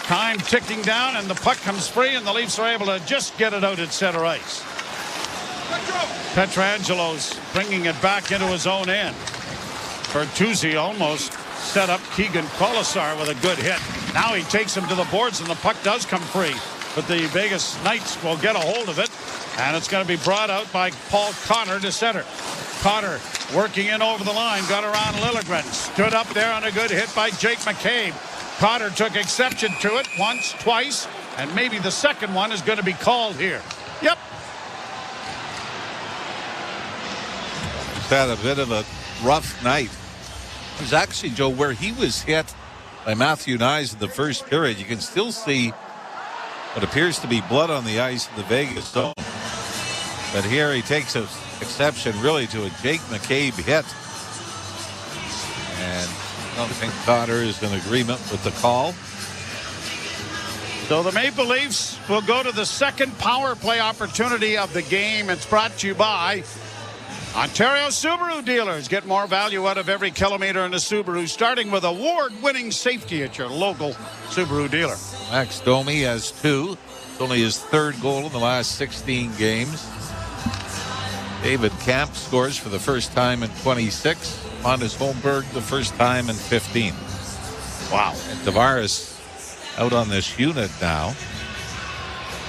Time ticking down, and the puck comes free, and the Leafs are able to just get it out at center ice. Petrangelo's bringing it back into his own end. Bertuzzi almost set up Keegan Colasar with a good hit. Now he takes him to the boards, and the puck does come free. But the Vegas Knights will get a hold of it, and it's going to be brought out by Paul Cotter to center. Cotter working in over the line, got around Liljegren. Stood up there on a good hit by Jake McCabe. Cotter took exception to it once, twice, and maybe the second one is going to be called here. Yep. He's had a bit of a rough night. It was actually, Joe, where he was hit by Matthew Nyes in the first period. You can still see what appears to be blood on the ice in the Vegas zone. But here he takes an exception really to a Jake McCabe hit. And I don't think Cotter is in agreement with the call. So the Maple Leafs will go to the second power play opportunity of the game. It's brought to you by Ontario Subaru dealers. Get more value out of every kilometer in a Subaru, starting with award-winning safety at your local Subaru dealer. Max Domi has 2. It's only his 3rd goal in the last 16 games. David Camp scores for the first time in 26. Pontus Holmberg the first time in 15. Wow. And Tavares out on this unit now.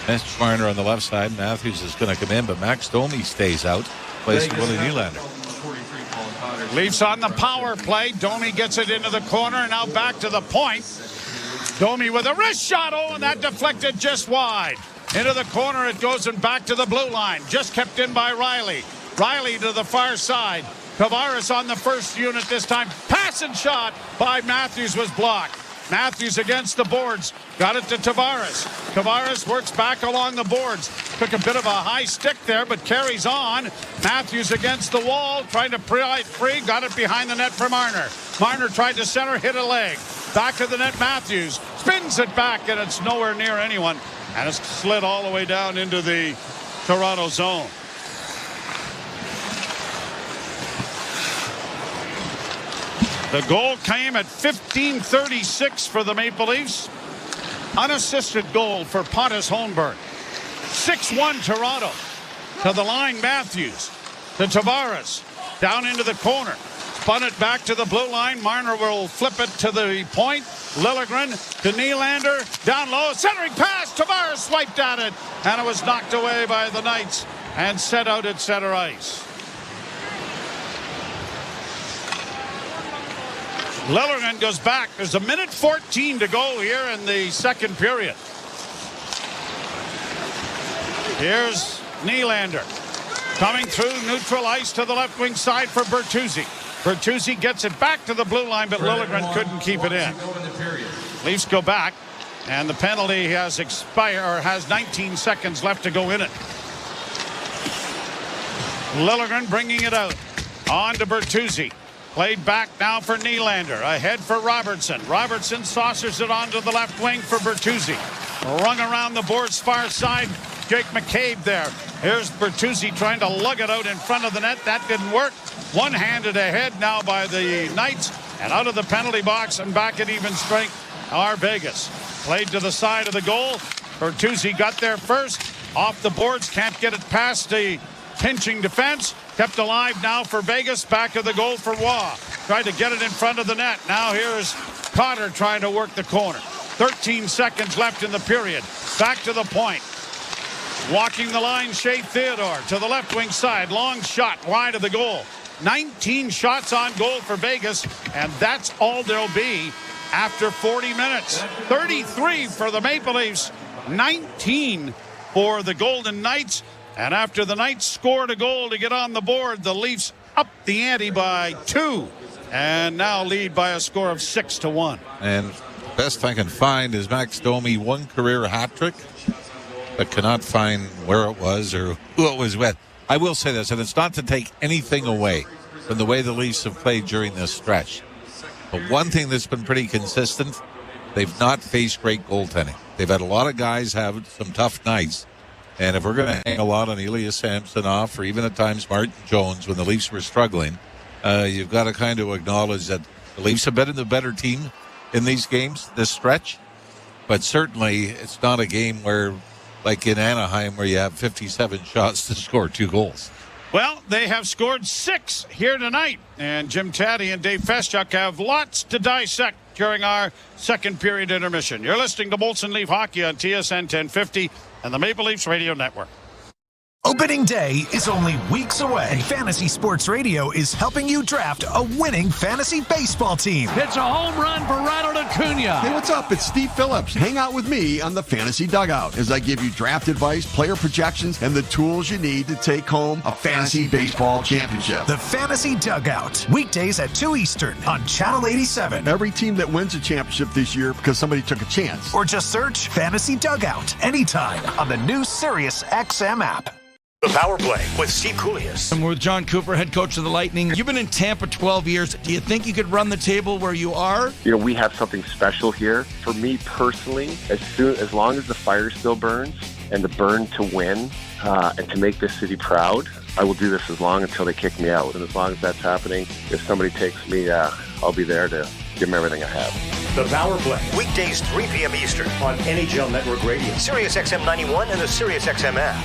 Mitch Marner on the left side. Matthews is going to come in, but Max Domi stays out. Plays for Willie Nylander. Leafs on the power play. Domi gets it into the corner. Now back to the point. Domi with a wrist shot. Oh, and that deflected just wide. Into the corner it goes, and back to the blue line. Just kept in by Riley. Riley to the far side. Tavares on the first unit this time. Pass and shot by Matthews was blocked. Matthews against the boards. Got it to Tavares. Tavares works back along the boards. Took a bit of a high stick there, but carries on. Matthews against the wall, trying to pry it free. Got it behind the net for Marner. Marner tried to center, hit a leg. Back to the net, Matthews. Spins it back, and it's nowhere near anyone. And it's slid all the way down into the Toronto zone. The goal came at 15:36 for the Maple Leafs. Unassisted goal for Pontus Holmberg. 6-1 Toronto. To the line, Matthews. To Tavares. Down into the corner. Spun it back to the blue line. Marner will flip it to the point. Liljegren to Nylander. Down low. Centering pass. Tavares swiped at it. And it was knocked away by the Knights and set out at center ice. Liljegren goes back. There's a minute 14 to go here in the second period. Here's Nylander coming through neutral ice to the left wing side for Bertuzzi. Bertuzzi gets it back to the blue line, but Liljegren couldn't keep it in. Leafs go back, and the penalty has expired, or has 19 seconds left to go in it. Liljegren bringing it out. On to Bertuzzi. Played back now for Nylander. Ahead for Robertson. Robertson saucers it onto the left wing for Bertuzzi. Rung around the boards far side. Jake McCabe there. Here's Bertuzzi trying to lug it out in front of the net. That didn't work. One-handed ahead now by the Knights. And out of the penalty box and back at even strength are Vegas. Played to the side of the goal. Bertuzzi got there first. Off the boards. Can't get it past the pinching defense. Kept alive now for Vegas. Back of the goal for Waugh. Tried to get it in front of the net. Now here's Cotter trying to work the corner. 13 seconds left in the period. Back to the point. Walking the line, Shea Theodore to the left wing side. Long shot wide of the goal. 19 shots on goal for Vegas, and that's all there'll be after 40 minutes. 33 for the Maple Leafs, 19 for the Golden Knights. And after the Knights scored a goal to get on the board, the Leafs up the ante by 2 and now lead by a score of 6-1. And best I can find is Max Domi, one career hat trick, but cannot find where it was or who it was with. I will say this, and it's not to take anything away from the way the Leafs have played during this stretch. But one thing that's been pretty consistent, they've not faced great goaltending. They've had a lot of guys have some tough nights. And if we're going to hang a lot on Elias Samsonov, or even at times Martin Jones when the Leafs were struggling, you've got to kind of acknowledge that the Leafs have been the better team in these games, this stretch. But certainly it's not a game where, like in Anaheim, where you have 57 shots to score 2 goals. Well, they have scored 6 here tonight. And Jim Taddy and Dave Feschuk have lots to dissect during our second period intermission. You're listening to Molson Leaf Hockey on TSN 1050 and the Maple Leafs Radio Network. Opening day is only weeks away, and Fantasy Sports Radio is helping you draft a winning fantasy baseball team. It's a home run for Ronald Acuna. Hey, what's up? It's Steve Phillips. Hang out with me on the Fantasy Dugout as I give you draft advice, player projections, and the tools you need to take home a fantasy baseball championship. The Fantasy Dugout, weekdays at 2 Eastern on Channel 87. Every team that wins a championship this year because somebody took a chance. Or just search Fantasy Dugout anytime on the new Sirius XM app. The Power Play with Steve Coolius. I'm with John Cooper, head coach of the Lightning. You've been in Tampa 12 years. Do you think you could run the table where you are? You know, we have something special here. For me personally, as long as the fire still burns and the burn to win and to make this city proud, I will do this as long until they kick me out. And as long as that's happening, if somebody takes me, I'll be there to give them everything I have. The Power Play. Weekdays 3 p.m. Eastern on NHL Network Radio, Sirius XM 91, and the Sirius XM app.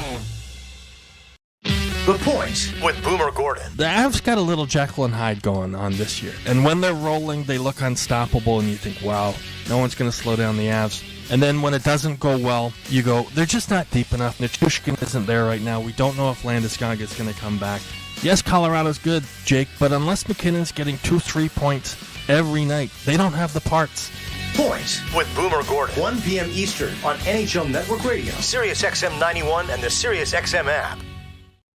The Point with Boomer Gordon. The Avs got a little Jekyll and Hyde going on this year. And when they're rolling, they look unstoppable, and you think, wow, no one's going to slow down the Avs. And then when it doesn't go well, you go, they're just not deep enough. Nichushkin isn't there right now. We don't know if Landeskog is going to come back. Yes, Colorado's good, Jake, but unless McKinnon's getting 2-3 points every night, they don't have the parts. Point with Boomer Gordon. 1 p.m. Eastern on NHL Network Radio, Sirius XM 91, and the Sirius XM app.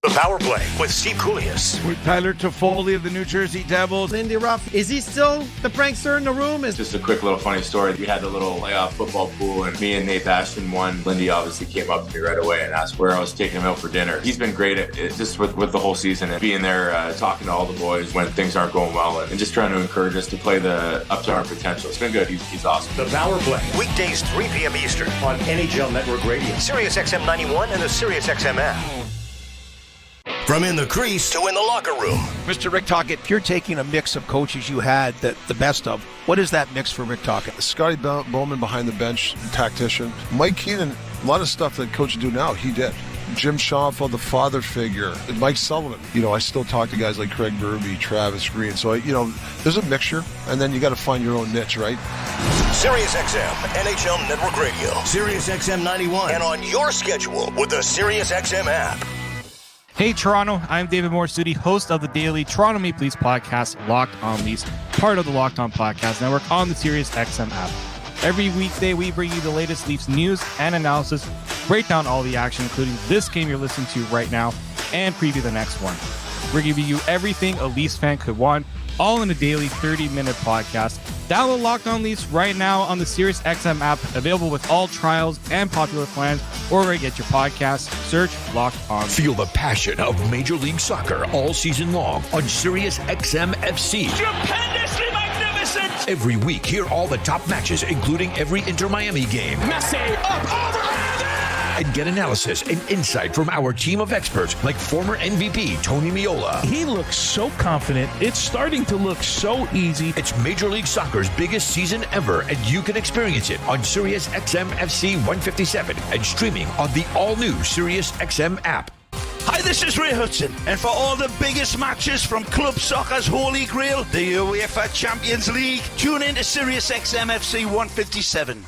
The Power Play with Steve Coolius. With Tyler Toffoli of the New Jersey Devils. Lindy Ruff, is he still the prankster in the room? Just a quick little funny story. We had the little playoff football pool, and me and Nate Bastion won. Lindy obviously came up to me right away and asked where I was taking him out for dinner. He's been great at it, just with the whole season and being there, talking to all the boys when things aren't going well, and just trying to encourage us to play up to our potential. It's been good. He's awesome. The Power Play, weekdays 3 p.m. Eastern on NHL Network Radio, Sirius XM 91, and the Sirius XM app. From in the crease to in the locker room. Mr. Rick Tocchet, if you're taking a mix of coaches you had the best of, what is that mix for Rick Tocchet? Scotty Bowman behind the bench, tactician. Mike Keenan, a lot of stuff that coaches do now, he did. Jim Schoenfeld, the father figure. And Mike Sullivan. You know, I still talk to guys like Craig Berube, Travis Green. So, there's a mixture, and then you got to find your own niche, right? Sirius XM, NHL Network Radio, Sirius XM 91, and on your schedule with the Sirius XM app. Hey Toronto, I'm David Morsuti, host of the daily Toronto Maple Leafs podcast, Locked On Leafs, part of the Locked On Podcast Network on the Sirius XM app. Every weekday, we bring you the latest Leafs news and analysis, break down all the action, including this game you're listening to right now, and preview the next one. We're giving you everything a Leafs fan could want, all in a daily 30-minute podcast. Download Locked On Leafs right now on the Sirius XM app, available with all trials and popular plans, or where you get your podcasts. Search Locked On. Feel the passion of Major League Soccer all season long on Sirius XM FC. Stupendously magnificent! Every week, hear all the top matches, including every Inter-Miami game. Messi, up, over, and get analysis and insight from our team of experts like former MVP Tony Meola. He looks so confident. It's starting to look so easy. It's Major League Soccer's biggest season ever, and you can experience it on Sirius XM FC 157 and streaming on the all-new Sirius XM app. Hi, this is Ray Hudson, and for all the biggest matches from club soccer's holy grail, the UEFA Champions League, tune in to Sirius XM FC 157.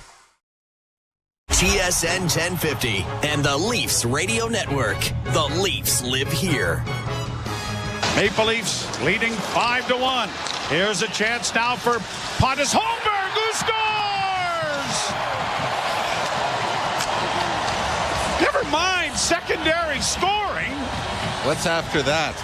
TSN 1050 and the Leafs Radio Network. The Leafs live here. Maple Leafs leading 5-1. Here's a chance now for Pontus Holmberg, who scores! Never mind secondary scoring. What's after that?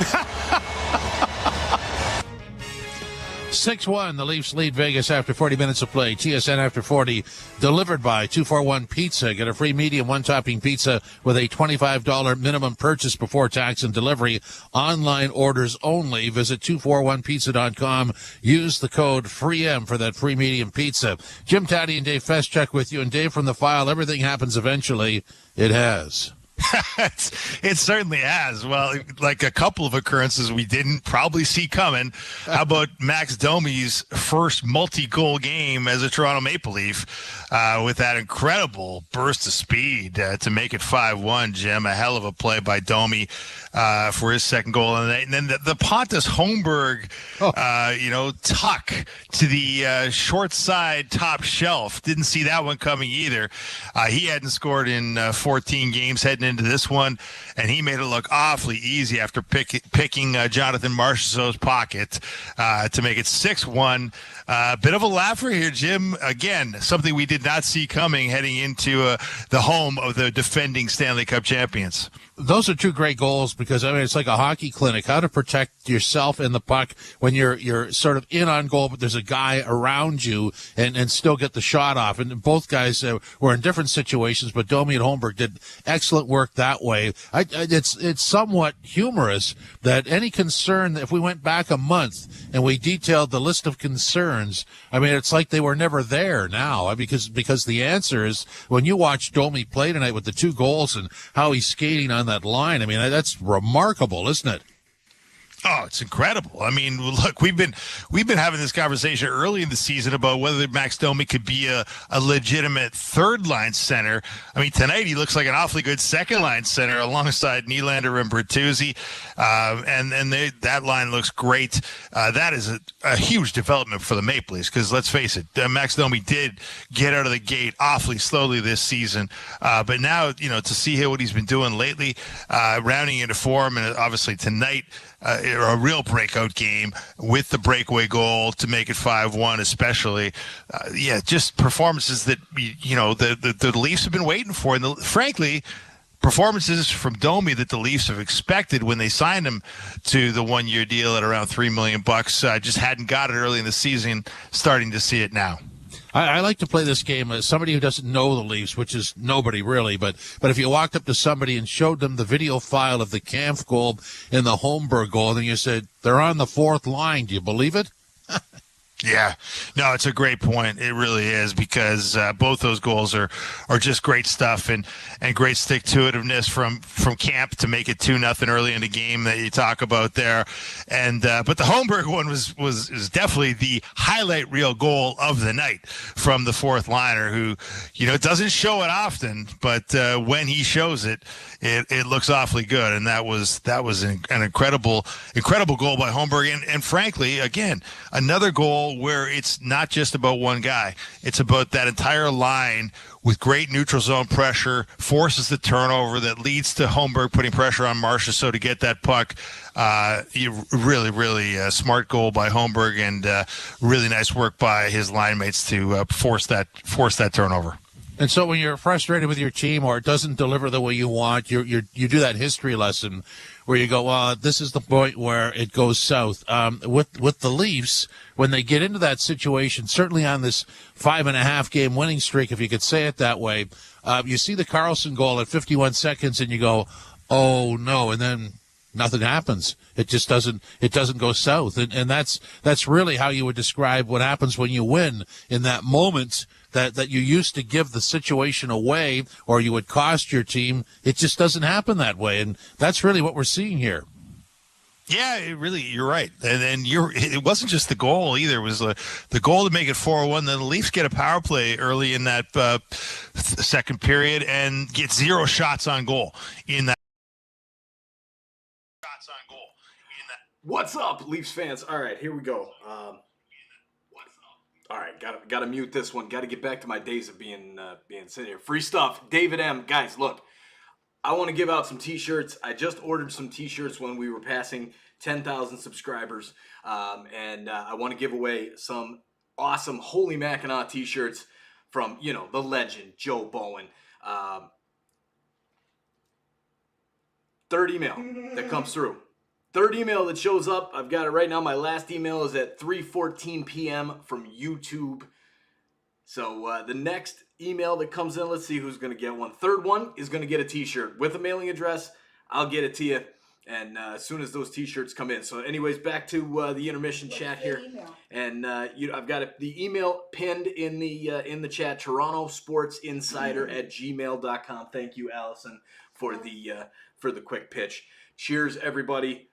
6-1, the Leafs lead Vegas after 40 minutes of play. TSN after 40, delivered by 241 Pizza. Get a free medium one-topping pizza with a $25 minimum purchase before tax and delivery. Online orders only. Visit 241pizza.com. Use the code FREEM for that free medium pizza. Jim Taddy and Dave Feschuk with you. And Dave, from the file, everything happens eventually. It has. It certainly has. Well, like a couple of occurrences we didn't probably see coming. How about Max Domi's first multi-goal game as a Toronto Maple Leaf with that incredible burst of speed to make it 5-1, Jim? A hell of a play by Domi for his second goal of the night. And then the Pontus Holmberg, tuck to the short side top shelf. Didn't see that one coming either. He hadn't scored in 14 games heading into this one, and he made it look awfully easy after picking Jonathan Marchessault's pocket to make it 6-1. Bit of a laugher here, Jim. Again, something we did not see coming heading into the home of the defending Stanley Cup champions. Those are two great goals because, it's like a hockey clinic. How to protect yourself and the puck when you're sort of in on goal, but there's a guy around you and still get the shot off. And both guys were in different situations, but Domi and Holmberg did excellent work that way. It's somewhat humorous that any concern, if we went back a month and we detailed the list of concerns, it's like they were never there now because the answer is when you watch Domi play tonight with the two goals and how he's skating on that line, that's remarkable, isn't it? Oh, it's incredible. Look, we've been having this conversation early in the season about whether Max Domi could be a legitimate third-line center. Tonight he looks like an awfully good second-line center alongside Nylander and Bertuzzi, and that line looks great. That is a huge development for the Maple Leafs because, let's face it, Max Domi did get out of the gate awfully slowly this season, but now, to see what he's been doing lately, rounding into form, and obviously tonight, a real breakout game with the breakaway goal to make it 5-1 especially. Just performances that, the Leafs have been waiting for. And frankly, performances from Domi that the Leafs have expected when they signed him to the one-year deal at around $3 million. Just hadn't got it early in the season, starting to see it now. I like to play this game as somebody who doesn't know the Leafs, which is nobody really, but if you walked up to somebody and showed them the video file of the Kampf goal and the Holmberg goal, then you said, they're on the fourth line. Do you believe it? Yeah, no, it's a great point. It really is because both those goals are just great stuff and great stick-to-itiveness from Camp to make it 2-0 early in the game that you talk about there. And but the Holmberg one was definitely the highlight reel goal of the night from the fourth liner who, doesn't show it often, but when he shows it, it looks awfully good. And that was an incredible goal by Holmberg. And frankly, again, another goal where it's not just about one guy. It's about that entire line with great neutral zone pressure, forces the turnover that leads to Holmberg putting pressure on Marchessault to get that puck. Really, really smart goal by Holmberg and really nice work by his line mates to force that turnover. And so when you're frustrated with your team or it doesn't deliver the way you want, you do that history lesson where you go, this is the point where it goes south. With the Leafs, when they get into that situation, certainly on this 5.5 game winning streak, if you could say it that way, you see the Carlson goal at 51 seconds and you go, oh no, and then nothing happens. It just doesn't go south. And that's really how you would describe what happens when you win in that moment that you used to give the situation away or you would cost your team. It just doesn't happen that way. And that's really what we're seeing here. Yeah, you're right. And then it wasn't just the goal either. It was the goal to make it 4-1. Then the Leafs get a power play early in that second period and get 0 shots on goal in that. What's up, Leafs fans? All right, here we go. All right, got to mute this one. Got to get back to my days of being sitting here. Free stuff. David M. Guys, look, I want to give out some T-shirts. I just ordered some T-shirts when we were passing 10,000 subscribers, and I want to give away some awesome Holy Mackinac T-shirts from the legend Joe Bowen. Third email that comes through. Third email that shows up, I've got it right now. My last email is at 3:14 p.m. from YouTube. So the next email that comes in, let's see who's going to get one. Third one is going to get a T-shirt with a mailing address. I'll get it to you, and as soon as those T-shirts come in. So anyways, back to the intermission chat here. And I've got the email pinned in the chat, torontosportsinsider@gmail.com. Thank you, Allison, for the quick pitch. Cheers, everybody.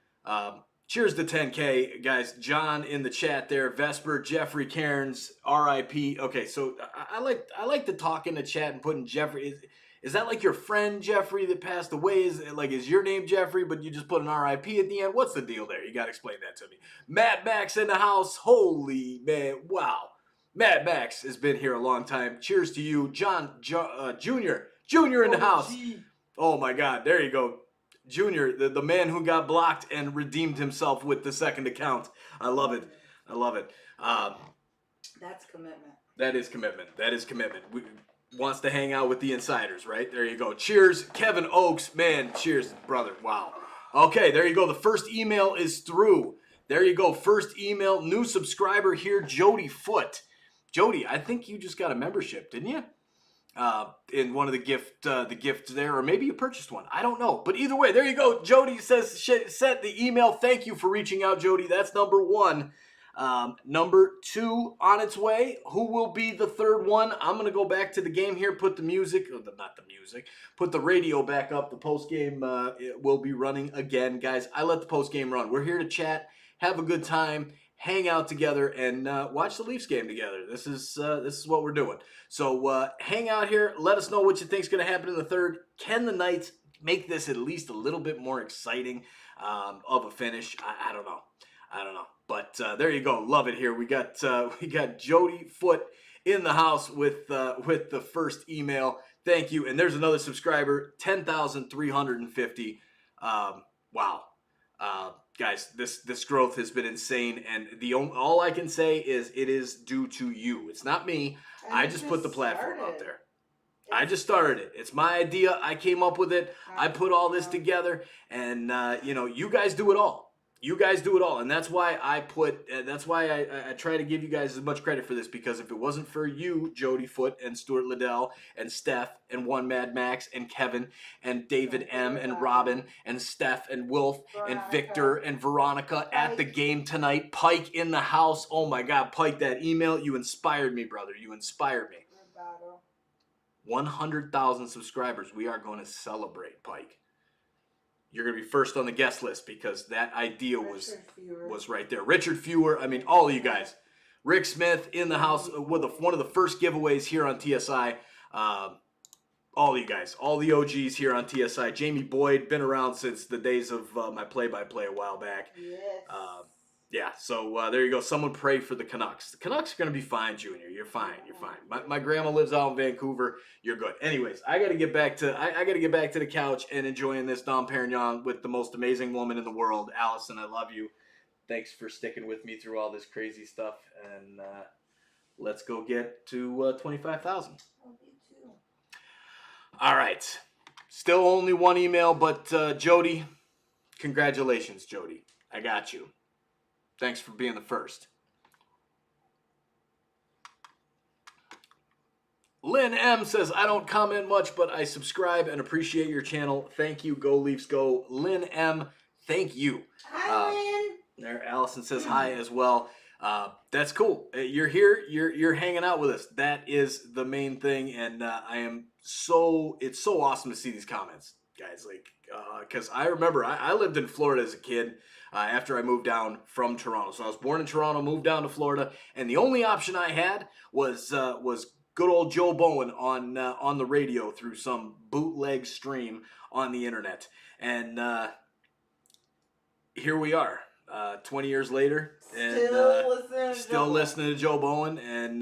Cheers to 10K, guys. John in the chat there. Vesper, Jeffrey Cairns, RIP. Okay, so I like to talk in the chat and putting Jeffrey. Is that like your friend Jeffrey that passed away? Is your name Jeffrey, but you just put an RIP at the end? What's the deal there? You got to explain that to me. Mad Max in the house. Holy man, wow. Mad Max has been here a long time. Cheers to you, John Junior in the house. Oh my God, there you go. Junior, the man who got blocked and redeemed himself with the second account. I love it. That's commitment. That is commitment. Wants to hang out with the insiders, right? There you go. Cheers, Kevin Oakes. Man, cheers, brother. Wow. Okay, there you go. The first email is through. There you go. First email, new subscriber here, Jody Foote. Jody, I think you just got a membership, didn't you? In one of the gifts there, or maybe you purchased one. I don't know. But either way, there you go. Jody says, sent the email. Thank you for reaching out, Jody. That's number one. Number two on its way. Who will be the third one? I'm going to go back to the game here, put the music, put the radio back up. The post game will be running again. Guys, I let the post game run. We're here to chat, have a good time, hang out together, and watch the Leafs game together. This is what we're doing. So hang out here. Let us know what you think is going to happen in the third. Can the Knights make this at least a little bit more exciting of a finish? I don't know. But there you go. Love it here. We got Jody Foote in the house with the first email. Thank you. And there's another subscriber, 10,350. Wow. Guys, this growth has been insane, and all I can say is it is due to you. It's not me. I just put the platform out there. I just started it. It's my idea. I came up with it. I put all this together, and you guys do it all. You guys do it all, and that's why I try to give you guys as much credit for this, because if it wasn't for you, Jody Foote and Stuart Liddell and Steph and One Mad Max and Kevin and David M and Robin and Steph and Wilf and Victor and Veronica at the game tonight, Pike in the house. Oh my God, Pike, that email, you inspired me, brother. You inspired me. 100,000 subscribers. We are going to celebrate, Pike. You're going to be first on the guest list because that idea was right there. Richard Fewer, I mean, all of you guys. Rick Smith in the house with one of the first giveaways here on TSI. All of you guys, all the OGs here on TSI. Jamie Boyd, been around since the days of my play-by-play a while back. Yes. So there you go. Someone pray for the Canucks. The Canucks are going to be fine, Junior. You're fine. My grandma lives out in Vancouver. You're good. Anyways, I got to get back to the couch and enjoying this Dom Perignon with the most amazing woman in the world, Allison. I love you. Thanks for sticking with me through all this crazy stuff, and let's go get to 25,000. All right. Still only one email, but Jody, congratulations, Jody. I got you. Thanks for being the first. Lynn M says, I don't comment much, but I subscribe and appreciate your channel. Thank you. Go Leafs go. Lynn M, thank you. Hi, Lynn. There, Allison says hi as well. That's cool. You're here. You're hanging out with us. That is the main thing, and it's so awesome to see these comments, guys. Because I remember I lived in Florida as a kid. After I moved down from Toronto. So I was born in Toronto, moved down to Florida, and the only option I had was good old Joe Bowen on the radio through some bootleg stream on the internet. And here we are, 20 years later, and still listening to Joe Bowen, and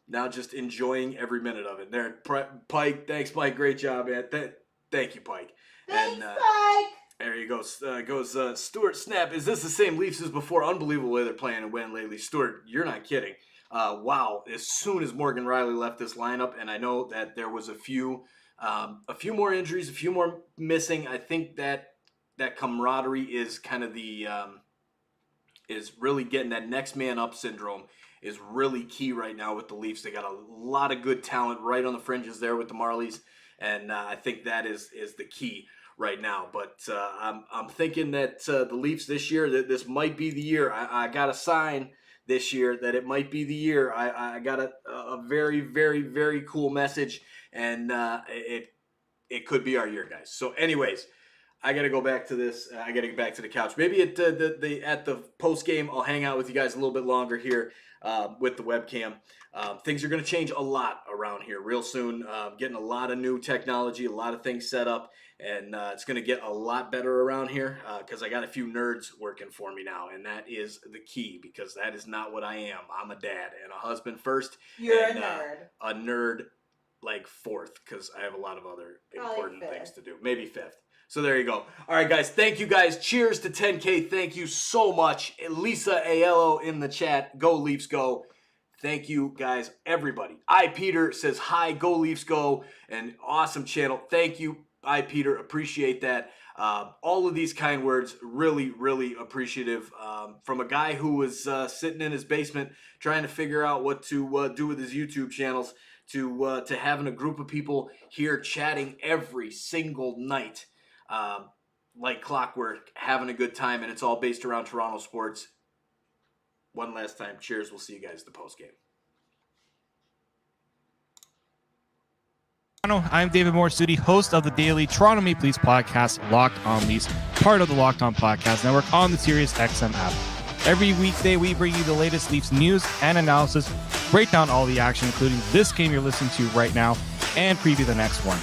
now just enjoying every minute of it. There, Pike, thanks, Pike, great job, man. Thank you, Pike. Thanks, Pike. There you go. Goes Stuart Snap. Is this the same Leafs as before? Unbelievable way they're playing and winning lately. Stuart, you're not kidding. Wow. As soon as Morgan Riley left this lineup, and I know that there was a few more injuries, a few more missing. I think that camaraderie is kind of is really getting that next man up syndrome is really key right now with the Leafs. They got a lot of good talent right on the fringes there with the Marlies, and I think that is the key right now. But I'm thinking that the Leafs this year, that this might be the year. I got a sign this year that it might be the year. I got a very, very, very cool message, and it could be our year, guys. So anyways, I got to go back to this. I got to get back to the couch. Maybe at the post game, I'll hang out with you guys a little bit longer here with the webcam. Things are going to change a lot around here real soon. Getting a lot of new technology, a lot of things set up, and it's going to get a lot better around here because I got a few nerds working for me now, and that is the key because that is not what I am. I'm a dad and a husband first. You're and, a nerd. A nerd like fourth because I have a lot of other important things to do. Maybe fifth. So there you go. All right, guys. Thank you, guys. Cheers to 10K. Thank you so much. Lisa Aiello in the chat. Go Leafs, go. Thank you, guys. Everybody. Peter says, hi, go Leafs, go. An awesome channel. Thank you, Peter. Appreciate that. All of these kind words, really, really appreciative. From a guy who was sitting in his basement trying to figure out what to do with his YouTube channels to having a group of people here chatting every single night. Like clockwork, having a good time, and it's all based around Toronto sports. One last time, cheers. We'll see you guys at the post game. I'm David Morsuti, host of the daily Toronto Maple Leafs podcast, Locked On Leafs, part of the Locked On Podcast Network on the Sirius XM app. Every weekday, we bring you the latest Leafs news and analysis, break down all the action, including this game you're listening to right now, and preview the next one.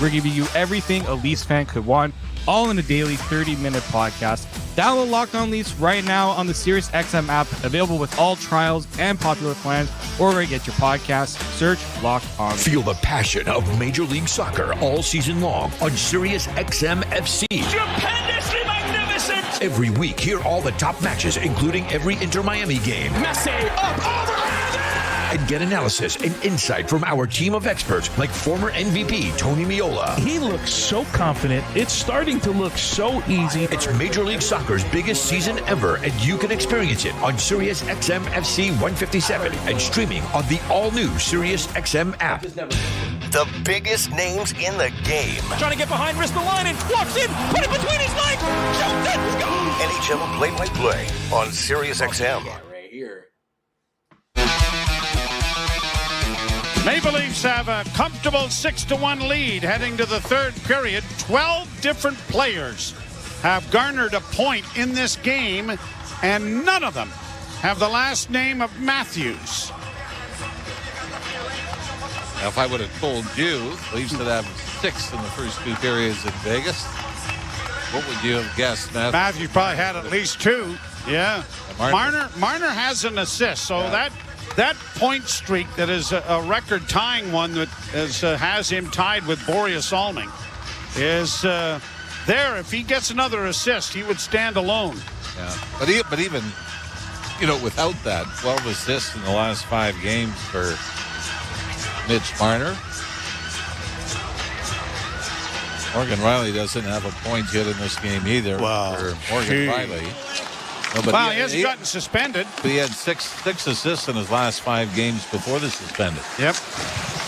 We're giving you everything a Leafs fan could want, all in a daily 30-minute podcast. Download Locked On Leafs right now on the Sirius XM app, available with all trials and popular plans, or where you get your podcasts. Search Locked On. Feel the passion of Major League Soccer all season long on Sirius XM FC. Stupendously magnificent! Every week, hear all the top matches, including every Inter-Miami game. Messi, up, over, and get analysis and insight from our team of experts like former MVP Tony Meola. He looks so confident. It's starting to look so easy. It's Major League Soccer's biggest season ever, and you can experience it on Sirius XM FC 157 and streaming on the all-new Sirius XM app. The biggest names in the game. Trying to get behind, wrist the line, and walks in, put it between his legs, shoots it, goal! NHL play-by-play on Sirius XM. Right here. Maple Leafs have a comfortable 6-1 lead heading to the third period. 12 different players have garnered a point in this game, and none of them have the last name of Matthews. Now, if I would have told you Leafs would have 6 in the first 2 periods in Vegas, what would you have guessed, Matthews? Matthews probably had at least 2. Yeah. Marner has an assist, so that point streak that is a record-tying one that has him tied with Boreas Alming is there. If he gets another assist, he would stand alone. Yeah, but even without that, 12 assists in the last 5 games for Mitch Marner. Morgan Riley doesn't have a point yet in this game either. For Morgan Riley. No, but he hasn't gotten suspended. But he had six assists in his last 5 games before the suspended. Yep.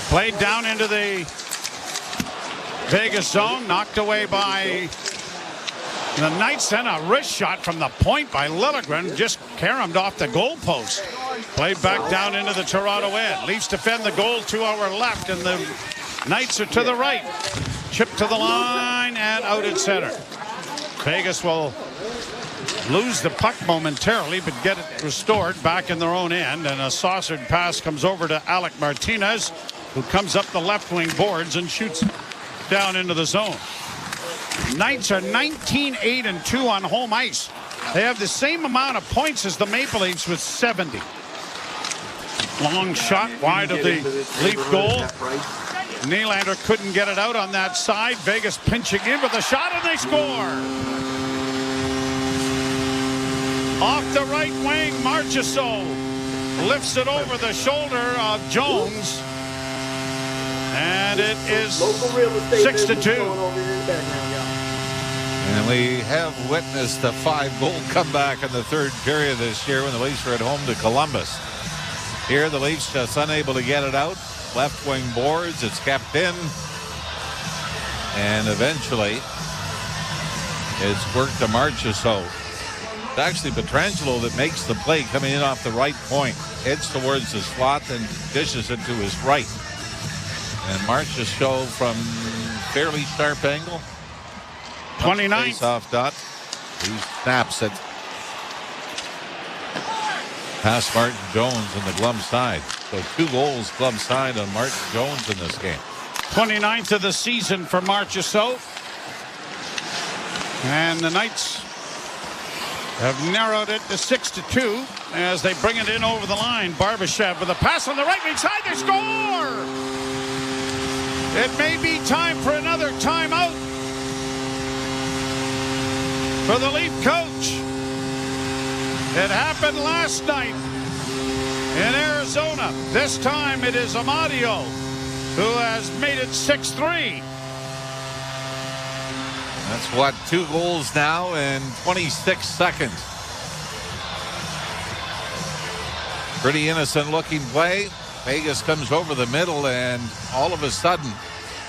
Played down into the Vegas zone, knocked away by the Knights. Then a wrist shot from the point by Liljegren, just caromed off the goalpost. Played back down into the Toronto end. Leafs defend the goal to our left, and the Knights are to the right. Chip to the line and out at center. Vegas will lose the puck momentarily, but get it restored back in their own end, and a saucered pass comes over to Alec Martinez, who comes up the left wing boards and shoots down into the zone. Knights are 19-8-2 on home ice. They have the same amount of points as the Maple Leafs with 70. Long shot wide of the Leaf goal. Nylander couldn't get it out on that side. Vegas pinching in with a shot, and they score. Off the right wing, Marchessault lifts it over the shoulder of Jones, and it is 6-2. And we have witnessed a 5-goal comeback in the third period this year when the Leafs were at home to Columbus. Here, the Leafs just unable to get it out. Left wing boards, it's kept in, and eventually it's worked to Marchessault. It's actually Pietrangelo that makes the play coming in off the right point. Heads towards the slot and dishes it to his right. And Marchessault from fairly sharp angle. 29. Face off dot. He snaps it. Past Martin Jones in the glove side. So 2 goals glove side on Martin Jones in this game. 29th of the season for Marchessault. And the Knights have narrowed it to 6-2 as they bring it in over the line. Barbashev with a pass on the right wing side. They score! It may be time for another timeout for the Leaf coach. It happened last night in Arizona. This time it is Amadio who has made it 6-3. That's what, 2 goals now in 26 seconds. Pretty innocent looking play. Vegas comes over the middle, and all of a sudden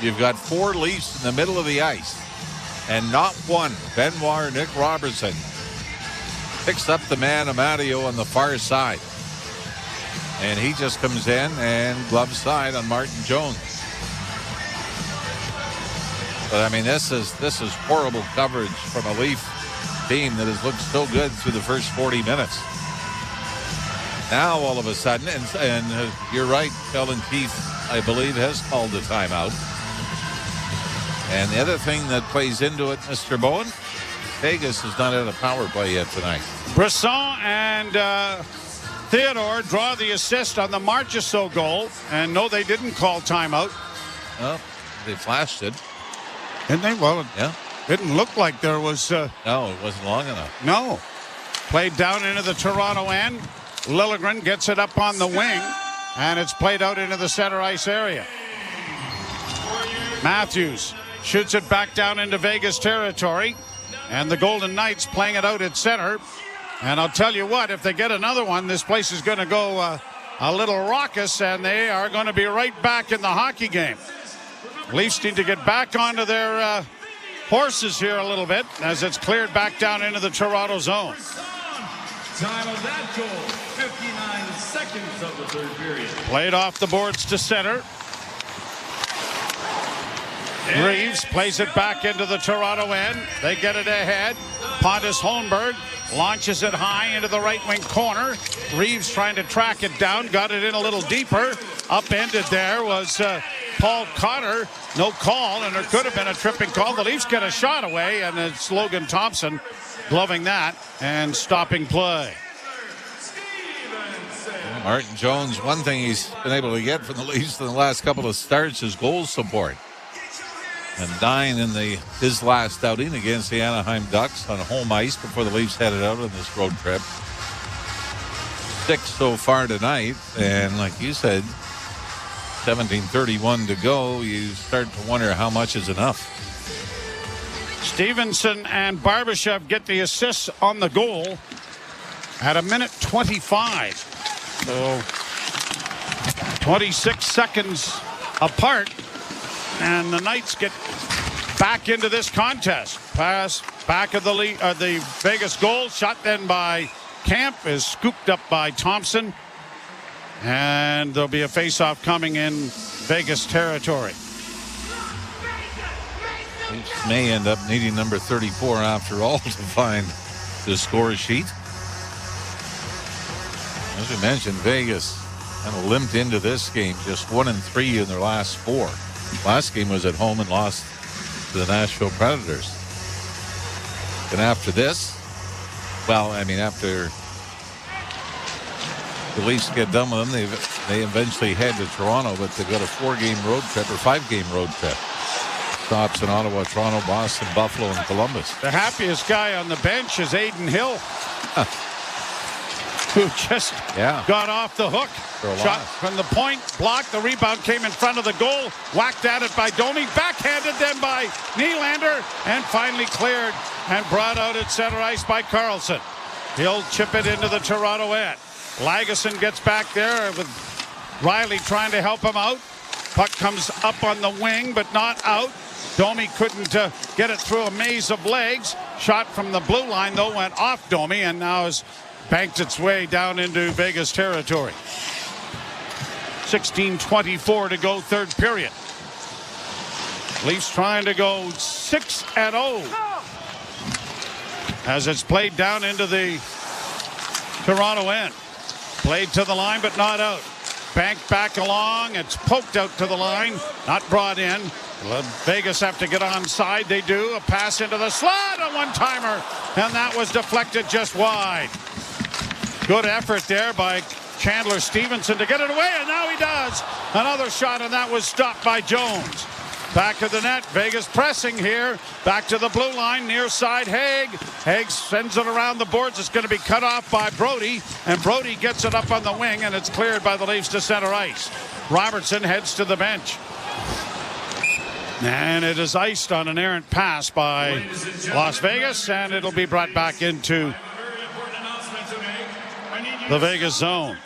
you've got 4 Leafs in the middle of the ice, and not one. Benoit or Nick Robertson picks up the man Amadio on the far side, and he just comes in and glove side on Martin Jones. But I mean, this is horrible coverage from a Leaf team that has looked so good through the first 40 minutes. Now all of a sudden, and you're right, Sheldon Keefe, I believe, has called a timeout. And the other thing that plays into it, Mr. Bowen, Vegas has not had a power play yet tonight. Brisson and Theodore draw the assist on the Marchessault goal. And no, they didn't call timeout. Well, they flashed it. Didn't they? Well, yeah. Didn't look like there was... No, it wasn't long enough. No. Played down into the Toronto end. Liljegren gets it up on the wing, and it's played out into the center ice area. Matthews shoots it back down into Vegas territory, and the Golden Knights playing it out at center. And I'll tell you what, if they get another one, this place is going to go a little raucous, and they are going to be right back in the hockey game. Leafs need to get back onto their horses here a little bit as it's cleared back down into the Toronto zone. Time of that goal, 59 seconds of the third period. Played off the boards to center. Reeves plays it back into the Toronto end. They get it ahead. Pontus Holmberg launches it high into the right wing corner. Reeves trying to track it down. Got it in a little deeper. Upended there was Paul Cotter. No call, and there could have been a tripping call. The Leafs get a shot away, and it's Logan Thompson gloving that and stopping play. Martin Jones, one thing he's been able to get from the Leafs in the last couple of starts is goal support. And 9 in his last outing against the Anaheim Ducks on home ice before the Leafs headed out on this road trip. 6 so far tonight, and like you said, 17:31 to go. You start to wonder how much is enough. Stevenson and Barbashev get the assists on the goal at 1:25. So 26 seconds apart, and the Knights get back into this contest. Pass back of the Vegas goal, shot then by Camp, is scooped up by Thompson, and there'll be a face-off coming in Vegas territory. Leafs may end up needing number 34 after all to find the score sheet. As we mentioned, Vegas kind of limped into this game, just 1-3 in their last 4. Last game was at home and lost to the Nashville Predators. And after this, well, I mean, after the Leafs get done with them, they eventually head to Toronto, but they've got a 4-game road trip or 5-game road trip. Stops in Ottawa, Toronto, Boston, Buffalo, and Columbus. The happiest guy on the bench is Aiden Hill, who just got off the hook. Shot from the point, blocked. The rebound came in front of the goal. Whacked at it by Domi. Backhanded then by Nylander. And finally cleared and brought out at center ice by Carlson. He'll chip it into the Toronto end. Lagesson gets back there with Riley trying to help him out. Puck comes up on the wing, but not out. Domi couldn't get it through a maze of legs. Shot from the blue line, though, went off Domi and now has banked its way down into Vegas territory. 16:24 to go, third period. Leafs trying to go 6-0 as it's played down into the Toronto end. Played to the line, but not out. Banked back along. It's poked out to the line, not brought in. Vegas have to get onside. They do. A pass into the slot, a one-timer, and that was deflected just wide. Good effort there by Chandler Stevenson to get it away, and now he does. Another shot, and that was stopped by Jones. Back to the net. Vegas pressing here. Back to the blue line. Near side, Haig. Haig sends it around the boards. It's going to be cut off by Brody. And Brody gets it up on the wing, and it's cleared by the Leafs to center ice. Robertson heads to the bench. And it is iced on an errant pass by Las Vegas, and it'll be brought back into the Vegas zone.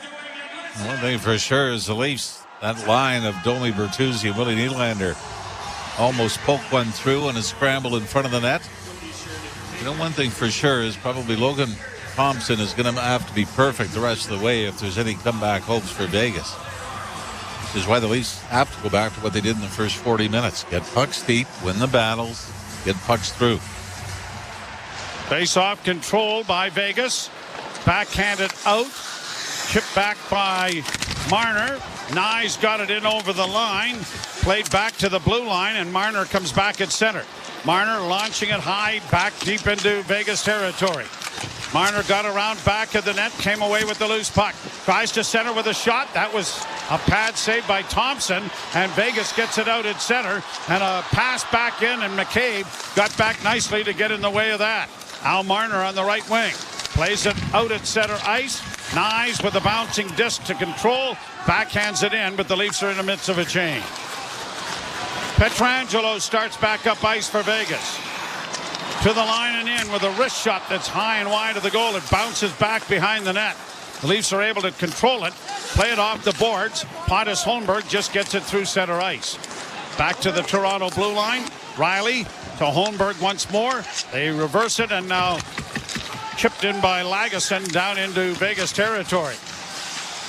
One thing for sure is the Leafs, that line of Domi, Bertuzzi, and Willie Nylander almost poked one through in a scramble in front of the net. You know, one thing for sure is probably Logan Thompson is going to have to be perfect the rest of the way if there's any comeback hopes for Vegas. Which is why the Leafs have to go back to what they did in the first 40 minutes. Get pucks deep, win the battles, get pucks through. Face-off control by Vegas. Backhanded out. Chipped back by Marner. Nyes got it in over the line. Played back to the blue line, and Marner comes back at center. Marner launching it high, back deep into Vegas territory. Marner got around back of the net, came away with the loose puck. Tries to center with a shot. That was a pad save by Thompson, and Vegas gets it out at center. And a pass back in, and McCabe got back nicely to get in the way of that. Al Marner on the right wing. Plays it out at center ice. Nyes with a bouncing disc to control. Backhands it in, but the Leafs are in the midst of a change. Pietrangelo starts back up ice for Vegas. To the line and in with a wrist shot that's high and wide of the goal. It bounces back behind the net. The Leafs are able to control it, play it off the boards. Pontus Holmberg just gets it through center ice. Back to the Toronto blue line. Riley to Holmberg once more. They reverse it, and now chipped in by Lagesson down into Vegas territory.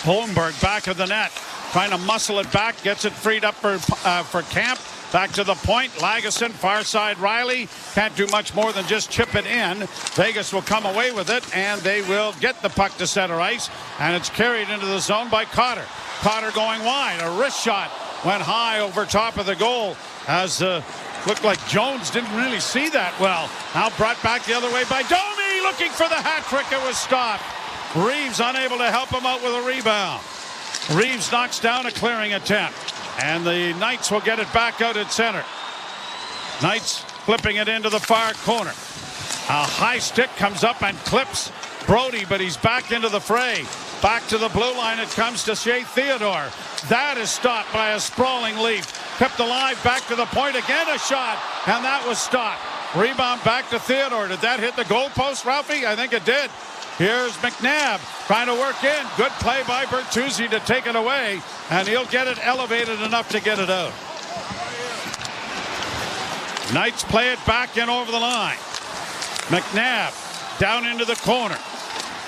Holmberg back of the net, trying to muscle it back, gets it freed up for Camp. Back to the point. Lagesson, far side. Riley can't do much more than just chip it in. Vegas will come away with it, and they will get the puck to center ice, and it's carried into the zone by Cotter. Cotter going wide. A wrist shot went high over top of the goal, as looked like Jones didn't really see that well. Now brought back the other way by Domi, looking for the hat trick. It was stopped. Reeves unable to help him out with a rebound. Reeves knocks down a clearing attempt, and the Knights will get it back out at center. Knights flipping it into the far corner. A high stick comes up and clips Brody, but he's back into the fray. Back to the blue line it comes to Shea Theodore. That is stopped by a sprawling Leaf. Kept alive, back to the point again, a shot, and that was stopped. Rebound back to Theodore. Did that hit the goalpost, Ralphie? I think it did. Here's McNabb trying to work in. Good play by Bertuzzi to take it away, and he'll get it elevated enough to get it out. Knights play it back in over the line. McNabb down into the corner.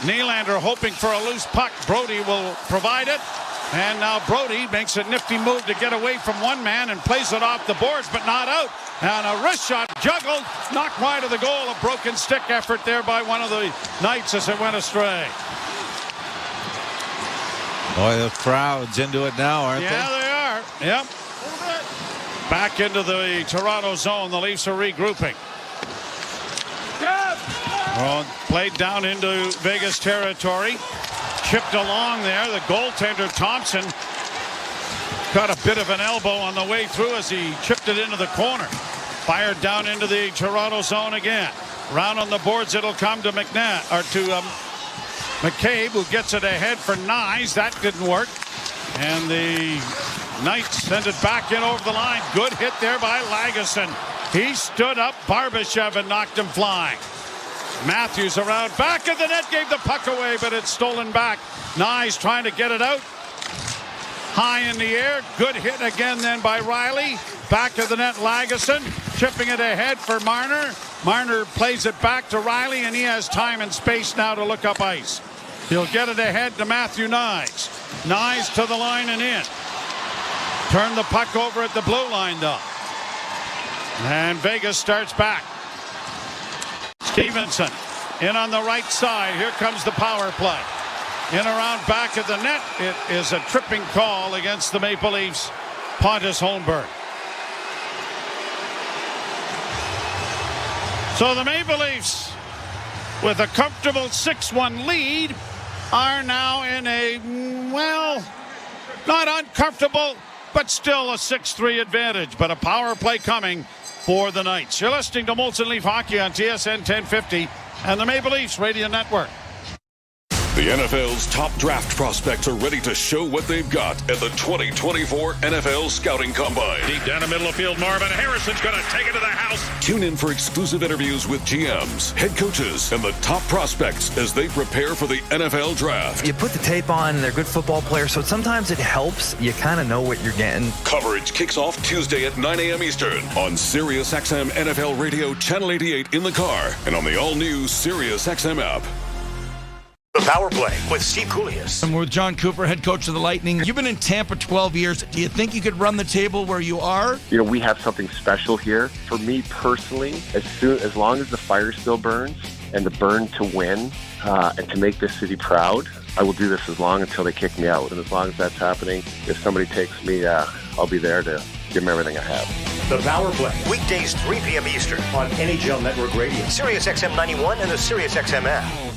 Nylander hoping for a loose puck. Brody will provide it. And now Brody makes a nifty move to get away from one man and plays it off the boards, but not out. And a wrist shot juggled, knocked wide of the goal. A broken stick effort there by one of the Knights as it went astray. Boy, the crowd's into it now, aren't they? Yeah, they are. Yep. Back into the Toronto zone. The Leafs are regrouping. Well, played down into Vegas territory. Chipped along there. The goaltender, Thompson, got a bit of an elbow on the way through as he chipped it into the corner. Fired down into the Toronto zone again. Round on the boards, it'll come to McNabb, or to McCabe, who gets it ahead for Nyes. That didn't work. And the Knights send it back in over the line. Good hit there by Lagesson. He stood up Barbashev and knocked him flying. Matthews around back of the net, gave the puck away, but it's stolen back. Nyes trying to get it out. High in the air. Good hit again then by Riley. Back of the net, Lagesson chipping it ahead for Marner. Marner plays it back to Riley, and he has time and space now to look up ice. He'll get it ahead to Matthew Nyes. Nyes to the line and in. Turn the puck over at the blue line though. And Vegas starts back. Stevenson in on the right side. Here comes the power play. In around back of the net. It is a tripping call against the Maple Leafs. Pontus Holmberg. So the Maple Leafs, with a comfortable 6-1 lead, are now in a, well, not uncomfortable, but still a 6-3 advantage. But a power play coming for the Knights. You're listening to Molson Leaf Hockey on TSN 1050 and the Maple Leafs Radio Network. The NFL's top draft prospects are ready to show what they've got at the 2024 NFL Scouting Combine. Deep down the middle of field, Marvin Harrison's going to take it to the house. Tune in for exclusive interviews with GMs, head coaches, and the top prospects as they prepare for the NFL Draft. You put the tape on, and they're good football players, so sometimes it helps. You kind of know what you're getting. Coverage kicks off Tuesday at 9 a.m. Eastern on Sirius XM NFL Radio Channel 88 in the car and on the all-new Sirius XM app. The Power Play with Steve Koulias. And we're with John Cooper, head coach of the Lightning. You've been in Tampa 12 years. Do you think you could run the table where you are? You know, we have something special here. For me personally, as long as the fire still burns and the burn to win and to make this city proud, I will do this as long until they kick me out. And as long as that's happening, if somebody takes me, I'll be there to give them everything I have. The Power Play. Weekdays 3 p.m. Eastern on NHL Network Radio, Sirius XM 91 and the Sirius XM app.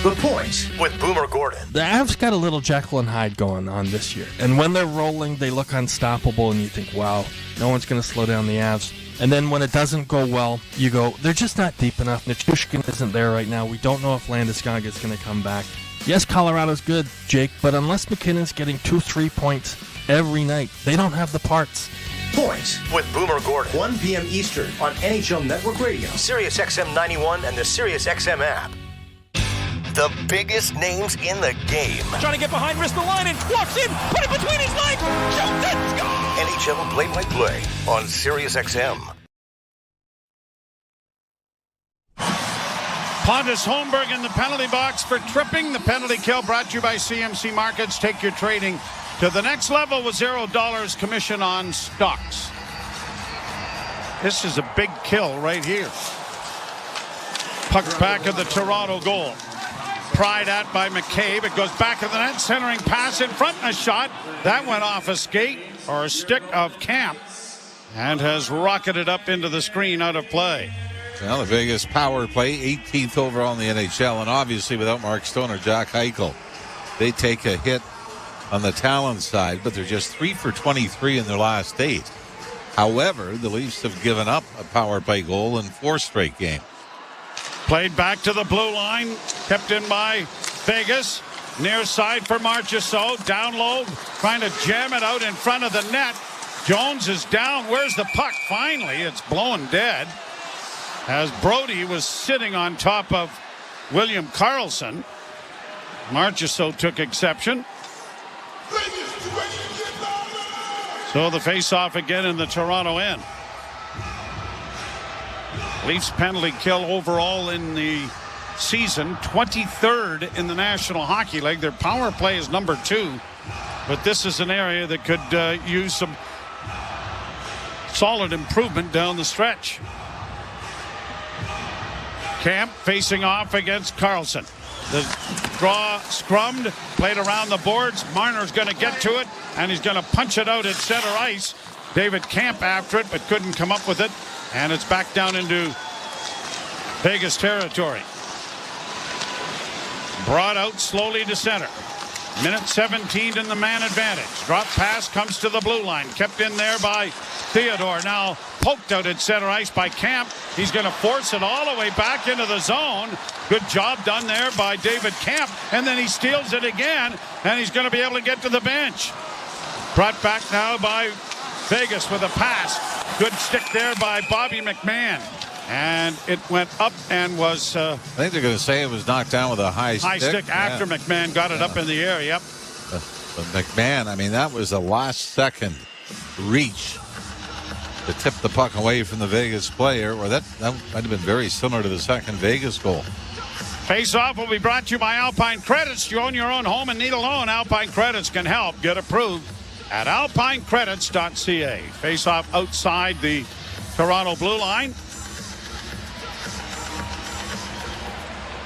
The Point with Boomer Gordon. The Avs got a little Jekyll and Hyde going on this year. And when they're rolling, they look unstoppable, and you think, wow, no one's going to slow down the Avs. And then when it doesn't go well, you go, they're just not deep enough. Nichushkin isn't there right now. We don't know if Landeskog is going to come back. Yes, Colorado's good, Jake, but unless McKinnon's getting 2-3 points every night, they don't have the parts. Point with Boomer Gordon. 1 p.m. Eastern on NHL Network Radio, Sirius XM 91 and the Sirius XM app. The biggest names in the game. Trying to get behind Ristolainen, walks in, put it between his legs, shoots it, score! NHL play-by-play on Sirius XM. Pontus Holmberg in the penalty box for tripping. The penalty kill brought to you by CMC Markets. Take your trading to the next level with $0 commission on stocks. This is a big kill right here. Puck back of the Toronto goal. Pried at by McCabe. It goes back of the net. Centering pass in front and a shot. That went off a skate or a stick of Camp and has rocketed up into the screen out of play. Well, the Vegas power play, 18th overall in the NHL, and obviously without Mark Stone or Jack Eichel, they take a hit on the talent side, but they're just 3 for 23 in their last 8. However, the Leafs have given up a power play goal in 4 straight games. Played back to the blue line, kept in by Vegas. Near side for Marchessault, down low, trying to jam it out in front of the net. Jones is down. Where's the puck? Finally, it's blown dead. As Brody was sitting on top of William Karlsson. Marchessault took exception. So the face-off again in the Toronto end. Leafs penalty kill overall in the season, 23rd in the National Hockey League. Their power play is number 2, but this is an area that could use some solid improvement down the stretch. Camp facing off against Karlsson. The draw scrummed, played around the boards. Marner's going to get to it, and he's going to punch it out at center ice. David Camp after it, but couldn't come up with it. And it's back down into Vegas territory. Brought out slowly to center. Minute 17 in the man advantage. Drop pass comes to the blue line. Kept in there by Theodore. Now poked out at center ice by Camp. He's going to force it all the way back into the zone. Good job done there by David Camp. And then he steals it again. And he's going to be able to get to the bench. Brought back now by Vegas with a pass. Good stick there by Bobby McMahon. And it went up and was... I think they're going to say it was knocked down with a high stick. After McMahon got it up in the air, yep. But McMahon, I mean, that was a last-second reach to tip the puck away from the Vegas player, or that might have been very similar to the second Vegas goal. Face-off will be brought to you by Alpine Credits. You own your own home and need a loan. Alpine Credits can help. Get approved at alpinecredits.ca. Face-off outside the Toronto blue line.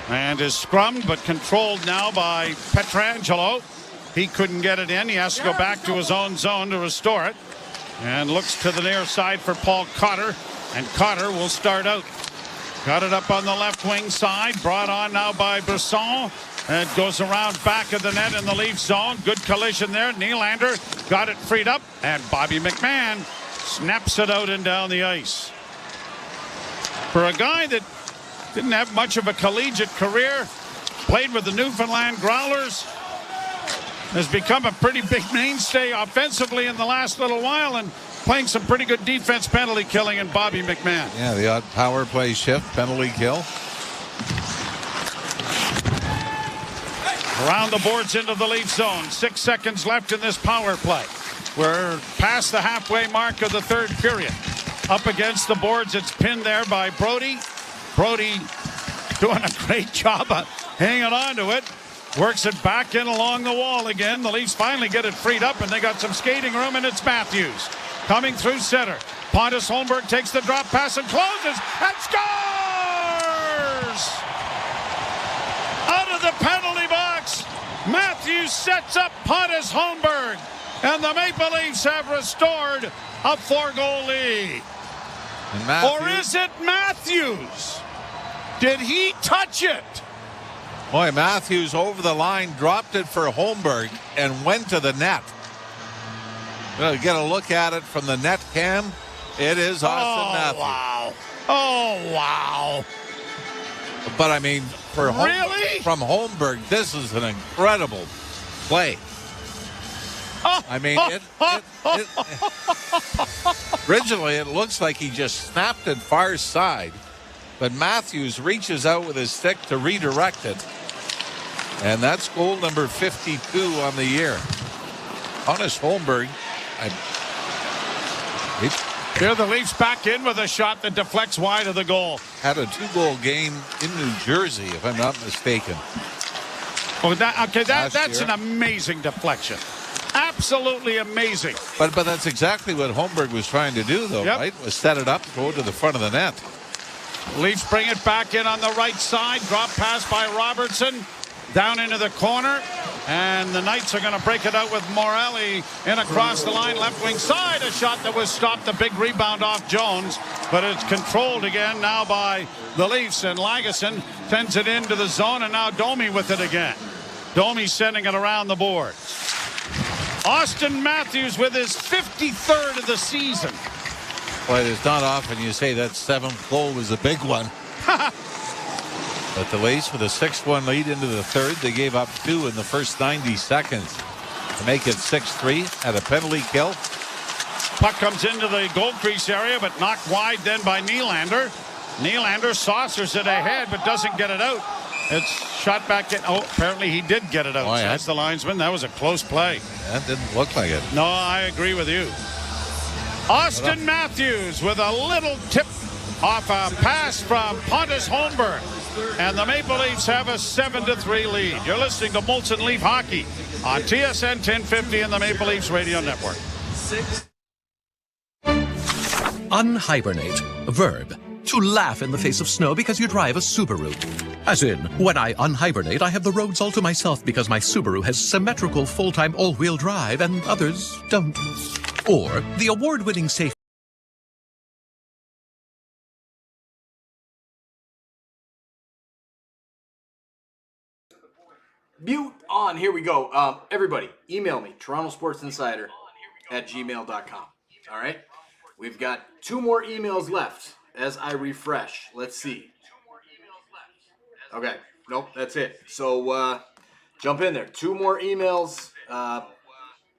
And is scrummed but controlled now by Pietrangelo. He couldn't get it in. He has to go back to his own zone to restore it. And looks to the near side for Paul Cotter. And Cotter will start out. Got it up on the left wing side. Brought on now by Brisson. And goes around back of the net in the Leaf zone. Good collision there. Nylander got it freed up. And Bobby McMahon snaps it out and down the ice. For a guy that didn't have much of a collegiate career, played with the Newfoundland Growlers, has become a pretty big mainstay offensively in the last little while and playing some pretty good defense penalty killing in Bobby McMahon. Yeah, the odd power play shift, penalty kill. Around the boards into the Leaf zone. 6 seconds left in this power play. We're past the halfway mark of the third period. Up against the boards, it's pinned there by Brody. Brody doing a great job of hanging on to it. Works it back in along the wall again. The Leafs finally get it freed up, and they got some skating room, and it's Matthews coming through center. Pontus Holmberg takes the drop pass and closes and scores! Out of the penalty box, Matthews sets up Pontus Holmberg, and the Maple Leafs have restored a 4-goal lead. Or is it Matthews? Did he touch it? Boy, Matthews over the line, dropped it for Holmberg, and went to the net. Well, get a look at it from the net cam. It is Austin Matthews. Wow. Oh, wow. But, I mean, from Holmberg, this is an incredible play. I mean, originally it looks like he just snapped it far side, but Matthews reaches out with his stick to redirect it. And that's goal number 52 on the year. Pontus Holmberg. Here the Leafs back in with a shot that deflects wide of the goal. Had a 2-goal game in New Jersey, if I'm not mistaken. Oh, that's an amazing deflection. Absolutely amazing. But that's exactly what Holmberg was trying to do, though, right? Was set it up, go to the front of the net. Leafs bring it back in on the right side. Drop pass by Robertson. Down into the corner. And the Knights are going to break it out with Morelli in across the line, left wing side. A shot that was stopped. A big rebound off Jones. But it's controlled again now by the Leafs. And Lagesson sends it into the zone. And now Domi with it again. Domi sending it around the board. Austin Matthews with his 53rd of the season. Boy, it's not often you say that 7th goal was a big one. But the Leafs with a 6-1 lead into the third. They gave up 2 in the first 90 seconds to make it 6-3 at a penalty kill. Puck comes into the goal crease area, but knocked wide then by Nylander. Nylander saucers it ahead, but doesn't get it out. It's shot back in. Oh, apparently he did get it out. That's the linesman. That was a close play. That didn't look like it. No, I agree with you. Austin Matthews with a little tip off a pass from Pontus Holmberg. And the Maple Leafs have a 7-3 lead. You're listening to Molson Leaf Hockey on TSN 1050 and the Maple Leafs Radio Network. Unhibernate. Verb. To laugh in the face of snow because you drive a Subaru. As in, when I unhibernate, I have the roads all to myself because my Subaru has symmetrical full-time all-wheel drive and others don't. Or the award-winning safe. Mute on. Here we go. Everybody, email me, torontosportsinsider@gmail.com. All right? We've got 2 more emails left as I refresh. Let's see. Okay. Nope, that's it. So jump in there. 2 more emails.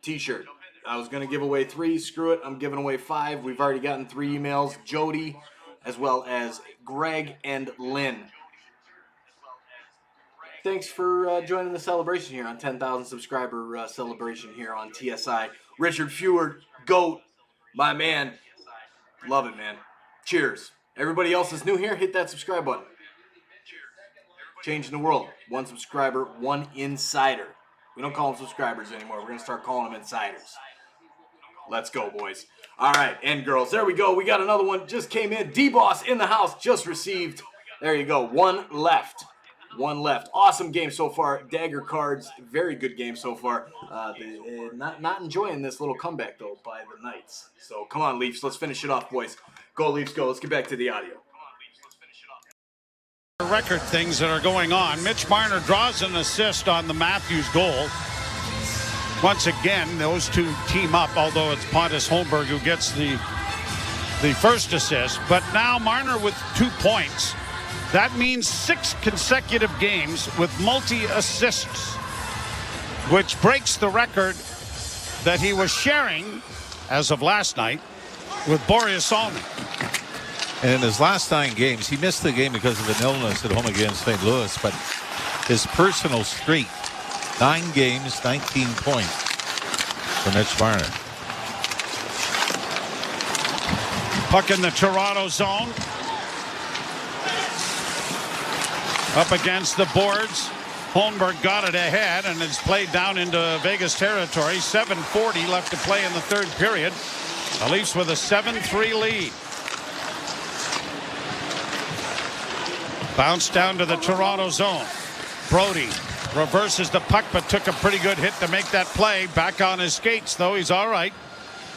T-shirt. I was going to give away 3. Screw it. I'm giving away 5. We've already gotten 3 emails. Jody, as well as Greg and Lynn. Thanks for joining the celebration here on 10,000 subscriber celebration here on TSI. Richard Feward, GOAT, my man. Love it, man. Cheers. Everybody else is new here, hit that subscribe button. Changing the world. 1 subscriber, 1 insider. We don't call them subscribers anymore. We're going to start calling them insiders. Let's go, boys. All right, and girls. There we go. We got another one. Just came in. D-Boss in the house. Just received. There you go. One left. Awesome game so far. Dagger cards. Very good game so far. Not enjoying this little comeback, though, by the Knights. So come on, Leafs. Let's finish it off, boys. Go, Leafs, go. Let's get back to the audio. Record things that are going on. Mitch Marner draws an assist on the Matthews goal. Once again, those two team up, although it's Pontus Holmberg who gets the first assist. But now Marner with 2 points. That means 6 consecutive games with multi-assists, which breaks the record that he was sharing as of last night with Boris Salmi. And in his last 9 games, he missed the game because of an illness at home against St. Louis. But his personal streak, 9 games, 19 points for Mitch Marner. Puck in the Toronto zone. Up against the boards. Holmberg got it ahead and it's played down into Vegas territory. 7:40 left to play in the third period. The Leafs with a 7-3 lead. Bounce down to the Toronto zone. Brody reverses the puck but took a pretty good hit to make that play. Back on his skates though. He's all right.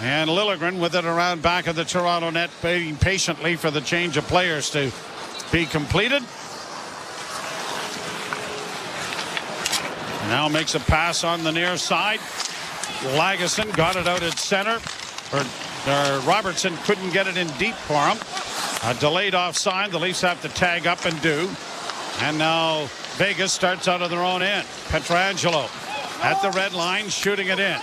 And Liljegren with it around back of the Toronto net, waiting patiently for the change of players to be completed. Now makes a pass on the near side. Lagesson got it out at center. Robertson couldn't get it in deep for him. A delayed offside. The Leafs have to tag up and do. And now Vegas starts out of their own end. Pietrangelo at the red line, shooting it in.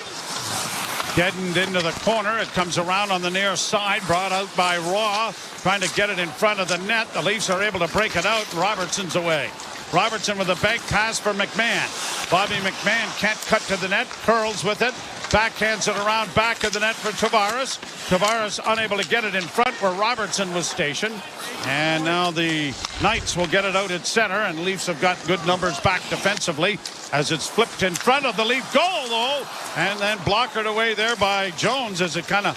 Deadened into the corner. It comes around on the near side. Brought out by Raw. Trying to get it in front of the net. The Leafs are able to break it out. Robertson's away. Robertson with a bank pass for McMahon. Bobby McMahon can't cut to the net. Curls with it. Backhands it around back of the net for Tavares. Tavares unable to get it in front where Robertson was stationed. And now the Knights will get it out at center. And Leafs have got good numbers back defensively as it's flipped in front of the Leaf goal, though. And then blockered away there by Jones as it kind of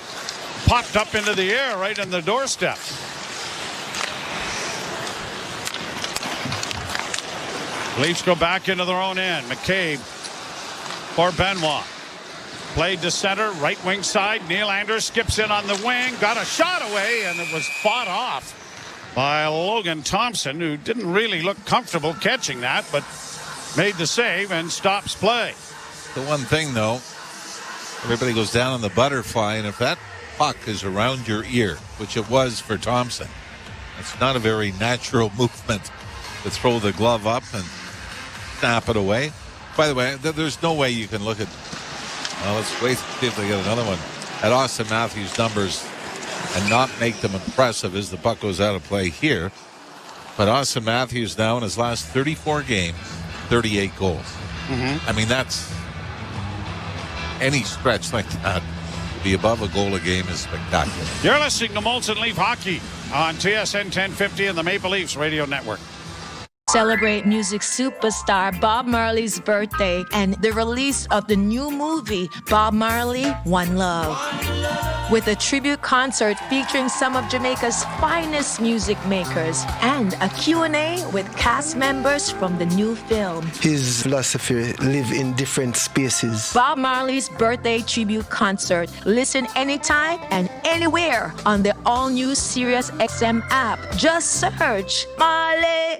popped up into the air right in the doorstep. Leafs go back into their own end. McCabe for Benoit. Played to center, right wing side. Nylander skips in on the wing. Got a shot away, and it was fought off by Logan Thompson, who didn't really look comfortable catching that, but made the save and stops play. The one thing, though, everybody goes down on the butterfly, and if that puck is around your ear, which it was for Thompson, it's not a very natural movement to throw the glove up and snap it away. By the way, there's no way you can look at, well, let's wait to see if they get another one, at Austin Matthews' numbers and not make them impressive as the puck goes out of play here. But Austin Matthews now in his last 34 games, 38 goals. I mean, that's any stretch like that to be above a goal a game is spectacular. You're listening to Molson Leaf Hockey on TSN 1050 and the Maple Leafs Radio Network. Celebrate music superstar Bob Marley's birthday and the release of the new movie Bob Marley, One Love. With a tribute concert featuring some of Jamaica's finest music makers and a Q&A with cast members from the new film. His philosophy live in different spaces. Bob Marley's birthday tribute concert. Listen anytime and anywhere on the all-new Sirius XM app. Just search Marley.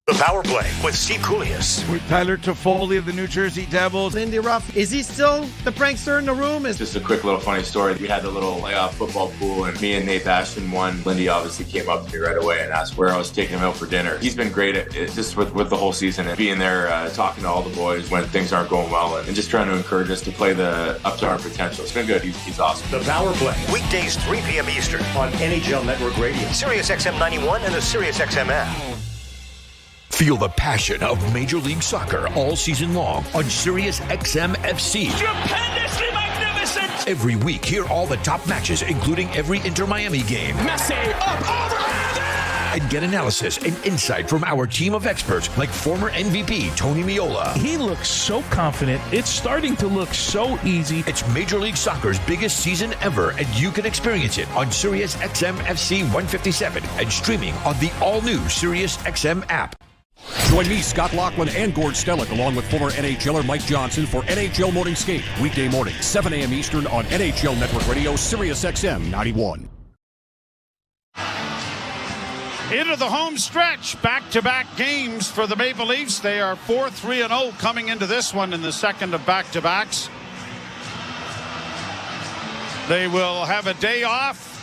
The Power Play with Steve Koulias. With Tyler Toffoli of the New Jersey Devils. Lindy Ruff, is he still the prankster in the room? Just a quick little funny story. We had the little football pool, and me and Nate Ashton won. Lindy obviously came up to me right away and asked where I was taking him out for dinner. He's been great at it, just with the whole season and being there, talking to all the boys when things aren't going well, and just trying to encourage us to play up to our potential. It's been good. He's awesome. The Power Play, weekdays 3 p.m. Eastern on NHL Network Radio, Sirius XM 91, and the Sirius XM app. Feel the passion of Major League Soccer all season long on Sirius XM FC. Stupendously magnificent! Every week, hear all the top matches, including every Inter-Miami game. Messi, up, overhand! and get analysis and insight from our team of experts like former MVP Tony Meola. He looks so confident. It's starting to look so easy. It's Major League Soccer's biggest season ever, and you can experience it on Sirius XM FC 157 and streaming on the all-new Sirius XM app. Join me, Scott Laughlin, and Gord Stellick, along with former NHLer Mike Johnson for NHL Morning Skate, weekday morning, 7 a.m. Eastern on NHL Network Radio, Sirius XM 91. Into the home stretch, back-to-back games for the Maple Leafs. They are 4-3-0 coming into this one in the second of back-to-backs. They will have a day off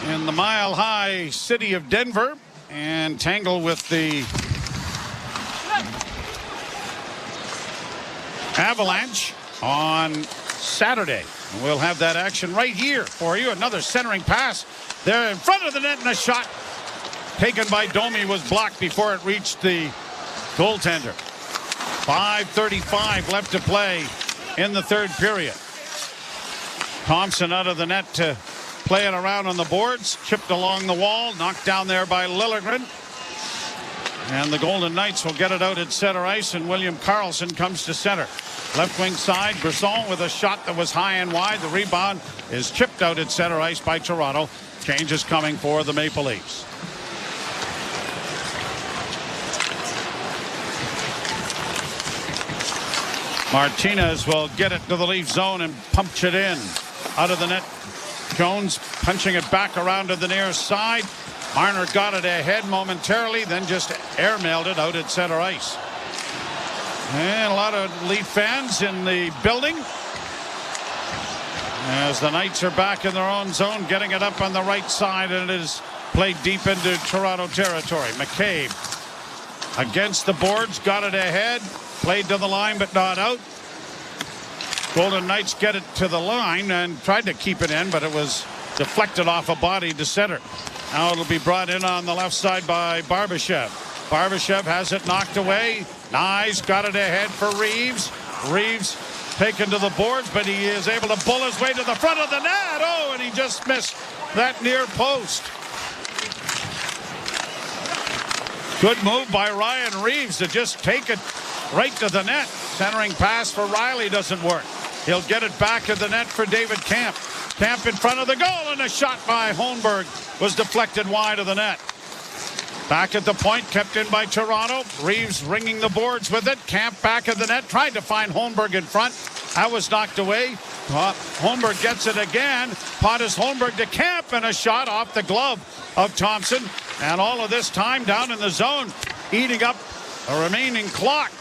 in the mile-high city of Denver and tangle with the Avalanche on Saturday. We'll have that action right here for you. Another centering pass. They're in front of the net, and a shot taken by Domi was blocked before it reached the goaltender. 5:35 left to play in the third period. Thompson out of the net to play it around on the boards. Chipped along the wall. Knocked down there by Liljegren. And the Golden Knights will get it out at center ice, and William Karlsson comes to center. Left wing side, Brisson with a shot that was high and wide. The rebound is chipped out at center ice by Toronto. Change is coming for the Maple Leafs. Martinez will get it to the Leaf zone and punch it in. Out of the net, Jones punching it back around to the near side. Marner got it ahead momentarily, then just airmailed it out at center ice. And a lot of Leaf fans in the building as the Knights are back in their own zone, getting it up on the right side, and it is played deep into Toronto territory. McCabe against the boards, got it ahead, played to the line but not out. Golden Knights get it to the line and tried to keep it in, but it was deflected off a body to center. Now it'll be brought in on the left side by Barbashev. Barbashev has it knocked away. Nyes got it ahead for Reeves. Reeves taken to the boards, but he is able to bull his way to the front of the net. Oh, and he just missed that near post. Good move by Ryan Reeves to just take it right to the net. Centering pass for Riley doesn't work. He'll get it back at the net for David Camp. Camp in front of the goal, and a shot by Holmberg was deflected wide of the net. Back at the point, kept in by Toronto. Reeves ringing the boards with it. Camp back at the net, tried to find Holmberg in front. That was knocked away. Holmberg gets it again. Pontus Holmberg to Camp, and a shot off the glove of Thompson. And all of this time down in the zone, eating up a remaining clock.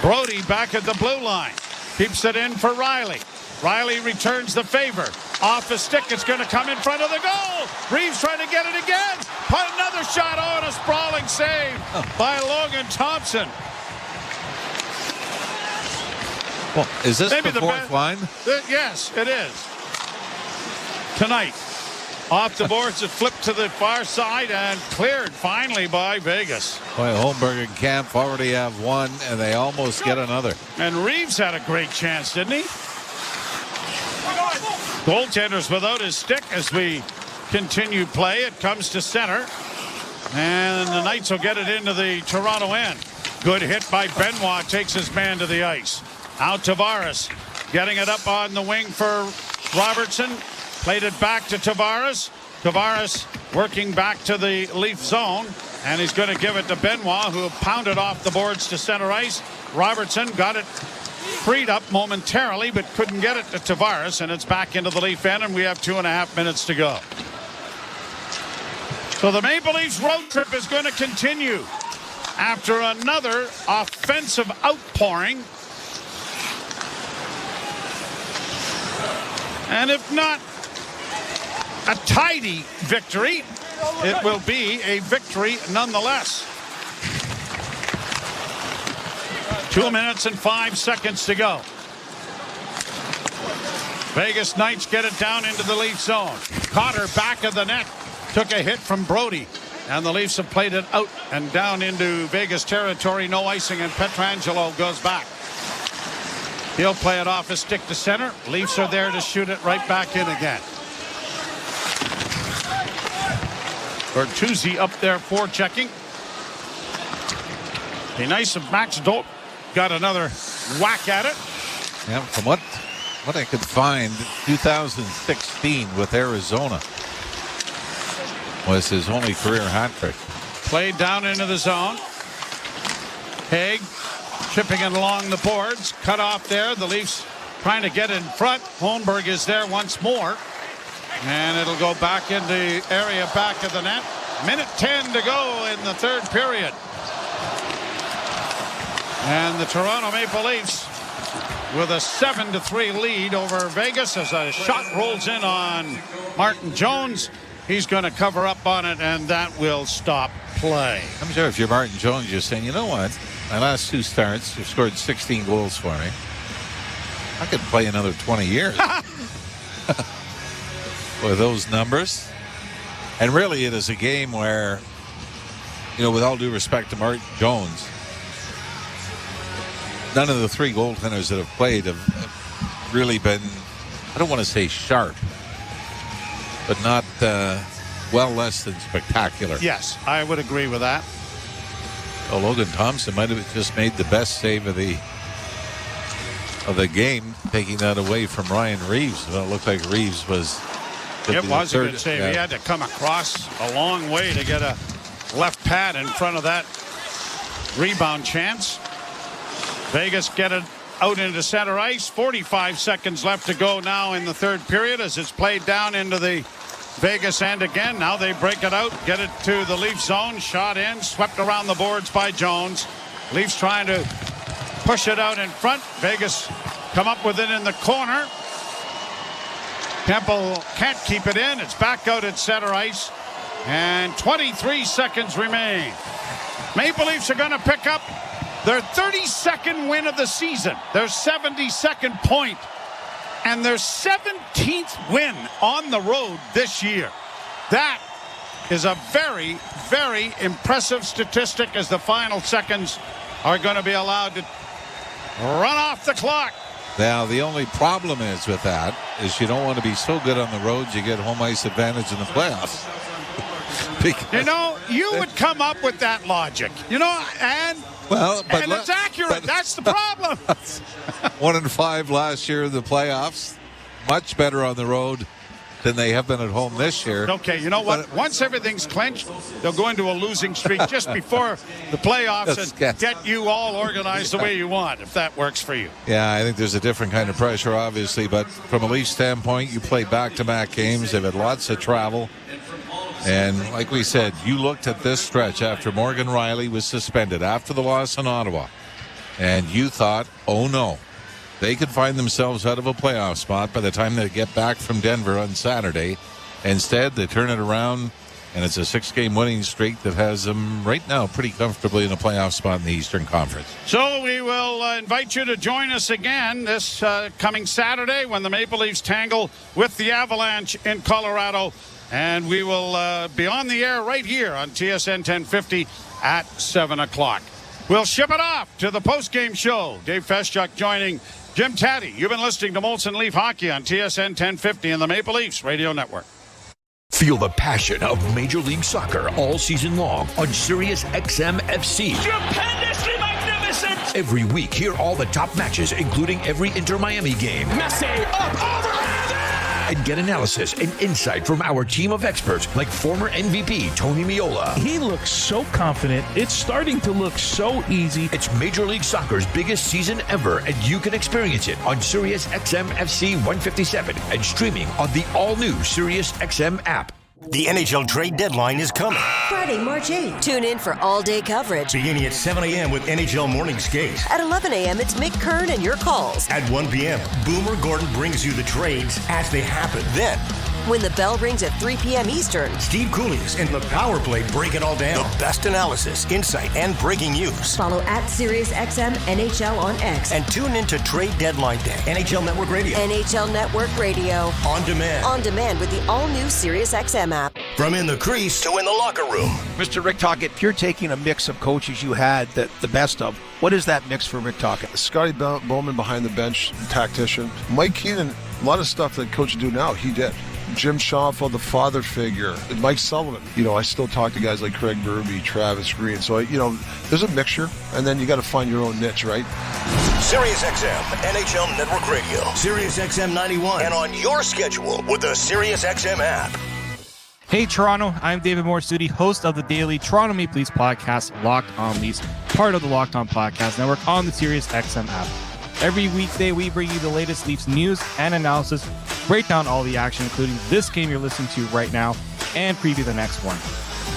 Brody back at the blue line. Keeps it in for Riley. Riley returns the favor. Off the stick, it's going to come in front of the goal. Reeves trying to get it again. Put another shot on, a sprawling save by Logan Thompson. Well, is this Maybe the fourth line? Yes, it is. Tonight, off the boards, it flipped to the far side and cleared finally by Vegas. Boy, Holmberg and Camp already have one, and they almost get another. And Reeves had a great chance, didn't he? Goaltender's without his stick as we continue play. It comes to center. And the Knights will get it into the Toronto end. Good hit by Benoit, takes his man to the ice. Now Tavares getting it up on the wing for Robertson. Played it back to Tavares. Tavares working back to the Leaf zone. And he's going to give it to Benoit, who pounded off the boards to center ice. Robertson got it freed up momentarily, but couldn't get it to Tavares, and it's back into the Leaf end, and we have 2.5 minutes to go. So the Maple Leafs road trip is going to continue after another offensive outpouring. And if not a tidy victory, it will be a victory nonetheless. 2 minutes and 5 seconds to go. Vegas Knights get it down into the Leaf zone. Cotter back of the net. Took a hit from Brody. And the Leafs have played it out and down into Vegas territory. No icing, and Pietrangelo goes back. He'll play it off his stick to center. Leafs are there to shoot it right back in again. Bertuzzi up there forechecking. Be nice if Max Dolt got another whack at it. Yeah, from what I could find, 2016 with Arizona was his only career hat trick. Played down into the zone. Haig chipping it along the boards. Cut off there. The Leafs trying to get in front. Holmberg is there once more. And it'll go back in the area back of the net. Minute 10 to go in the third period. And the Toronto Maple Leafs with a 7-3 lead over Vegas as a shot rolls in on Martin Jones. He's going to cover up on it, and that will stop play. I'm sure if you're Martin Jones, you're saying, you know what? My last 2 starts, you've scored 16 goals for me. I could play another 20 years with those numbers. And really, it is a game where, with all due respect to Martin Jones, none of the 3 goaltenders that have played have really been, I don't want to say sharp, but not well less than spectacular. Yes, I would agree with that. Well, Logan Thompson might have just made the best save of the game, taking that away from Ryan Reeves. Well, it looked like Reeves was. It was a good save. Yeah. He had to come across a long way to get a left pad in front of that rebound chance. Vegas get it out into center ice. 45 seconds left to go now in the third period as it's played down into the Vegas end again. Now they break it out, get it to the Leafs zone. Shot in, swept around the boards by Jones. Leafs trying to push it out in front. Vegas come up with it in the corner. Temple can't keep it in. It's back out at center ice. And 23 seconds remain. Maple Leafs are going to pick up their 32nd win of the season. Their 72nd point. And their 17th win on the road this year. That is a very, very impressive statistic as the final seconds are going to be allowed to run off the clock. Now, the only problem is with that is you don't want to be so good on the road you get home ice advantage in the playoffs. You would come up with that logic, and it's accurate. That's the problem. 1-5 last year in the playoffs. Much better on the road than they have been at home this year. Okay, you know what? Once everything's clinched, they'll go into a losing streak just before the playoffs and get you all organized the way you want, if that works for you. Yeah, I think there's a different kind of pressure, obviously, but from a Leafs standpoint, you play back-to-back games. They've had lots of travel. And like we said, you looked at this stretch after Morgan Rielly was suspended after the loss in Ottawa, and you thought, oh no, they could find themselves out of a playoff spot by the time they get back from Denver on Saturday. Instead, they turn it around, and it's a 6-game winning streak that has them right now pretty comfortably in a playoff spot in the Eastern Conference. So we will invite you to join us again this coming Saturday when the Maple Leafs tangle with the Avalanche in Colorado. And we will be on the air right here on TSN 1050 at 7 o'clock. We'll ship it off to the postgame show. Dave Feschuk joining Jim Taddy. You've been listening to Molson Leaf Hockey on TSN 1050 and the Maple Leafs Radio Network. Feel the passion of Major League Soccer all season long on Sirius XM FC. Stupendously magnificent! Every week, hear all the top matches, including every Inter-Miami game. Messi, up, over, and get analysis and insight from our team of experts like former MVP Tony Meola. He looks so confident. It's starting to look so easy. It's Major League Soccer's biggest season ever, and you can experience it on Sirius XM FC 157 and streaming on the all-new Sirius XM app. The NHL trade deadline is coming. Friday, March 8th. Tune in for all-day coverage. Beginning at 7 a.m. with NHL Morning Skate. At 11 a.m., it's Mick Kern and your calls. At 1 p.m., Boomer Gordon brings you the trades as they happen. Then, when the bell rings at 3 p.m. Eastern, Steve Cooley's and the Power Play break it all down. The best analysis, insight, and breaking news. Follow at SiriusXM NHL on X. And tune in to Trade Deadline Day. NHL Network Radio. NHL Network Radio. On demand. On demand with the all-new SiriusXM app. From in the crease to in the locker room. Mr. Rick Tocchet, if you're taking a mix of coaches you had, the best of, what is that mix for Rick Tocchet? Scotty Bowman behind the bench, tactician. Mike Keenan, a lot of stuff that coaches do now, he did. Jim Schoenfeld, the father figure, and Mike Sullivan. I still talk to guys like Craig Berube, Travis Green. So, there's a mixture, and then you got to find your own niche, right? SiriusXM NHL Network Radio, SiriusXM 91, and on your schedule with the SiriusXM app. Hey Toronto, I'm David Morsuti, host of the daily Toronto Maple Leafs podcast, Locked On Leafs, part of the Locked On Podcast Network on the SiriusXM app. Every weekday, we bring you the latest Leafs news and analysis, break down all the action, including this game you're listening to right now, and preview the next one.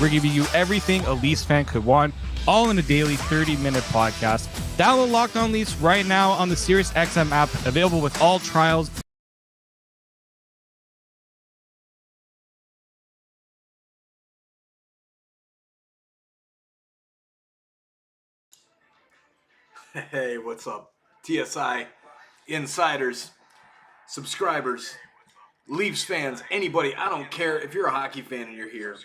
We're giving you everything a Leafs fan could want, all in a daily 30-minute podcast. Download Locked On Leafs right now on the SiriusXM app, available with all trials. Hey, what's up? TSI, insiders, subscribers, Leafs fans, anybody. I don't care if you're a hockey fan and you're here.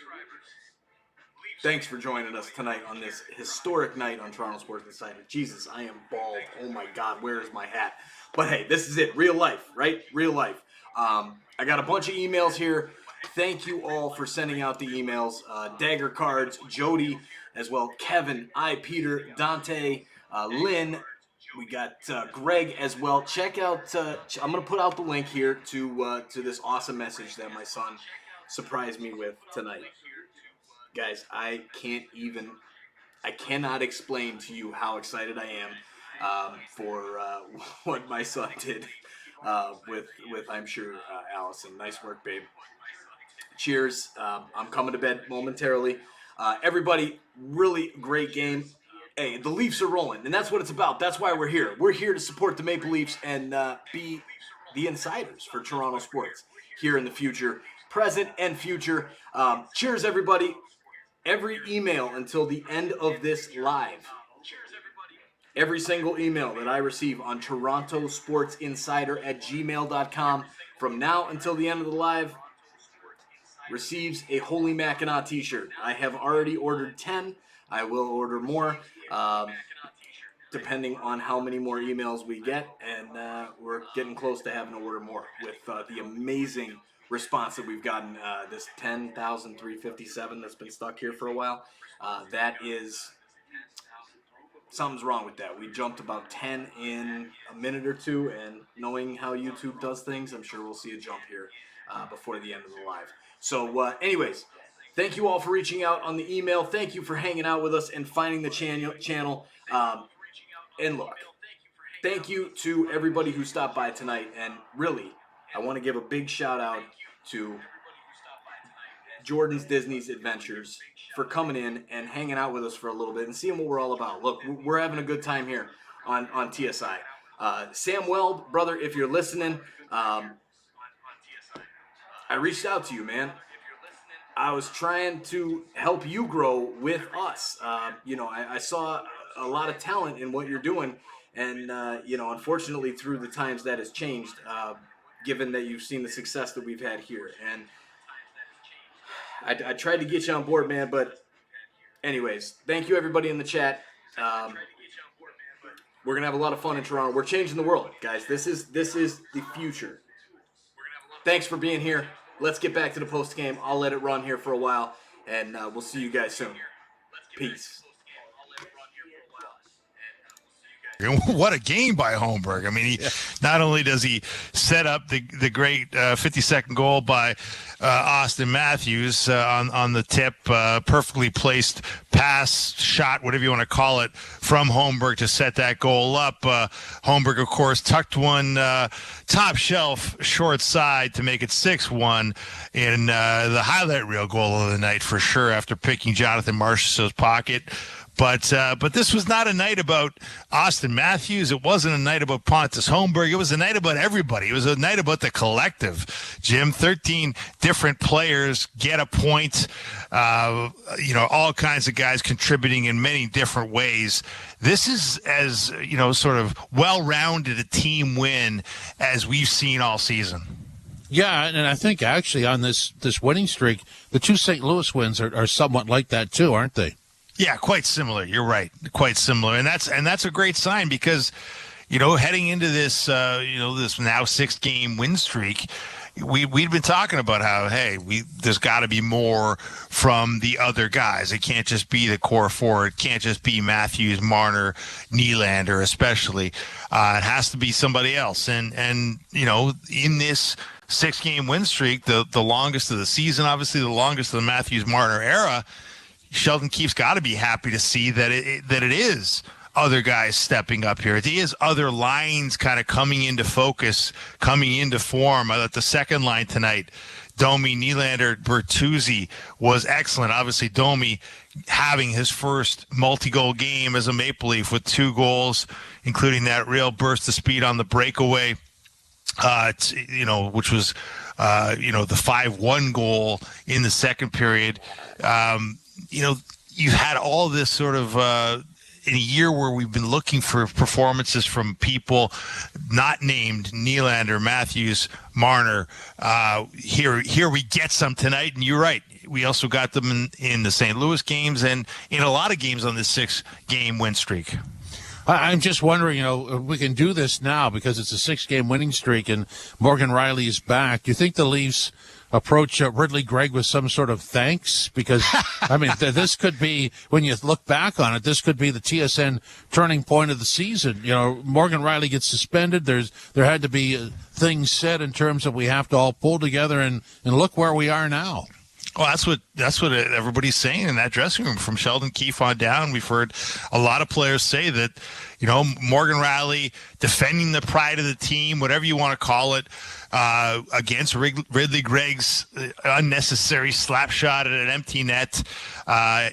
Thanks for joining us tonight on this historic night on Toronto Sports Insider. Jesus, I am bald. Oh my God, where is my hat? But hey, this is it. Real life, right? Real life. I got a bunch of emails here. Thank you all for sending out the emails. Dagger Cards, Jody, as well, Kevin, Peter, Dante, Lynn. We got Greg as well. Check out, I'm going to put out the link here to this awesome message that my son surprised me with tonight. Guys, I cannot explain to you how excited I am for what my son did with I'm sure, Allison. Nice work, babe. Cheers. I'm coming to bed momentarily. Everybody, really great game. Hey, the Leafs are rolling, and that's what it's about. That's why we're here. We're here to support the Maple Leafs and be the insiders for Toronto sports here in the future, present and future. Cheers, everybody. Every email until the end of this live, every single email that I receive on torontosportsinsider@gmail.com from now until the end of the live receives a Holy Mackinac t-shirt. I have already ordered 10. I will order more, depending on how many more emails we get, and we're getting close to having to order more with the amazing response that we've gotten. This 10,357 that's been stuck here for a while. That is, something's wrong with that. We jumped about 10 in a minute or two, and knowing how YouTube does things, I'm sure we'll see a jump here before the end of the live. So anyways, thank you all for reaching out on the email. Thank you for hanging out with us and finding the channel. And look, thank you to everybody who stopped by tonight. And really, I want to give a big shout out to Jordan's Disney's Adventures for coming in and hanging out with us for a little bit and seeing what we're all about. Look, we're having a good time here on TSI. Sam Weld, brother, if you're listening, I reached out to you, man. I was trying to help you grow with us. I saw a lot of talent in what you're doing, and unfortunately, through the times that has changed, given that you've seen the success that we've had here. And I tried to get you on board, man, but anyways, thank you everybody in the chat. We're gonna have a lot of fun in Toronto. We're changing the world, guys. This is the future. Thanks for being here. Let's get back to the post game. I'll let it run here for a while, and we'll see you guys soon. Peace. What a game by Holmberg. I mean, not only does he set up the great 50-second goal by Austin Matthews on the tip, perfectly placed pass, shot, whatever you want to call it, from Holmberg to set that goal up. Holmberg, of course, tucked one top shelf short side to make it 6-1 in the highlight reel goal of the night for sure, after picking Jonathan Marchessault's pocket. But this was not a night about Austin Matthews. It wasn't a night about Pontus Holmberg. It was a night about everybody. It was a night about the collective. Jim, 13 different players get a point. All kinds of guys contributing in many different ways. This is as, sort of well-rounded a team win as we've seen all season. Yeah, and I think actually on this winning streak, the two St. Louis wins are somewhat like that too, aren't they? Yeah, quite similar. You're right. Quite similar. And that's a great sign because, heading into this, this now 6-game win streak, we'd been talking about how, hey, there's got to be more from the other guys. It can't just be the core four. It can't just be Matthews, Marner, Nylander, especially. It has to be somebody else. And in this 6-game win streak, the longest of the season, obviously the longest of the Matthews-Marner era, Sheldon Keefe's got to be happy to see that it is other guys stepping up here. It is other lines kind of coming into focus, coming into form. I thought the second line tonight, Domi, Nylander, Bertuzzi, was excellent. Obviously, Domi having his first multi-goal game as a Maple Leaf with 2 goals, including that real burst of speed on the breakaway, which was, the 5-1 goal in the second period. You've had all this sort of in a year where we've been looking for performances from people not named Nylander, Matthews, Marner. Here we get some tonight, and you're right. We also got them in the St. Louis games and in a lot of games on this 6-game win streak. I'm just wondering, if we can do this now because it's a 6-game winning streak and Morgan Rielly is back. Do you think the Leafs approach Ridley Gregg with some sort of thanks? Because, this could be, when you look back on it, this could be the TSN turning point of the season. Morgan Rielly gets suspended. There had to be things said in terms of we have to all pull together and look where we are now. Well, that's what everybody's saying in that dressing room from Sheldon Keefe on down. We've heard a lot of players say that, Morgan Rielly defending the pride of the team, whatever you want to call it, against Ridley Gregg's unnecessary slap shot at an empty net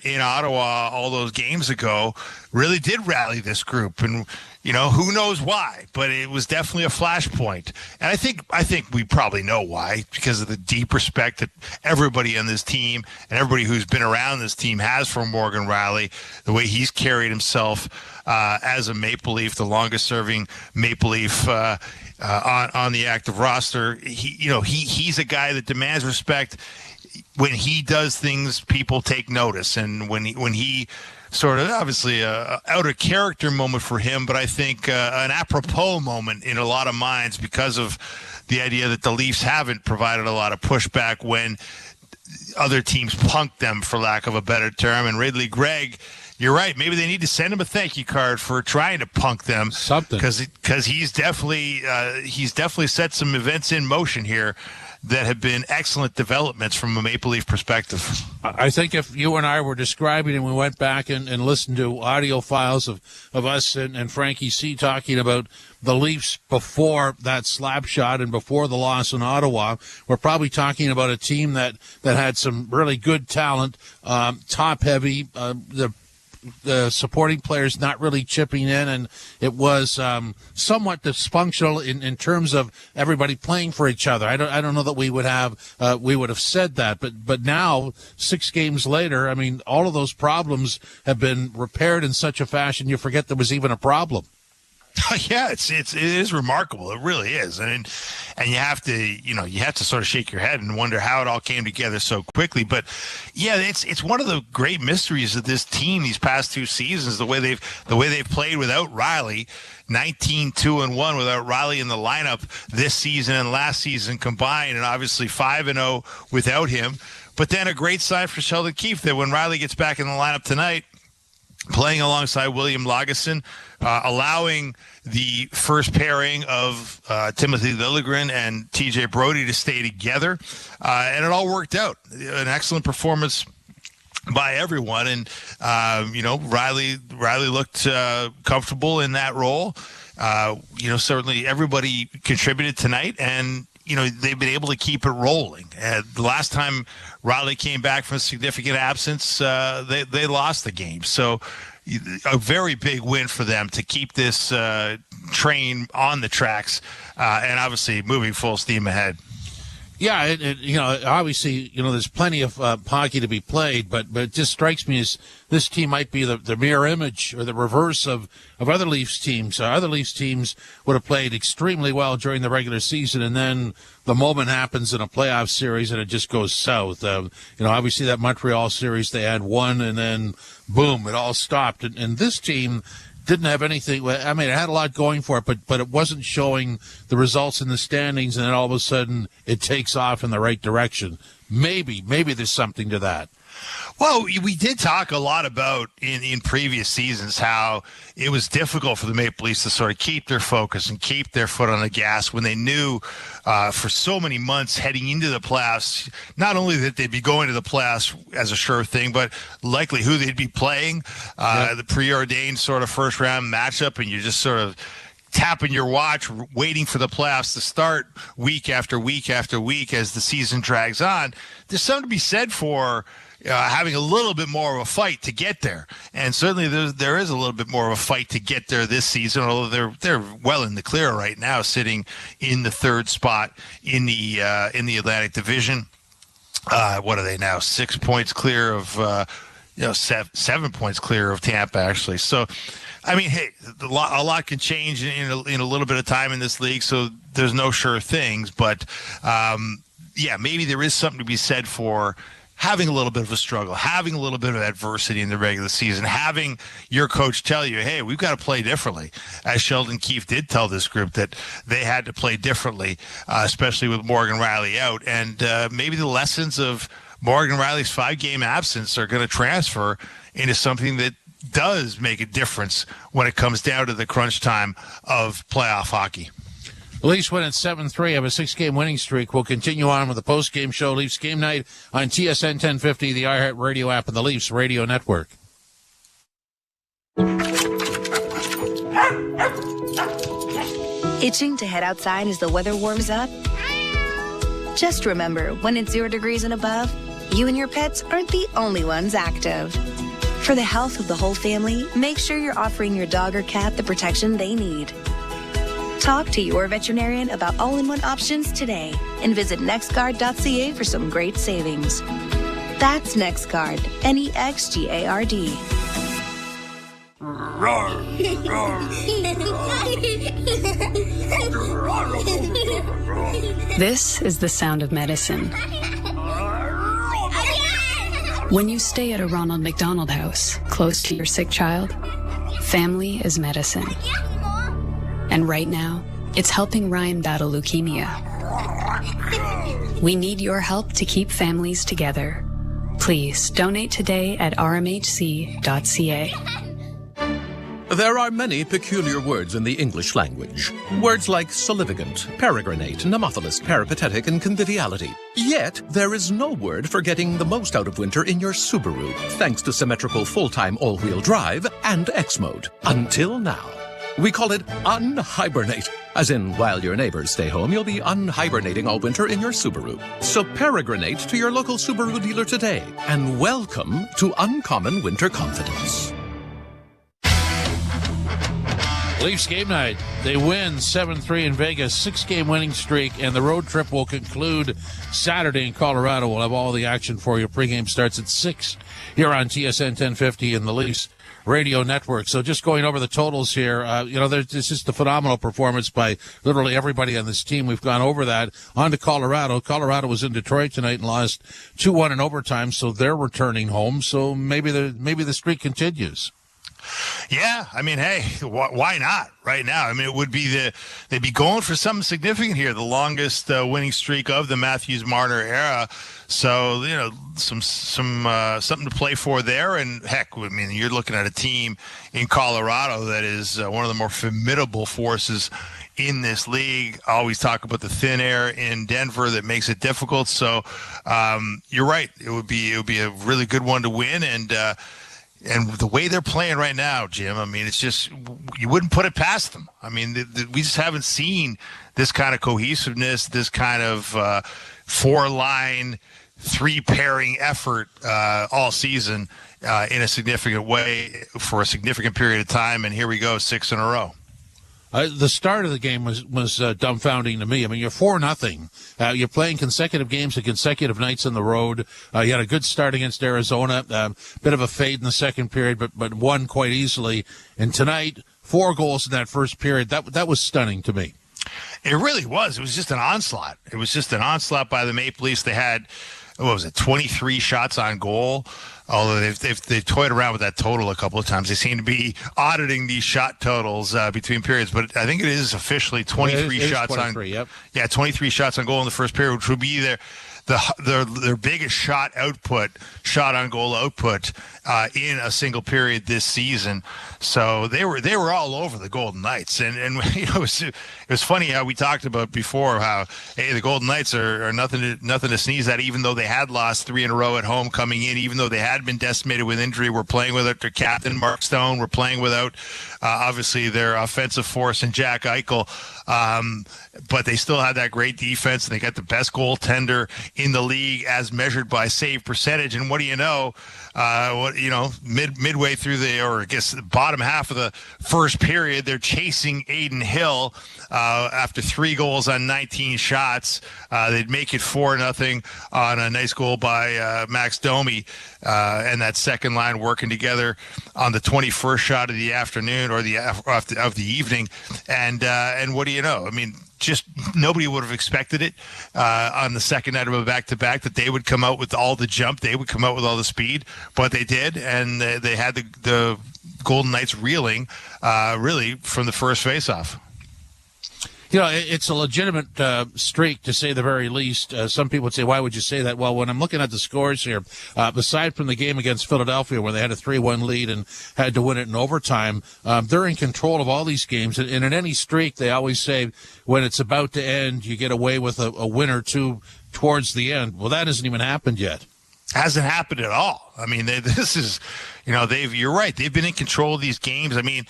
in Ottawa all those games ago, really did rally this group. And who knows why, but it was definitely a flashpoint. And I think we probably know why, because of the deep respect that everybody on this team and everybody who's been around this team has for Morgan Rielly, the way he's carried himself as a Maple Leaf, the longest-serving Maple Leaf on the active roster. He's a guy that demands respect. When he does things, people take notice, and when he sort of, obviously a out of character moment for him, but I think an apropos moment in a lot of minds because of the idea that the Leafs haven't provided a lot of pushback when other teams punk them, for lack of a better term. And Ridley Gregg, you're right. Maybe they need to send him a thank you card for trying to punk them. Something, because he's definitely set some events in motion here that have been excellent developments from a Maple Leaf perspective. I think if you and I were describing and we went back and listened to audio files of us and Frankie C talking about the Leafs before that slap shot and before the loss in Ottawa, we're probably talking about a team that had some really good talent, top heavy, the supporting players not really chipping in, and it was somewhat dysfunctional in terms of everybody playing for each other. I don't know that we would have said that, but now 6 games later, all of those problems have been repaired in such a fashion you forget there was even a problem. Yeah, it is remarkable. It really is, and you have to sort of shake your head and wonder how it all came together so quickly. But yeah, it's one of the great mysteries of this team these past 2 seasons. The way they've played without Rielly, 19-2-1 without Rielly in the lineup this season and last season combined, and obviously 5-0 without him. But then a great sign for Sheldon Keefe that when Rielly gets back in the lineup tonight, playing alongside William Lagesson, allowing the first pairing of Timothy Liljegren and TJ Brody to stay together. And it all worked out. An excellent performance by everyone. And, Rielly looked comfortable in that role. Certainly everybody contributed tonight, and they've been able to keep it rolling. The last time Rielly came back from a significant absence, they lost the game. So a very big win for them to keep this train on the tracks and obviously moving full steam ahead. Yeah, obviously, there's plenty of hockey to be played, but it just strikes me as this team might be the mirror image or the reverse of other Leafs teams. Other Leafs teams would have played extremely well during the regular season, and then the moment happens in a playoff series and it just goes south. Obviously that Montreal series, they had one, and then boom, it all stopped. And this team didn't have anything. I mean, it had a lot going for it, but it wasn't showing the results in the standings, and then all of a sudden it takes off in the right direction. Maybe there's something to that. Well, we did talk a lot about in previous seasons how it was difficult for the Maple Leafs to sort of keep their focus and keep their foot on the gas when they knew for so many months heading into the playoffs, not only that they'd be going to the playoffs as a sure thing, but likely who they'd be playing, the preordained sort of first round matchup, and you're just sort of tapping your watch, waiting for the playoffs to start week after week after week as the season drags on. There's something to be said for having a little bit more of a fight to get there, and certainly there is a little bit more of a fight to get there this season. Although they're well in the clear right now, sitting in the third spot in the Atlantic Division. What are they now? 6 points clear of 7 points clear of Tampa, actually. So, I mean, hey, a lot can change in a little bit of time in this league. So there's no sure things, but maybe there is something to be said for having a little bit of a struggle, having a little bit of adversity in the regular season, having your coach tell you, hey, we've got to play differently. As Sheldon Keefe did tell this group that they had to play differently, especially with Morgan Rielly out. And maybe the lessons of Morgan Rielly's 5-game absence are going to transfer into something that does make a difference when it comes down to the crunch time of playoff hockey. The Leafs win at 7-3, have a 6-game winning streak. We'll continue on with the post-game show, Leafs Game Night, on TSN 1050, the iHeart Radio app, and the Leafs Radio Network. Itching to head outside as the weather warms up? Just remember, when it's 0 degrees and above, you and your pets aren't the only ones active. For the health of the whole family, make sure you're offering your dog or cat the protection they need. Talk to your veterinarian about all-in-one options today and visit nextguard.ca for some great savings. That's NextGuard, NEXGARD. This is the sound of medicine. When you stay at a Ronald McDonald House close to your sick child, family is medicine. And right now, it's helping Ryan battle leukemia. We need your help to keep families together. Please donate today at rmhc.ca. There are many peculiar words in the English language. Words like salivigant, peregrinate, nemophilus, peripatetic, and conviviality. Yet, there is no word for getting the most out of winter in your Subaru, thanks to symmetrical full-time all-wheel drive and X-Mode. Until now. We call it unhibernate, as in while your neighbors stay home, you'll be unhibernating all winter in your Subaru. So peregrinate to your local Subaru dealer today, and welcome to uncommon winter confidence. Leafs Game Night. They win 7-3 in Vegas, 6-game winning streak, and the road trip will conclude Saturday in Colorado. We'll have all the action for you. Pregame starts at 6 here on TSN 1050 in the Leafs Radio Network. So just going over the totals here, it's just a phenomenal performance by literally everybody on this team. We've gone over that. On to Colorado. Colorado was in Detroit tonight and lost 2-1 in overtime, so they're returning home. So maybe the streak continues. Yeah, I mean, hey, why not right now? I mean, they'd be going for something significant here, the longest winning streak of the Matthews-Marner era. So, some something to play for there. And heck, I mean, you're looking at a team in Colorado that is one of the more formidable forces in this league. I always talk about the thin air in Denver that makes it difficult. So, you're right. It would be a really good one to win. And the way they're playing right now, Jim, I mean, it's just, you wouldn't put it past them. I mean, we just haven't seen this kind of cohesiveness, this kind of 4-line, 3-pairing effort all season in a significant way for a significant period of time. And here we go, 6 in a row. The start of the game was dumbfounding to me. I mean, you're 4-0. You're playing consecutive games and consecutive nights on the road. You had a good start against Arizona, bit of a fade in the second period, but won quite easily. And tonight, 4 goals in that first period. That was stunning to me. It really was. It was just an onslaught. It was just an onslaught by the Maple Leafs. They had what was it, 23 shots on goal. Although they've toyed around with that total a couple of times. They seem to be auditing these shot totals between periods, but I think it is officially 23 shots 23, on. Yep. 23 shots on goal in the first period, which would be their biggest shot on goal output in a single period this season. So they were all over the Golden Knights, and it was funny how we talked about before how the Golden Knights are nothing to sneeze at, even though they had lost 3 in a row at home coming in, even though they had been decimated with injury. We're playing without their captain Mark Stone. We're playing without obviously their offensive force and Jack Eichel. But they still had that great defense, and they got the best goaltender in the league as measured by save percentage. And what do you know? Midway through the bottom half of the first period, they're chasing Adin Hill after 3 goals on 19 shots. They'd make it 4-0 on a nice goal by Max Domi, and that second line working together on the 21st shot of the afternoon or of the evening. And what do you know? I mean, just nobody would have expected it on the second night of a back-to-back that they would come out with all the jump, they would come out with all the speed, but they did, and they had the Golden Knights reeling really from the first face-off. You know, it's a legitimate streak, to say the very least. Some people would say, why would you say that? Well, when I'm looking at the scores here, aside from the game against Philadelphia where they had a 3-1 lead and had to win it in overtime, they're in control of all these games. And in any streak, they always say when it's about to end, you get away with a win or two towards the end. Well, that hasn't even happened yet. Hasn't happened at all. I mean, you're right. They've been in control of these games. I mean,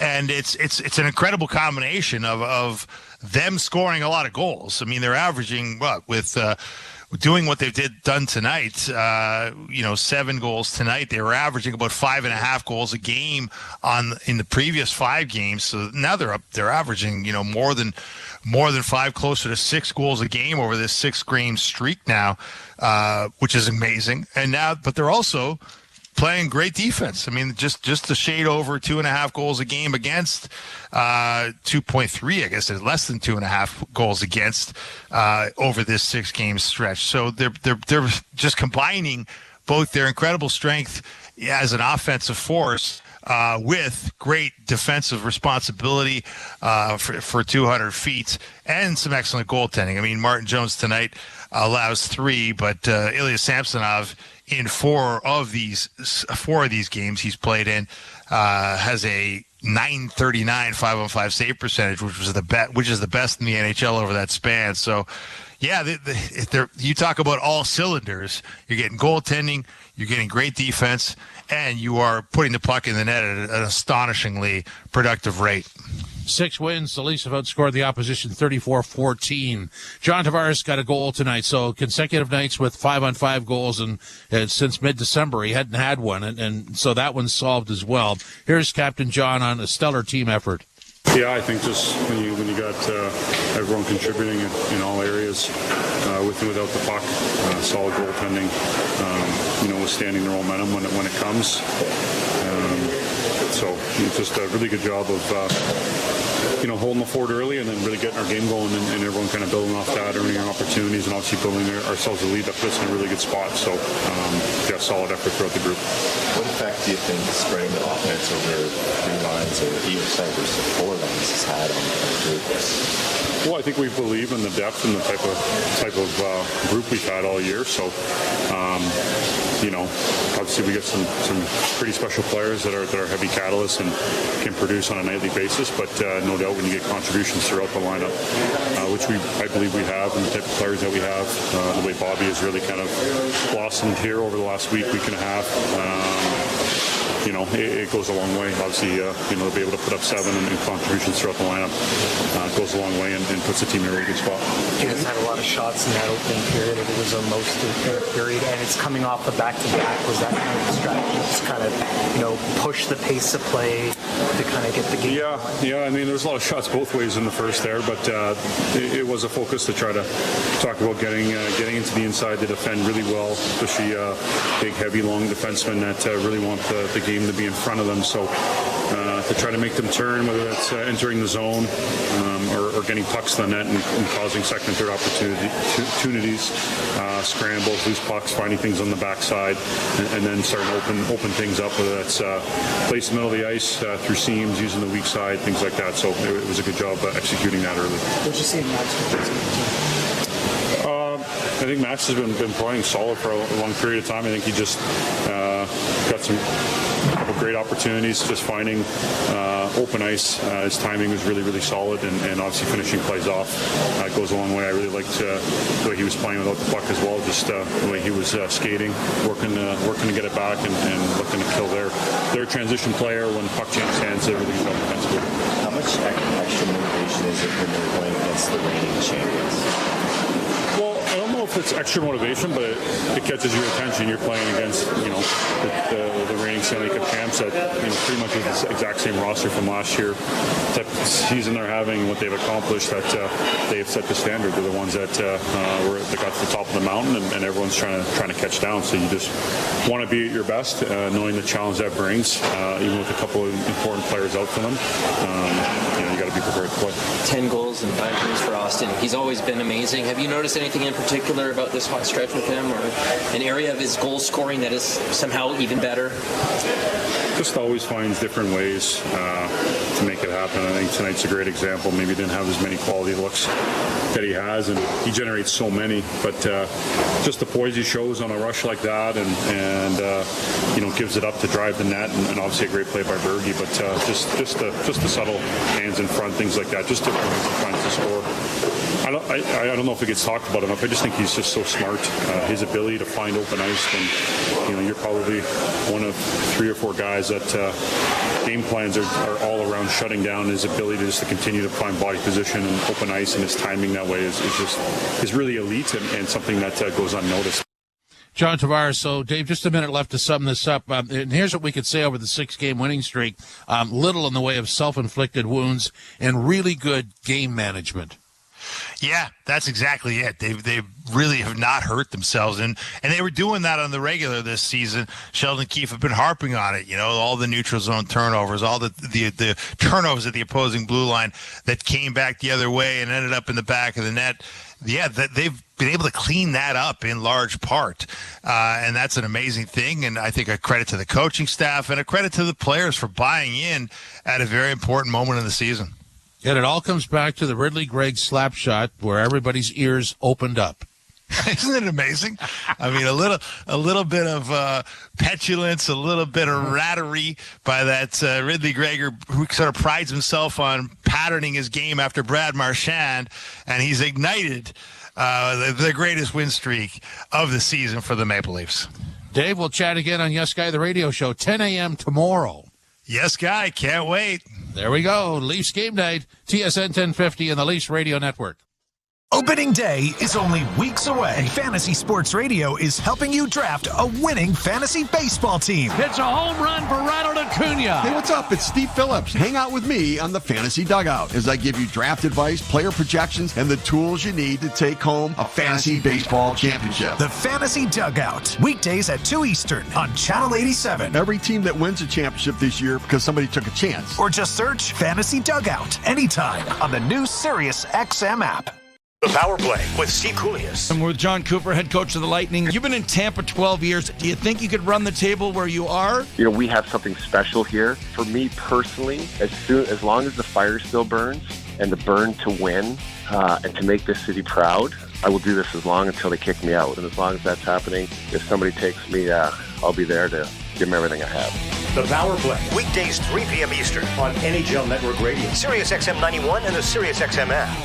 and it's an incredible combination of them scoring a lot of goals. I mean, they're averaging with doing what they've done tonight. 7 goals tonight. They were averaging about 5.5 goals a game in the previous 5 games. So now they're averaging more than 5, closer to 6 goals a game over this 6-game streak now, which is amazing. But they're also playing great defense. I mean, just to shade over 2.5 goals a game against, 2.3, I guess, is less than 2.5 goals against over this 6-game stretch. So they're just combining both their incredible strength as an offensive force with great defensive responsibility for 200 feet and some excellent goaltending. I mean, Martin Jones tonight allows 3, but Ilya Samsonov in 4 of these games he's played in has a .939 5-on-5 save percentage, which is the best in the NHL over that span. So, yeah, you talk about all cylinders. You're getting goaltending, you're getting great defense, and you are putting the puck in the net at an astonishingly productive rate. 6 wins. The Leafs have outscored the opposition 34-14. John Tavares got a goal tonight, so consecutive nights with 5-on-5 goals, and since mid-December he hadn't had one, and so that one's solved as well. Here's Captain John on a stellar team effort. Yeah, I think just when you got everyone contributing in all areas, with and without the puck, solid goaltending, withstanding their momentum when it comes. So just a really good job of holding the fort early and then really getting our game going and everyone kind of building off that, earning our opportunities, and obviously building ourselves a lead that puts us in a really good spot. So solid effort throughout the group. What effect do you think spreading the offense over 3 lines or either side versus 4 lines has had on the group? Well, I think we believe in the depth and the type of group we've had all year. So, obviously we get some pretty special players that are heavy catalysts and can produce on a nightly basis. But no doubt when you get contributions throughout the lineup, which I believe we have, and the type of players that we have, the way Bobby has really kind of blossomed here over the last week and a half. It goes a long way. Obviously, to be able to put up 7 and contributions throughout the lineup goes a long way and puts the team in a really good spot. You guys had a lot of shots in that opening period. It was a most of the period, and it's coming off the back-to-back. Was that kind of the strategy? Just kind of, push the pace of play to kind of get the game? Yeah. I mean, there was a lot of shots both ways in the first there, but it was a focus to try to talk about getting into the inside to defend really well, especially big, heavy, long defensemen that really want the game to be in front of them. So, to try to make them turn, whether that's entering the zone or getting pucks to the net and causing second and third opportunities, scrambles, loose pucks, finding things on the backside, and then starting to open things up, whether that's place in the middle of the ice, through seams, using the weak side, things like that. So it was a good job executing that early. What did you see in Max? I think Max has been playing solid for a long period of time. I think he just got a couple great opportunities, just finding open ice. His timing was really, really solid, and obviously finishing plays off goes a long way. I really liked the way he was playing without the puck as well, just the way he was skating, working to get it back and looking to kill their transition player when the puck changes hands. They really good job defensively. How much extra motivation is it when you're going against the reigning champions? Well, I don't know if it's extra motivation, but it catches your attention. You're playing against, the reigning Stanley Cup champs that, pretty much with the exact same roster from last year. The season they're having, what they've accomplished, that they have set the standard. They're the ones that got to the top of the mountain, and everyone's trying to catch down. So you just want to be at your best, knowing the challenge that brings, even with a couple of important players out for them. You got to be prepared to play. 10 goals and 5 goals for Austin. He's always been amazing. Have you noticed anything in particular about this hot stretch with him, or an area of his goal scoring that is somehow even better? Just always finds different ways to make it happen. I think tonight's a great example. Maybe didn't have as many quality looks that he has, and he generates so many. But just the poise he shows on a rush like that, and gives it up to drive the net, and obviously a great play by Berge. But just the subtle hands in front, things like that, just different ways he finds to score. I don't know if it gets talked about enough. I just think he's just so smart. His ability to find open ice, and you're probably one of 3 or 4 guys that game plans are all around shutting down. His ability just to continue to find body position and open ice, and his timing that way is really elite, and something that goes unnoticed. John Tavares. So, Dave, just a minute left to sum this up. And here's what we could say over the 6-game winning streak. Little in the way of self-inflicted wounds and really good game management. Yeah, that's exactly it. They really have not hurt themselves, and they were doing that on the regular this season. Sheldon Keefe have been harping on it. All the neutral zone turnovers, all the turnovers at the opposing blue line that came back the other way and ended up in the back of the net. Yeah, they've been able to clean that up in large part, and that's an amazing thing. And I think a credit to the coaching staff and a credit to the players for buying in at a very important moment in the season. And it all comes back to the Ridley Gregg slap shot where everybody's ears opened up. Isn't it amazing? I mean, a little bit of petulance, a little bit of rattery by that Ridley Gregg, who sort of prides himself on patterning his game after Brad Marchand, and he's ignited the greatest win streak of the season for the Maple Leafs. Dave, we'll chat again on Yes Guy, the radio show, 10 a.m. tomorrow. Yes Guy, can't wait. There we go. Leafs Game Night, TSN 1050 and the Leafs Radio Network. Opening day is only weeks away, and Fantasy Sports Radio is helping you draft a winning fantasy baseball team. It's a home run for Ronald Acuna. Hey, what's up? It's Steve Phillips. Hang out with me on the Fantasy Dugout as I give you draft advice, player projections, and the tools you need to take home a fantasy baseball championship. The Fantasy Dugout, weekdays at 2 Eastern on Channel 87. Every team that wins a championship this year because somebody took a chance. Or just search Fantasy Dugout anytime on the new Sirius XM app. The Power Play with Steve Koulias. I'm with John Cooper, head coach of the Lightning. You've been in Tampa 12 years. Do you think you could run the table where you are? We have something special here. For me personally, as long as the fire still burns and the burn to win and to make this city proud, I will do this as long until they kick me out. And as long as that's happening, if somebody takes me, I'll be there to give them everything I have. The Power Play, weekdays 3 p.m. Eastern on NHL Network Radio, Sirius XM 91 and the Sirius XM app.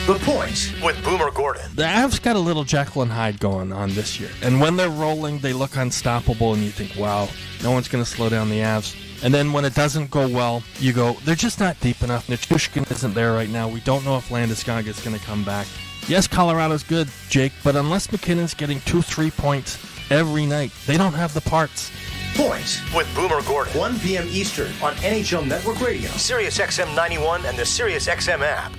The Point with Boomer Gordon. The Avs got a little Jekyll and Hyde going on this year. And when they're rolling, they look unstoppable, and you think, wow, no one's going to slow down the Avs. And then when it doesn't go well, you go, they're just not deep enough. Nichushkin isn't there right now. We don't know if Landeskog is going to come back. Yes, Colorado's good, Jake, but unless McKinnon's getting 2-3 points every night, they don't have the parts. Point with Boomer Gordon. 1 p.m. Eastern on NHL Network Radio, Sirius XM 91 and the Sirius XM app.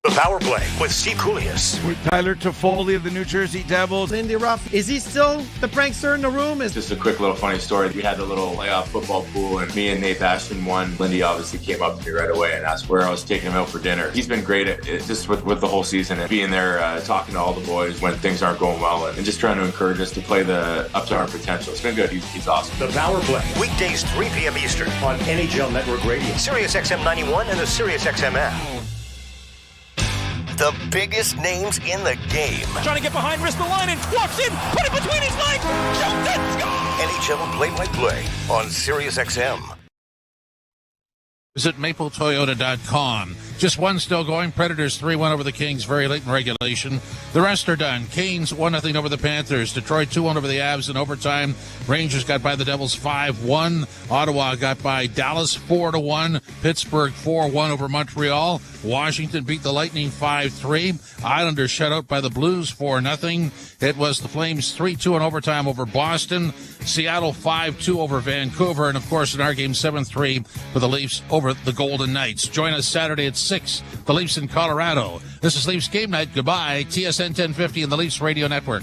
The Power Play with Steve Koulias. With Tyler Toffoli of the New Jersey Devils. Lindy Ruff, is he still the prankster in the room? Just a quick little funny story. We had the little playoff football pool, and me and Nate Ashton won. Lindy obviously came up to me right away and asked where I was taking him out for dinner. He's been great at it, just with the whole season and being there, talking to all the boys when things aren't going well, and just trying to encourage us to play up to our potential. It's been good. He's awesome. The Power Play, weekdays 3 p.m. Eastern on NHL Network Radio, Sirius XM 91, and the Sirius XM app. The biggest names in the game. Trying to get behind, wrist the line, and walks in, put it between his legs, shoots it, score! NHL play-by-play on Sirius XM. Visit mapletoyota.com. Just one still going. Predators 3-1 over the Kings very late in regulation. The rest are done. Canes 1-0 over the Panthers. Detroit 2-1 over the Avs in overtime. Rangers got by the Devils 5-1. Ottawa got by Dallas 4-1. Pittsburgh 4-1 over Montreal. Washington beat the Lightning 5-3. Islanders shut out by the Blues 4-0. It was the Flames 3-2 in overtime over Boston. Seattle 5-2 over Vancouver. And, of course, in our game 7-3 for the Leafs over the Golden Knights. Join us Saturday at 6. The Leafs in Colorado. This is Leafs Game Night. Goodbye. TSN 1050 and the Leafs Radio Network.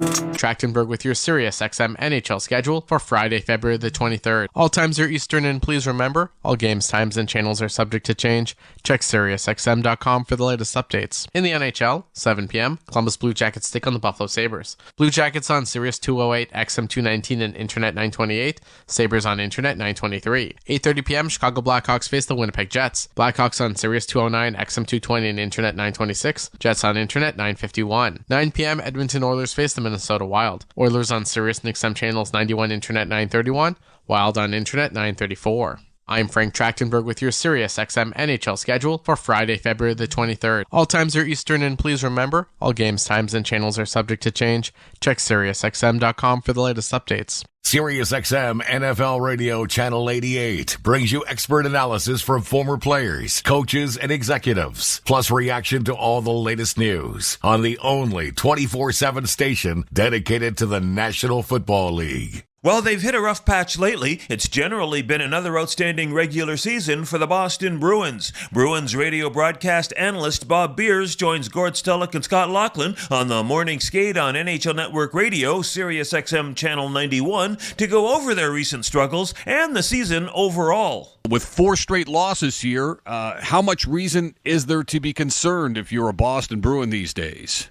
Trachtenberg with your Sirius XM NHL schedule for Friday, February the 23rd. All times are Eastern, and please remember, all games, times, and channels are subject to change. Check SiriusXM.com for the latest updates. In the NHL, 7 p.m., Columbus Blue Jackets take on the Buffalo Sabres. Blue Jackets on Sirius 208, XM 219, and Internet 928. Sabres on Internet 923. 8:30 p.m., Chicago Blackhawks face the Winnipeg Jets. Blackhawks on Sirius 209, XM 220, and Internet 926. Jets on Internet 951. 9 p.m., Edmonton Oilers face the Minnesota Wild. Oilers on Sirius and XM channels 91, Internet 931, Wild on Internet 934. I'm Frank Trachtenberg with your Sirius XM NHL schedule for Friday, February the 23rd. All times are Eastern, and please remember, all games, times, and channels are subject to change. Check SiriusXM.com for the latest updates. SiriusXM NFL Radio Channel 88 brings you expert analysis from former players, coaches, and executives, plus reaction to all the latest news on the only 24/7 station dedicated to the National Football League. Well, they've hit a rough patch lately. It's generally been another outstanding regular season for the Boston Bruins. Bruins radio broadcast analyst Bob Beers joins Gord Stellick and Scott Laughlin on the morning skate on NHL Network Radio, Sirius XM Channel 91, to go over their recent struggles and the season overall. With 4 straight losses here, how much reason is there to be concerned if you're a Boston Bruin these days?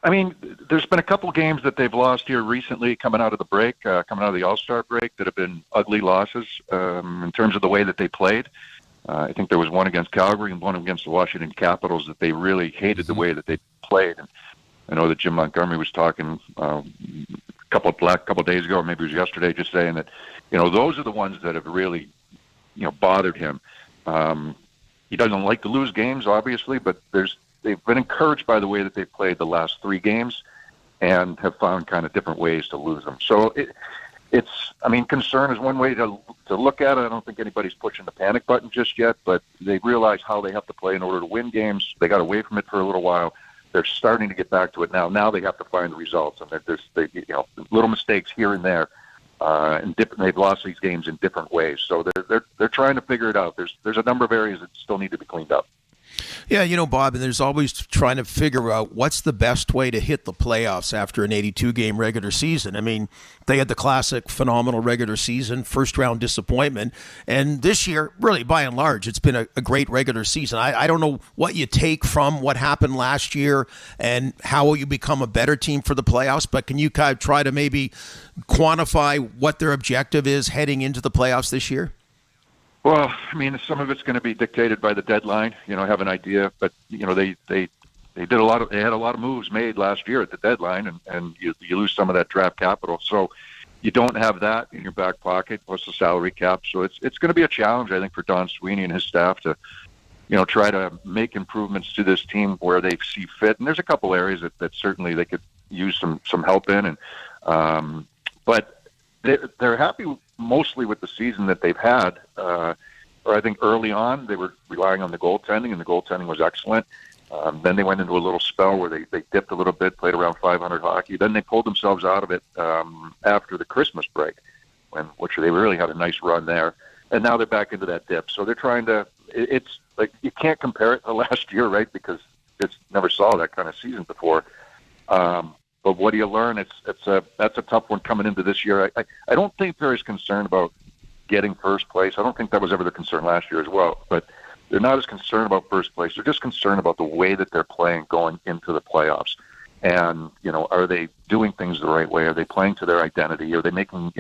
I mean, there's been a couple games that they've lost here recently coming out of the break, coming out of the All-Star break, that have been ugly losses in terms of the way that they played. I think there was one against Calgary and one against the Washington Capitals that they really hated the way that they played. And I know that Jim Montgomery was talking a couple of days ago, or maybe it was yesterday, just saying that, those are the ones that have really, bothered him. He doesn't like to lose games, obviously, but they've been encouraged by the way that they've played the last 3 games and have found kind of different ways to lose them. So concern is one way to look at it. I don't think anybody's pushing the panic button just yet, but they realize how they have to play in order to win games. They got away from it for a little while. They're starting to get back to it now. Now they have to find the results, and there's little mistakes here and there. And they've lost these games in different ways. So they're trying to figure it out. There's a number of areas that still need to be cleaned up. Yeah, Bob, and there's always trying to figure out what's the best way to hit the playoffs after an 82-game regular season. I mean, they had the classic phenomenal regular season, first-round disappointment, and this year, really, by and large, it's been a great regular season. I don't know what you take from what happened last year and how you become a better team for the playoffs, but can you kind of try to maybe quantify what their objective is heading into the playoffs this year? Well, I mean, some of it's going to be dictated by the deadline. Have an idea, but they did a lot of. They had a lot of moves made last year at the deadline, and you lose some of that draft capital. So, you don't have that in your back pocket plus the salary cap. So it's going to be a challenge, I think, for Don Sweeney and his staff to, try to make improvements to this team where they see fit. And there's a couple areas that certainly they could use some help in. But they're happy mostly with the season that they've had. Or I think early on they were relying on the goaltending, and the goaltending was excellent. Then they went into a little spell where they dipped a little bit, played around 500 hockey. Then they pulled themselves out of it after the Christmas break, which they really had a nice run there. And now they're back into that dip. So they're trying to – it's like you can't compare it to last year, right, because it's never saw that kind of season before. But what do you learn? That's a tough one coming into this year. I don't think they're as concerned about getting first place. I don't think that was ever the concern last year as well. But they're not as concerned about first place. They're just concerned about the way that they're playing going into the playoffs. And, are they doing things the right way? Are they playing to their identity? Are they making,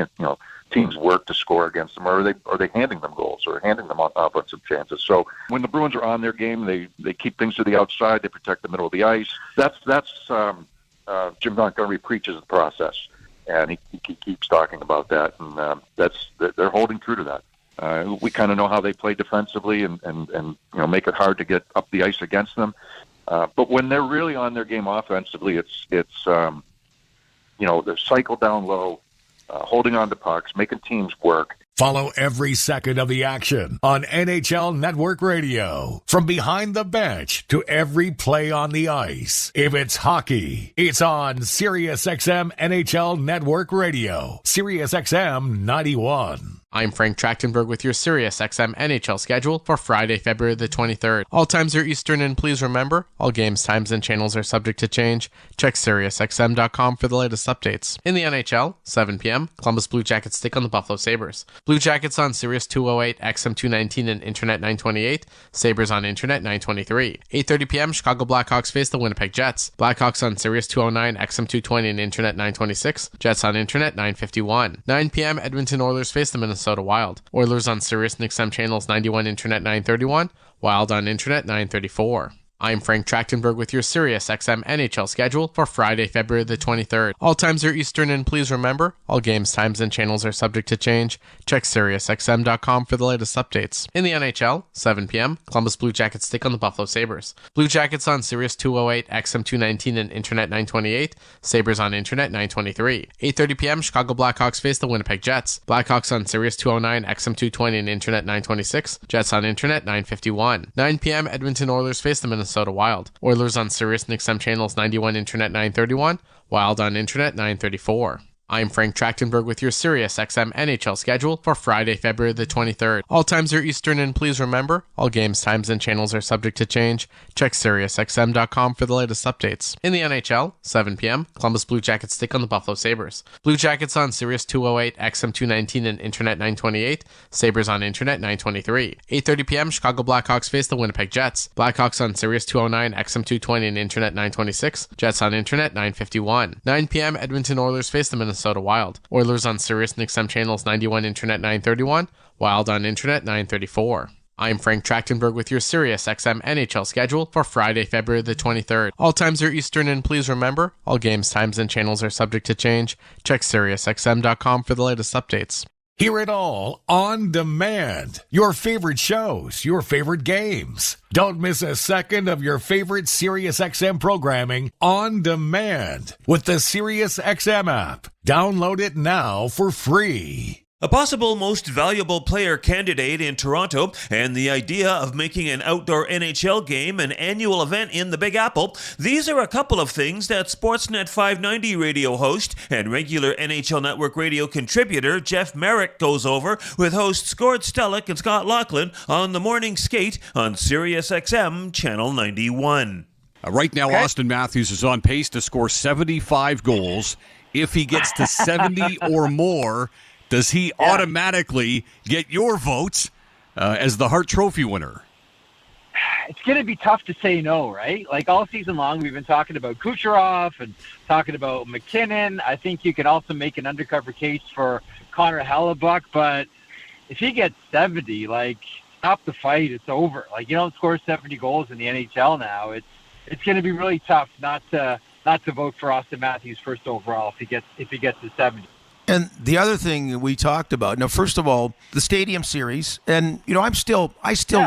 teams work to score against them? Or are they handing them goals or handing them offensive chances? So when the Bruins are on their game, they keep things to the outside. They protect the middle of the ice. That's Jim Montgomery preaches the process, and he keeps talking about that. And they're holding true to that. We kind of know how they play defensively and make it hard to get up the ice against them. But when they're really on their game offensively, it's the cycle down low, holding on to pucks, making teams work. Follow every second of the action on NHL Network Radio. From behind the bench to every play on the ice. If it's hockey, it's on SiriusXM NHL Network Radio. SiriusXM 91. I'm Frank Trachtenberg with your SiriusXM NHL schedule for Friday, February the 23rd. All times are Eastern, and please remember, all games, times, and channels are subject to change. Check SiriusXM.com for the latest updates. In the NHL, 7 p.m., Columbus Blue Jackets take on the Buffalo Sabres. Blue Jackets on Sirius 208, XM 219, and Internet 928. Sabres on Internet 923. 8:30 p.m., Chicago Blackhawks face the Winnipeg Jets. Blackhawks on Sirius 209, XM 220, and Internet 926. Jets on Internet 951. 9 p.m., Edmonton Oilers face the Minnesota Wild. Oilers on Sirius and XM channels 91, Internet 931. Wild on Internet 934. I'm Frank Trachtenberg with your SiriusXM NHL schedule for Friday, February the 23rd. All times are Eastern, and please remember, all games, times, and channels are subject to change. Check SiriusXM.com for the latest updates. In the NHL, 7 p.m., Columbus Blue Jackets take on the Buffalo Sabres. Blue Jackets on Sirius 208, XM 219, and Internet 928. Sabres on Internet 923. 8:30 p.m., Chicago Blackhawks face the Winnipeg Jets. Blackhawks on Sirius 209, XM 220, and Internet 926. Jets on Internet 951. 9 p.m., Edmonton Oilers face the Minnesota Wild. Oilers on Sirius and XM channels 91, Internet 931. Wild on Internet 934. I'm Frank Trachtenberg with your SiriusXM NHL schedule for Friday, February the 23rd. All times are Eastern, and please remember, all games, times, and channels are subject to change. Check SiriusXM.com for the latest updates. In the NHL, 7 p.m., Columbus Blue Jackets take on the Buffalo Sabres. Blue Jackets on Sirius 208, XM 219, and Internet 928. Sabres on Internet 923. 8:30 p.m., Chicago Blackhawks face the Winnipeg Jets. Blackhawks on Sirius 209, XM 220, and Internet 926. Jets on Internet 951. 9 p.m., Edmonton Oilers face the Minnesota Wild. Oilers on Sirius and XM channels 91, Internet 931. Wild on Internet 934. I'm Frank Trachtenberg with your SiriusXM NHL schedule for Friday, February the 23rd. All times are Eastern, and please remember, all games, times, and channels are subject to change. Check SiriusXM.com for the latest updates. Hear it all on demand. Your favorite shows, your favorite games. Don't miss a second of your favorite SiriusXM programming on demand with the SiriusXM app. Download it now for free. A possible most valuable player candidate in Toronto, and the idea of making an outdoor NHL game an annual event in the Big Apple. These are a couple of things that Sportsnet 590 radio host and regular NHL Network radio contributor Jeff Merrick goes over with hosts Gord Stellick and Scott Laughlin on the morning skate on SiriusXM Channel 91. Right now, Austin Matthews is on pace to score 75 goals. If he gets to 70 or more, does he automatically get your votes as the Hart Trophy winner? It's going to be tough to say no, right? Like all season long, we've been talking about Kucherov and talking about McKinnon. I think you can also make an undercover case for Connor Hellebuck, but if he gets 70, stop the fight. It's over. You don't score 70 goals in the NHL now. It's going to be really tough not to vote for Austin Matthews first overall if he gets to 70. And the other thing we talked about, now, first of all, the Stadium Series, and, I still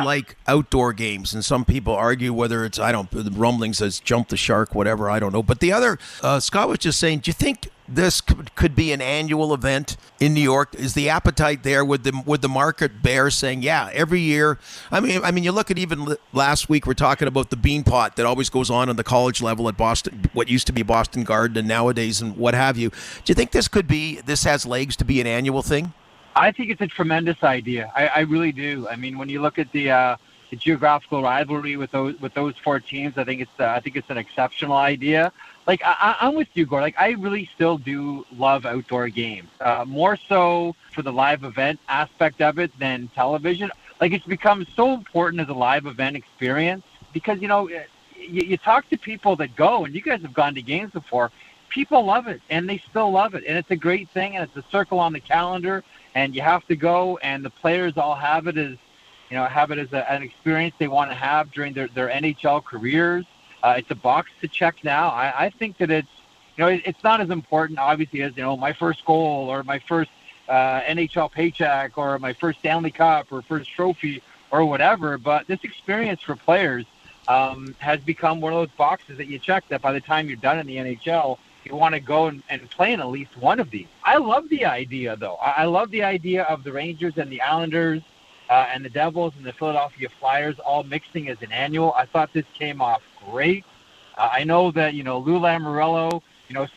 like outdoor games, and some people argue whether it's, the rumblings says jump the shark, whatever, I don't know. But the other, Scott was just saying, do you think this could be an annual event in New York? Is the appetite there? Would the market bear saying, yeah, every year? I mean, you look at even last week, we're talking about the bean pot that always goes on the college level at Boston, what used to be Boston Garden and nowadays and what have you. Do you think this has legs to be an annual thing? I think it's a tremendous idea. I really do. I mean, when you look at the geographical rivalry with those four teams, I think it's an exceptional idea. Like, I'm with you, Gord. Like, I really still do love outdoor games, more so for the live event aspect of it than television. Like, it's become so important as a live event experience because, you talk to people that go, and you guys have gone to games before. People love it, and they still love it, and it's a great thing, and it's a circle on the calendar, and you have to go, and the players all have it as an experience they want to have during their NHL careers. It's a box to check now. I think that it's not as important, obviously, as, my first goal or my first NHL paycheck or my first Stanley Cup or first trophy or whatever. But this experience for players has become one of those boxes that you check that by the time you're done in the NHL, you want to go and play in at least one of these. I love the idea, though. I love the idea of the Rangers and the Islanders and the Devils and the Philadelphia Flyers all mixing as an annual. I thought this came off great. I know that, Lou Lamoriello,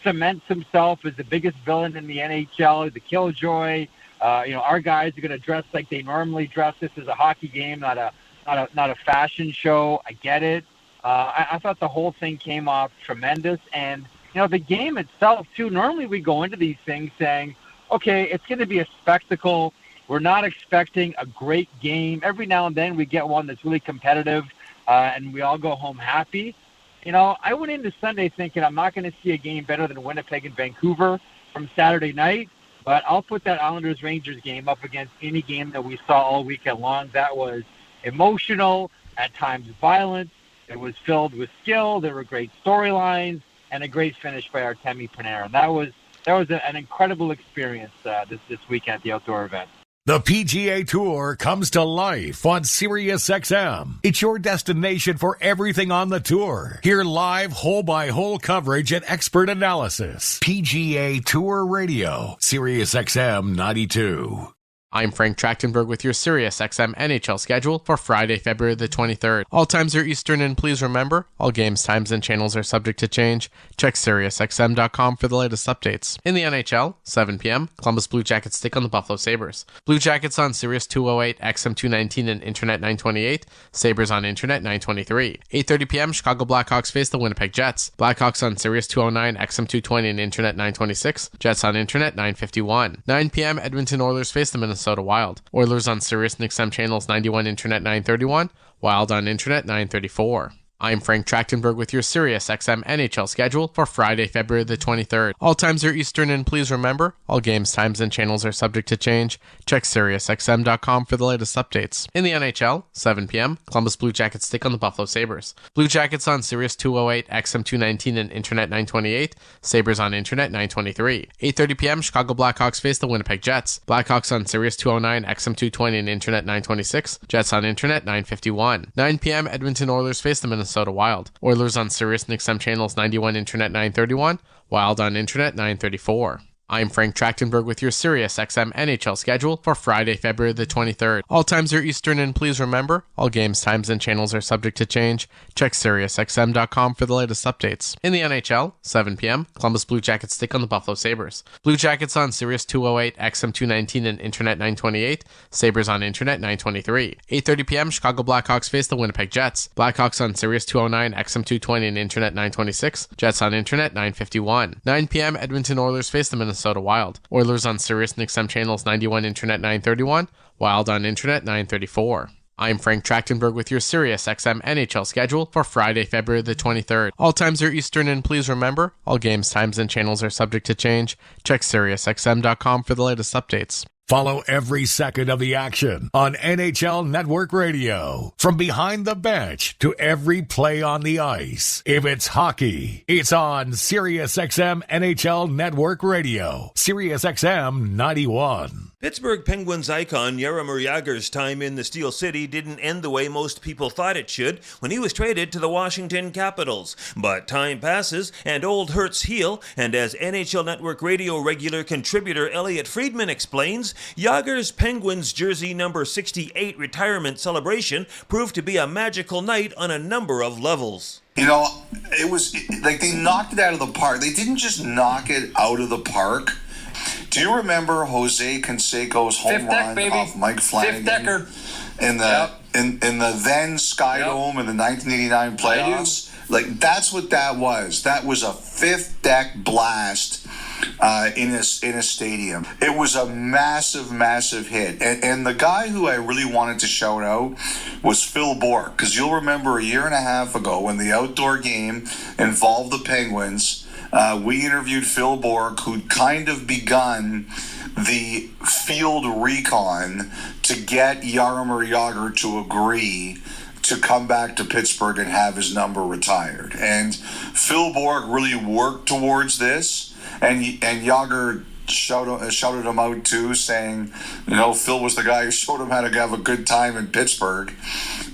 cements himself as the biggest villain in the NHL, the killjoy. Our guys are going to dress like they normally dress. This is a hockey game, not a fashion show. I get it. I thought the whole thing came off tremendous. And, the game itself, too, normally we go into these things saying, okay, it's going to be a spectacle. We're not expecting a great game. Every now and then we get one that's really competitive, and we all go home happy. I went into Sunday thinking I'm not going to see a game better than Winnipeg and Vancouver from Saturday night, but I'll put that Islanders-Rangers game up against any game that we saw all weekend long. That was emotional, at times violent. It was filled with skill. There were great storylines and a great finish by Artemi Panarin. That was an incredible experience this weekend at the outdoor event. The PGA Tour comes to life on SiriusXM. It's your destination for everything on the tour. Hear live hole-by-hole coverage and expert analysis. PGA Tour Radio, SiriusXM 92. I'm Frank Trachtenberg with your SiriusXM NHL schedule for Friday, February the 23rd. All times are Eastern, and please remember, all games, times, and channels are subject to change. Check SiriusXM.com for the latest updates. In the NHL, 7 p.m., Columbus Blue Jackets take on the Buffalo Sabres. Blue Jackets on Sirius 208, XM 219, and Internet 928. Sabres on Internet 923. 8:30 p.m., Chicago Blackhawks face the Winnipeg Jets. Blackhawks on Sirius 209, XM 220, and Internet 926. Jets on Internet 951. 9 p.m., Edmonton Oilers face the Minnesota Wild. Oilers on Sirius and XM channels 91, Internet 931, Wild on Internet 934. I'm Frank Trachtenberg with your SiriusXM NHL schedule for Friday, February the 23rd. All times are Eastern, and please remember, all games, times, and channels are subject to change. Check SiriusXM.com for the latest updates. In the NHL, 7 p.m., Columbus Blue Jackets take on the Buffalo Sabres. Blue Jackets on Sirius 208, XM 219, and Internet 928. Sabres on Internet 923. 8:30 p.m., Chicago Blackhawks face the Winnipeg Jets. Blackhawks on Sirius 209, XM 220, and Internet 926. Jets on Internet 951. 9 p.m., Edmonton Oilers face the Minnesota Wild. Oilers on Sirius and XM channels 91, Internet 931, Wild on Internet 934. I'm Frank Trachtenberg with your SiriusXM NHL schedule for Friday, February the 23rd. All times are Eastern, and please remember, all games, times, and channels are subject to change. Check SiriusXM.com for the latest updates. In the NHL, 7 p.m., Columbus Blue Jackets take on the Buffalo Sabres. Blue Jackets on Sirius 208, XM 219, and Internet 928. Sabres on Internet 923. 8:30 p.m., Chicago Blackhawks face the Winnipeg Jets. Blackhawks on Sirius 209, XM 220, and Internet 926. Jets on Internet 951. 9 p.m., Edmonton Oilers face the Minnesota Wild. Oilers on Sirius and XM channels 91, Internet 931, Wild on Internet 934. I'm Frank Trachtenberg with your SiriusXM NHL schedule for Friday, February the 23rd. All times are Eastern, and please remember, all games, times, and channels are subject to change. Check SiriusXM.com for the latest updates. Follow every second of the action on NHL Network Radio. From behind the bench to every play on the ice. If it's hockey, it's on SiriusXM NHL Network Radio. SiriusXM 91. Pittsburgh Penguins icon Jaromir Jagr's time in the Steel City didn't end the way most people thought it should when he was traded to the Washington Capitals. But time passes and old hurts heal, and as NHL Network Radio regular contributor Elliot Friedman explains, Jagr's Penguins jersey number 68 retirement celebration proved to be a magical night on a number of levels. You know, it was like they knocked it out of the park. They didn't just knock it out of the park. Do you remember Jose Canseco's home run off Mike Flanagan in the then Sky Dome in the 1989 playoffs? Like, that's what that was. That was a fifth deck blast in a stadium. It was a massive, massive hit. And the guy who I really wanted to shout out was Phil Bourque, because you'll remember a year and a half ago when the outdoor game involved the Penguins, we interviewed Phil Bourque, who'd kind of begun the field recon to get Jaromir Jagr to agree to come back to Pittsburgh and have his number retired. And Phil Bourque really worked towards this, and Jagr shouted him out too, saying, you know, Phil was the guy who showed him how to have a good time in Pittsburgh.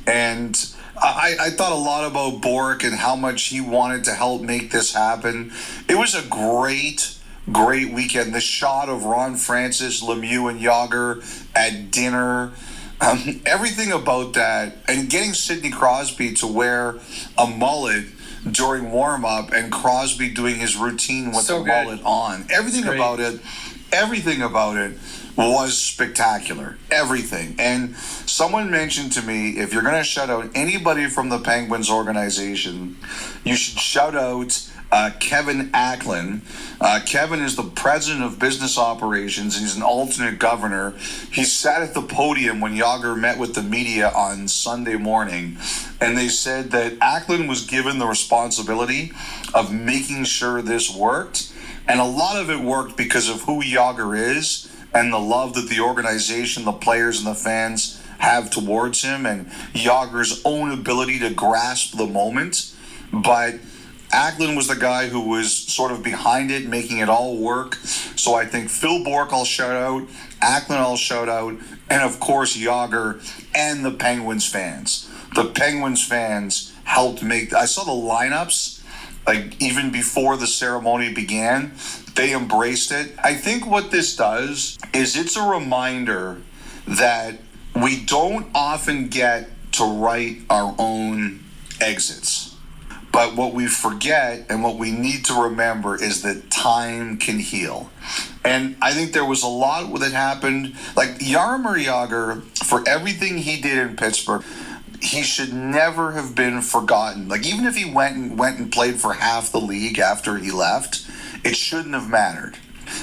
And I thought a lot about Bourque and how much he wanted to help make this happen. It was a great weekend. The shot of Ron Francis, Lemieux, and Jagr at dinner, everything about that, and getting Sidney Crosby to wear a mullet during warm-up and Crosby doing his routine with the mullet on. Everything about it was spectacular. Everything. And someone mentioned to me, if you're going to shout out anybody from the Penguins organization, you should shout out Kevin Acklin. Kevin is the president of business operations, and he's an alternate governor. He sat at the podium when Jagr met with the media on Sunday morning, and they said that Acklin was given the responsibility of making sure this worked, and a lot of it worked because of who Jagr is and the love that the organization, the players, and the fans have towards him, and Jagr's own ability to grasp the moment. But Acklin was the guy who was sort of behind it, making it all work. So I think Phil Bourque I'll shout out, Acklin I'll shout out, and of course Jagr and the Penguins fans. The Penguins fans helped make... I saw the lineups, like, even before the ceremony began. They embraced it. I think what this does is it's a reminder that we don't often get to write our own exits. But what we forget and what we need to remember is that time can heal. And I think there was a lot that happened. Like, Jaromir Jagr, for everything he did in Pittsburgh, he should never have been forgotten. Like, even if he went and played for half the league after he left, it shouldn't have mattered.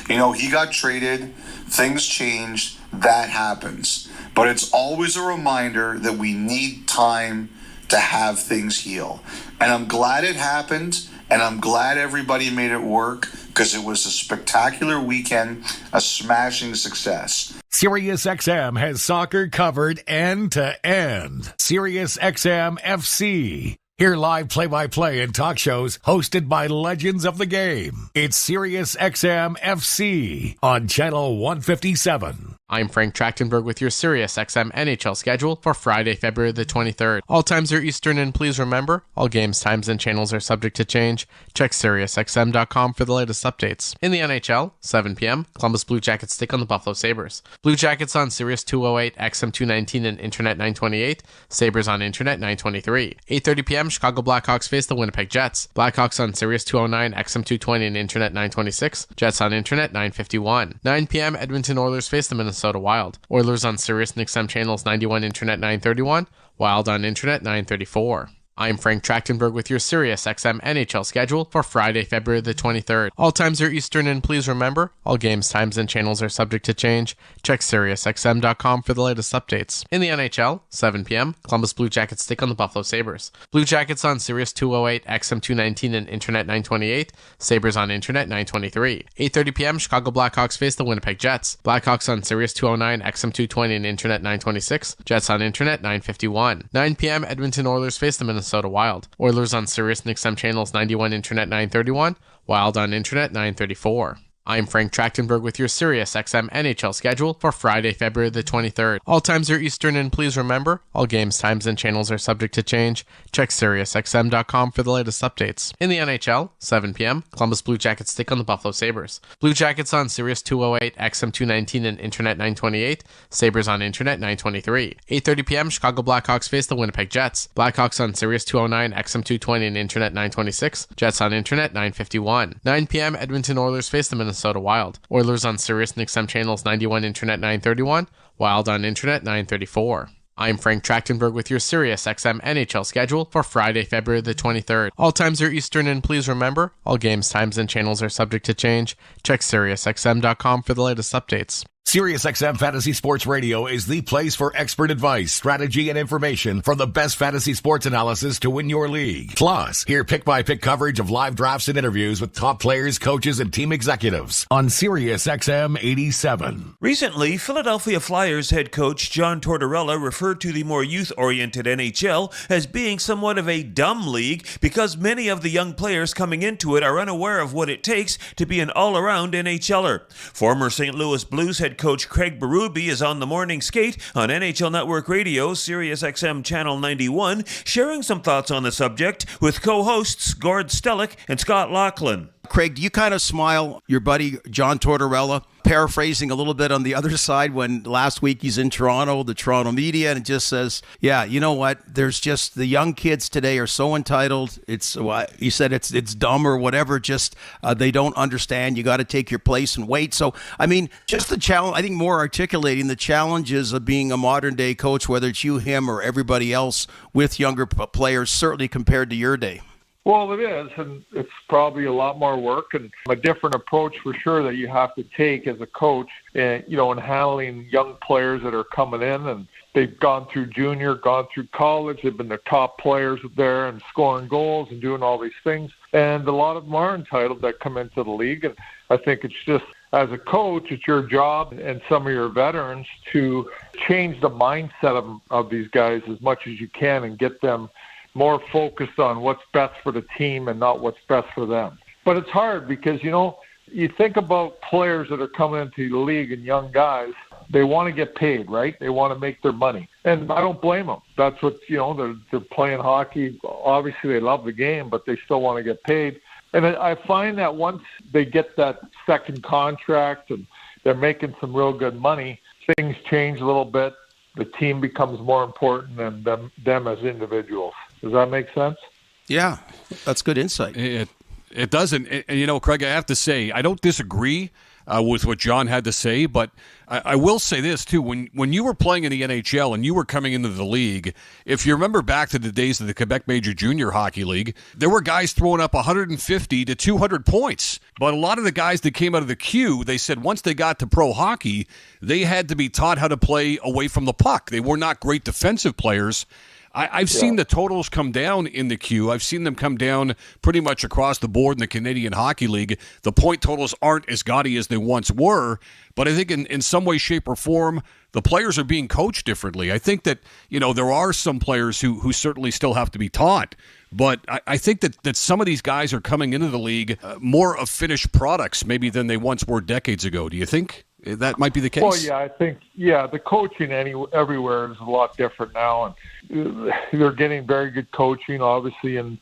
You know, he got traded, things changed, that happens. But it's always a reminder that we need time to have things heal. And I'm glad it happened, and I'm glad everybody made it work, because it was a spectacular weekend, a smashing success. SiriusXM has soccer covered end to end. SiriusXM FC. Hear live play-by-play and talk shows hosted by legends of the game. It's SiriusXM FC on Channel 157. I'm Frank Trachtenberg with your SiriusXM NHL schedule for Friday, February the 23rd. All times are Eastern, and please remember, all games, times, and channels are subject to change. Check SiriusXM.com for the latest updates. In the NHL, 7 p.m., Columbus Blue Jackets take on the Buffalo Sabres. Blue Jackets on Sirius 208, XM 219, and Internet 928. Sabres on Internet 923. 8:30 p.m., Chicago Blackhawks face the Winnipeg Jets. Blackhawks on Sirius 209, XM 220, and Internet 926. Jets on Internet 951. 9 p.m., Edmonton Oilers face the Minnesota Wild. Oilers on Sirius and XM channels 91, Internet 931. Wild on Internet 934. I'm Frank Trachtenberg with your SiriusXM NHL schedule for Friday, February the 23rd. All times are Eastern, and please remember, all games, times, and channels are subject to change. Check SiriusXM.com for the latest updates. In the NHL, 7 p.m., Columbus Blue Jackets take on the Buffalo Sabres. Blue Jackets on Sirius 208, XM 219, and Internet 928. Sabres on Internet 923. 8:30 p.m., Chicago Blackhawks face the Winnipeg Jets. Blackhawks on Sirius 209, XM 220, and Internet 926. Jets on Internet 951. 9 p.m., Edmonton Oilers face the Minnesota Wild. Oilers on Sirius and XM channels 91, Internet 931, Wild on Internet 934. I'm Frank Trachtenberg with your SiriusXM NHL schedule for Friday, February the 23rd. All times are Eastern, and please remember, all games, times, and channels are subject to change. Check SiriusXM.com for the latest updates. In the NHL, 7 p.m., Columbus Blue Jackets take on the Buffalo Sabres. Blue Jackets on Sirius 208, XM 219, and Internet 928. Sabres on Internet 923. 8:30 p.m., Chicago Blackhawks face the Winnipeg Jets. Blackhawks on Sirius 209, XM 220, and Internet 926. Jets on Internet 951. 9 p.m., Edmonton Oilers face the Minnesota Wild. Oilers on Sirius and XM channels 91, Internet 931, Wild on Internet 934. I'm Frank Trachtenberg with your SiriusXM NHL schedule for Friday, February the 23rd. All times are Eastern, and please remember, all games, times, and channels are subject to change. Check SiriusXM.com for the latest updates. SiriusXM Fantasy Sports Radio is the place for expert advice, strategy, and information from the best fantasy sports analysis to win your league. Plus, hear pick-by-pick coverage of live drafts and interviews with top players, coaches, and team executives on SiriusXM 87. Recently, Philadelphia Flyers head coach John Tortorella referred to the more youth-oriented NHL as being somewhat of a dumb league because many of the young players coming into it are unaware of what it takes to be an all-around NHLer. Former St. Louis Blues head coach Craig Berube is on the morning skate on NHL Network Radio, SiriusXM Channel 91, sharing some thoughts on the subject with co-hosts Gord Stellick and Scott Laughlin. Craig, do you kind of smile, your buddy John Tortorella, paraphrasing a little bit on the other side when last week he's in Toronto, the Toronto media, and it just says, yeah, you know what, there's just the young kids today are so entitled. It's, he said it's dumb or whatever, just they don't understand. You got to take your place and wait. So, I mean, just the challenge, I think more articulating the challenges of being a modern day coach, whether it's you, him, or everybody else with younger players, certainly compared to your day. Well, it is, and it's probably a lot more work and a different approach for sure that you have to take as a coach, in handling young players that are coming in, and they've gone through junior, gone through college, they've been the top players there and scoring goals and doing all these things, and a lot of them are entitled that come into the league, and I think it's just, as a coach, it's your job and some of your veterans to change the mindset of these guys as much as you can and get them more focused on what's best for the team and not what's best for them. But it's hard because, you think about players that are coming into the league and young guys, they want to get paid, right? They want to make their money. And I don't blame them. That's what, they're playing hockey. Obviously, they love the game, but they still want to get paid. And I find that once they get that second contract and they're making some real good money, things change a little bit. The team becomes more important than them as individuals. Does that make sense? Yeah, that's good insight. It doesn't. And, Craig, I have to say, I don't disagree with what John had to say, but I will say this, too. When you were playing in the NHL and you were coming into the league, if you remember back to the days of the Quebec Major Junior Hockey League, there were guys throwing up 150 to 200 points. But a lot of the guys that came out of the queue, they said once they got to pro hockey, they had to be taught how to play away from the puck. They were not great defensive players. I've seen the totals come down in the queue. I've seen them come down pretty much across the board in the Canadian Hockey League. The point totals aren't as gaudy as they once were, but I think in some way, shape, or form, the players are being coached differently. I think that, there are some players who certainly still have to be taught, but I think that some of these guys are coming into the league more of finished products maybe than they once were decades ago. Do you think that might be the case? Well, yeah, I think, the coaching everywhere is a lot different now, and they're getting very good coaching, obviously, in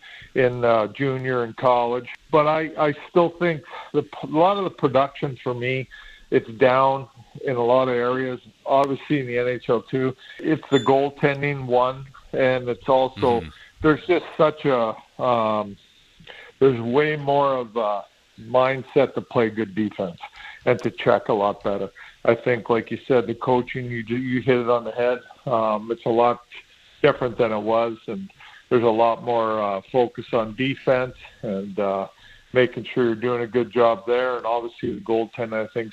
junior and college. But I still think a lot of the production for me, it's down in a lot of areas, obviously in the NHL too. It's the goaltending one, and it's also there's just such a there's way more of a mindset to play good defense and to check a lot better. I think, like you said, the coaching, you hit it on the head. It's a lot different than it was, and there's a lot more focus on defense and making sure you're doing a good job there. And obviously the goaltending, I think,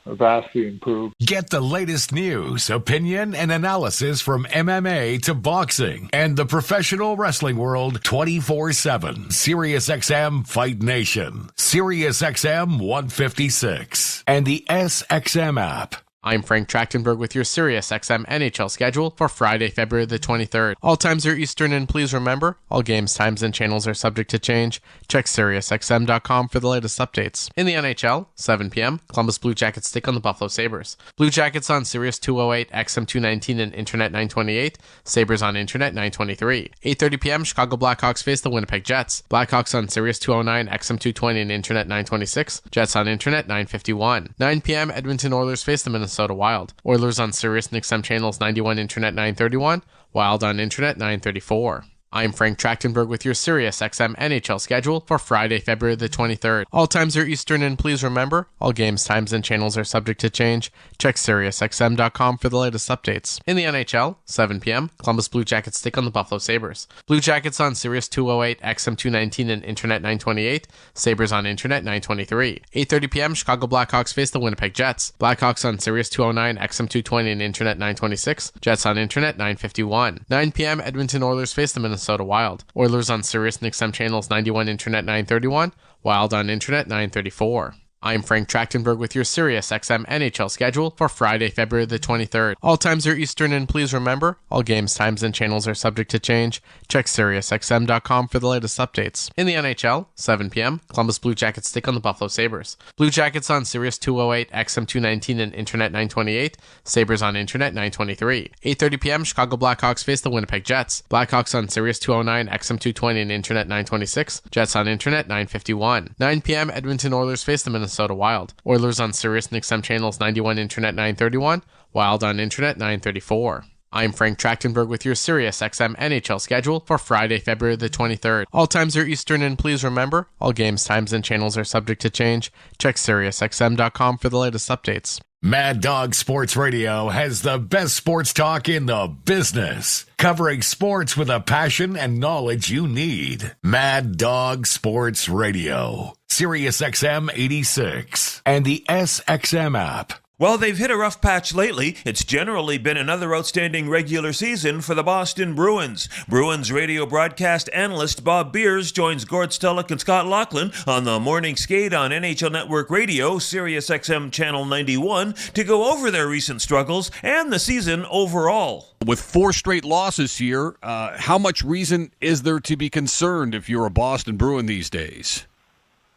vastly improved. Get the latest news, opinion, and analysis from MMA to boxing and the professional wrestling world 24/7. SiriusXM Fight Nation, SiriusXM 156, and the SXM app. I'm Frank Trachtenberg with your SiriusXM NHL schedule for Friday, February the 23rd. All times are Eastern, and please remember, all games, times, and channels are subject to change. Check SiriusXM.com for the latest updates. In the NHL, 7 p.m., Columbus Blue Jackets take on the Buffalo Sabres. Blue Jackets on Sirius 208, XM 219, and Internet 928. Sabres on Internet 923. 8:30 p.m., Chicago Blackhawks face the Winnipeg Jets. Blackhawks on Sirius 209, XM 220, and Internet 926. Jets on Internet 951. 9 p.m., Edmonton Oilers face the Minnesota Wild. Oilers on Sirius and XM channels 91, Internet 931, Wild on Internet 934. I'm Frank Trachtenberg with your SiriusXM NHL schedule for Friday, February the 23rd. All times are Eastern, and please remember, all games, times, and channels are subject to change. Check SiriusXM.com for the latest updates. In the NHL, 7 p.m., Columbus Blue Jackets take on the Buffalo Sabres. Blue Jackets on Sirius 208, XM 219, and Internet 928. Sabres on Internet 923. 8:30 p.m., Chicago Blackhawks face the Winnipeg Jets. Blackhawks on Sirius 209, XM 220, and Internet 926. Jets on Internet 951. 9 p.m., Edmonton Oilers face the Minnesota Wild. Oilers on Sirius and XM channels 91, Internet 931, Wild on Internet 934. I'm Frank Trachtenberg with your SiriusXM NHL schedule for Friday, February the 23rd. All times are Eastern, and please remember, all games, times, and channels are subject to change. Check SiriusXM.com for the latest updates. In the NHL, 7 p.m., Columbus Blue Jackets take on the Buffalo Sabres. Blue Jackets on Sirius 208, XM 219, and Internet 928. Sabres on Internet 923. 8:30 p.m., Chicago Blackhawks face the Winnipeg Jets. Blackhawks on Sirius 209, XM 220, and Internet 926. Jets on Internet 951. 9 p.m., Edmonton Oilers face the Minnesota Wild. Oilers on Sirius and XM channels 91, Internet 931, Wild on Internet 934. I'm Frank Trachtenberg with your SiriusXM NHL schedule for Friday, February the 23rd. All times are Eastern, and please remember, all games, times, and channels are subject to change. Check SiriusXM.com for the latest updates. Mad Dog Sports Radio has the best sports talk in the business, covering sports with a passion and knowledge you need. Mad Dog Sports Radio, SiriusXM 86, and the SXM app. While they've hit a rough patch lately, it's generally been another outstanding regular season for the Boston Bruins. Bruins radio broadcast analyst Bob Beers joins Gord Stellick and Scott Laughlin on the morning skate on NHL Network Radio, SiriusXM Channel 91, to go over their recent struggles and the season overall. With 4 straight losses here, how much reason is there to be concerned if you're a Boston Bruin these days?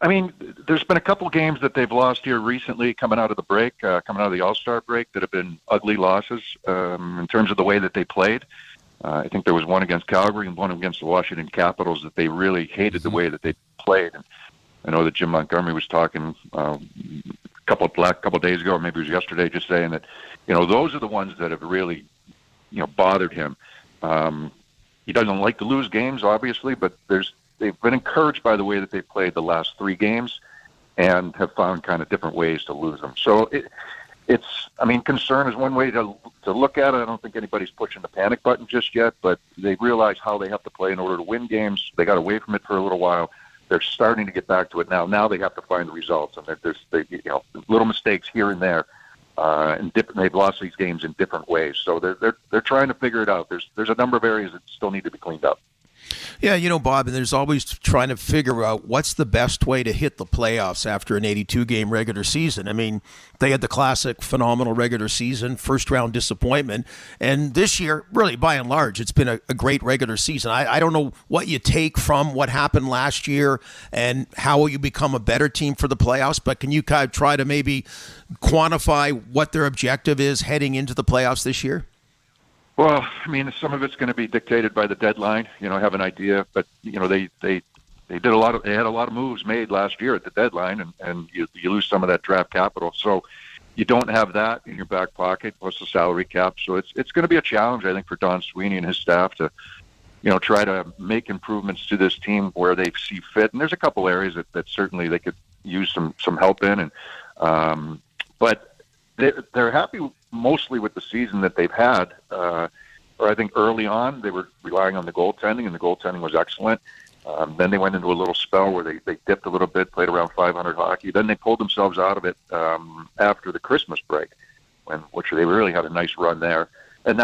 I mean, there's been a couple games that they've lost here recently coming out of the break, coming out of the All-Star break, that have been ugly losses in terms of the way that they played. I think there was one against Calgary and one against the Washington Capitals that they really hated the way that they played. And I know that Jim Montgomery was talking a couple of days ago, or maybe it was yesterday, just saying that, those are the ones that have really, bothered him. He doesn't like to lose games, obviously, but they've been encouraged by the way that they played the last 3 games and have found kind of different ways to lose them. So concern is one way to look at it. I don't think anybody's pushing the panic button just yet, but they realize how they have to play in order to win games. They got away from it for a little while. They're starting to get back to it now. Now they have to find the results, and there's little mistakes here and there. And they've lost these games in different ways. So they're trying to figure it out. There's a number of areas that still need to be cleaned up. Yeah, Bob, and there's always trying to figure out what's the best way to hit the playoffs after an 82-game regular season. I mean, they had the classic phenomenal regular season, first-round disappointment, and this year, really, by and large, it's been a great regular season. I don't know what you take from what happened last year and how you become a better team for the playoffs, but can you kind of try to maybe quantify what their objective is heading into the playoffs this year? Well, I mean, some of it's going to be dictated by the deadline. I have an idea, but they had a lot of moves made last year at the deadline, and you lose some of that draft capital. So you don't have that in your back pocket plus the salary cap. So it's going to be a challenge, I think, for Don Sweeney and his staff to try to make improvements to this team where they see fit. And there's a couple areas that certainly they could use some help in, but they're happy mostly with the season that they've had. or I think early on they were relying on the goaltending, and the goaltending was excellent. Then they went into a little spell where they dipped a little bit, played around 500 hockey. Then they pulled themselves out of it after the Christmas break, which they really had a nice run there.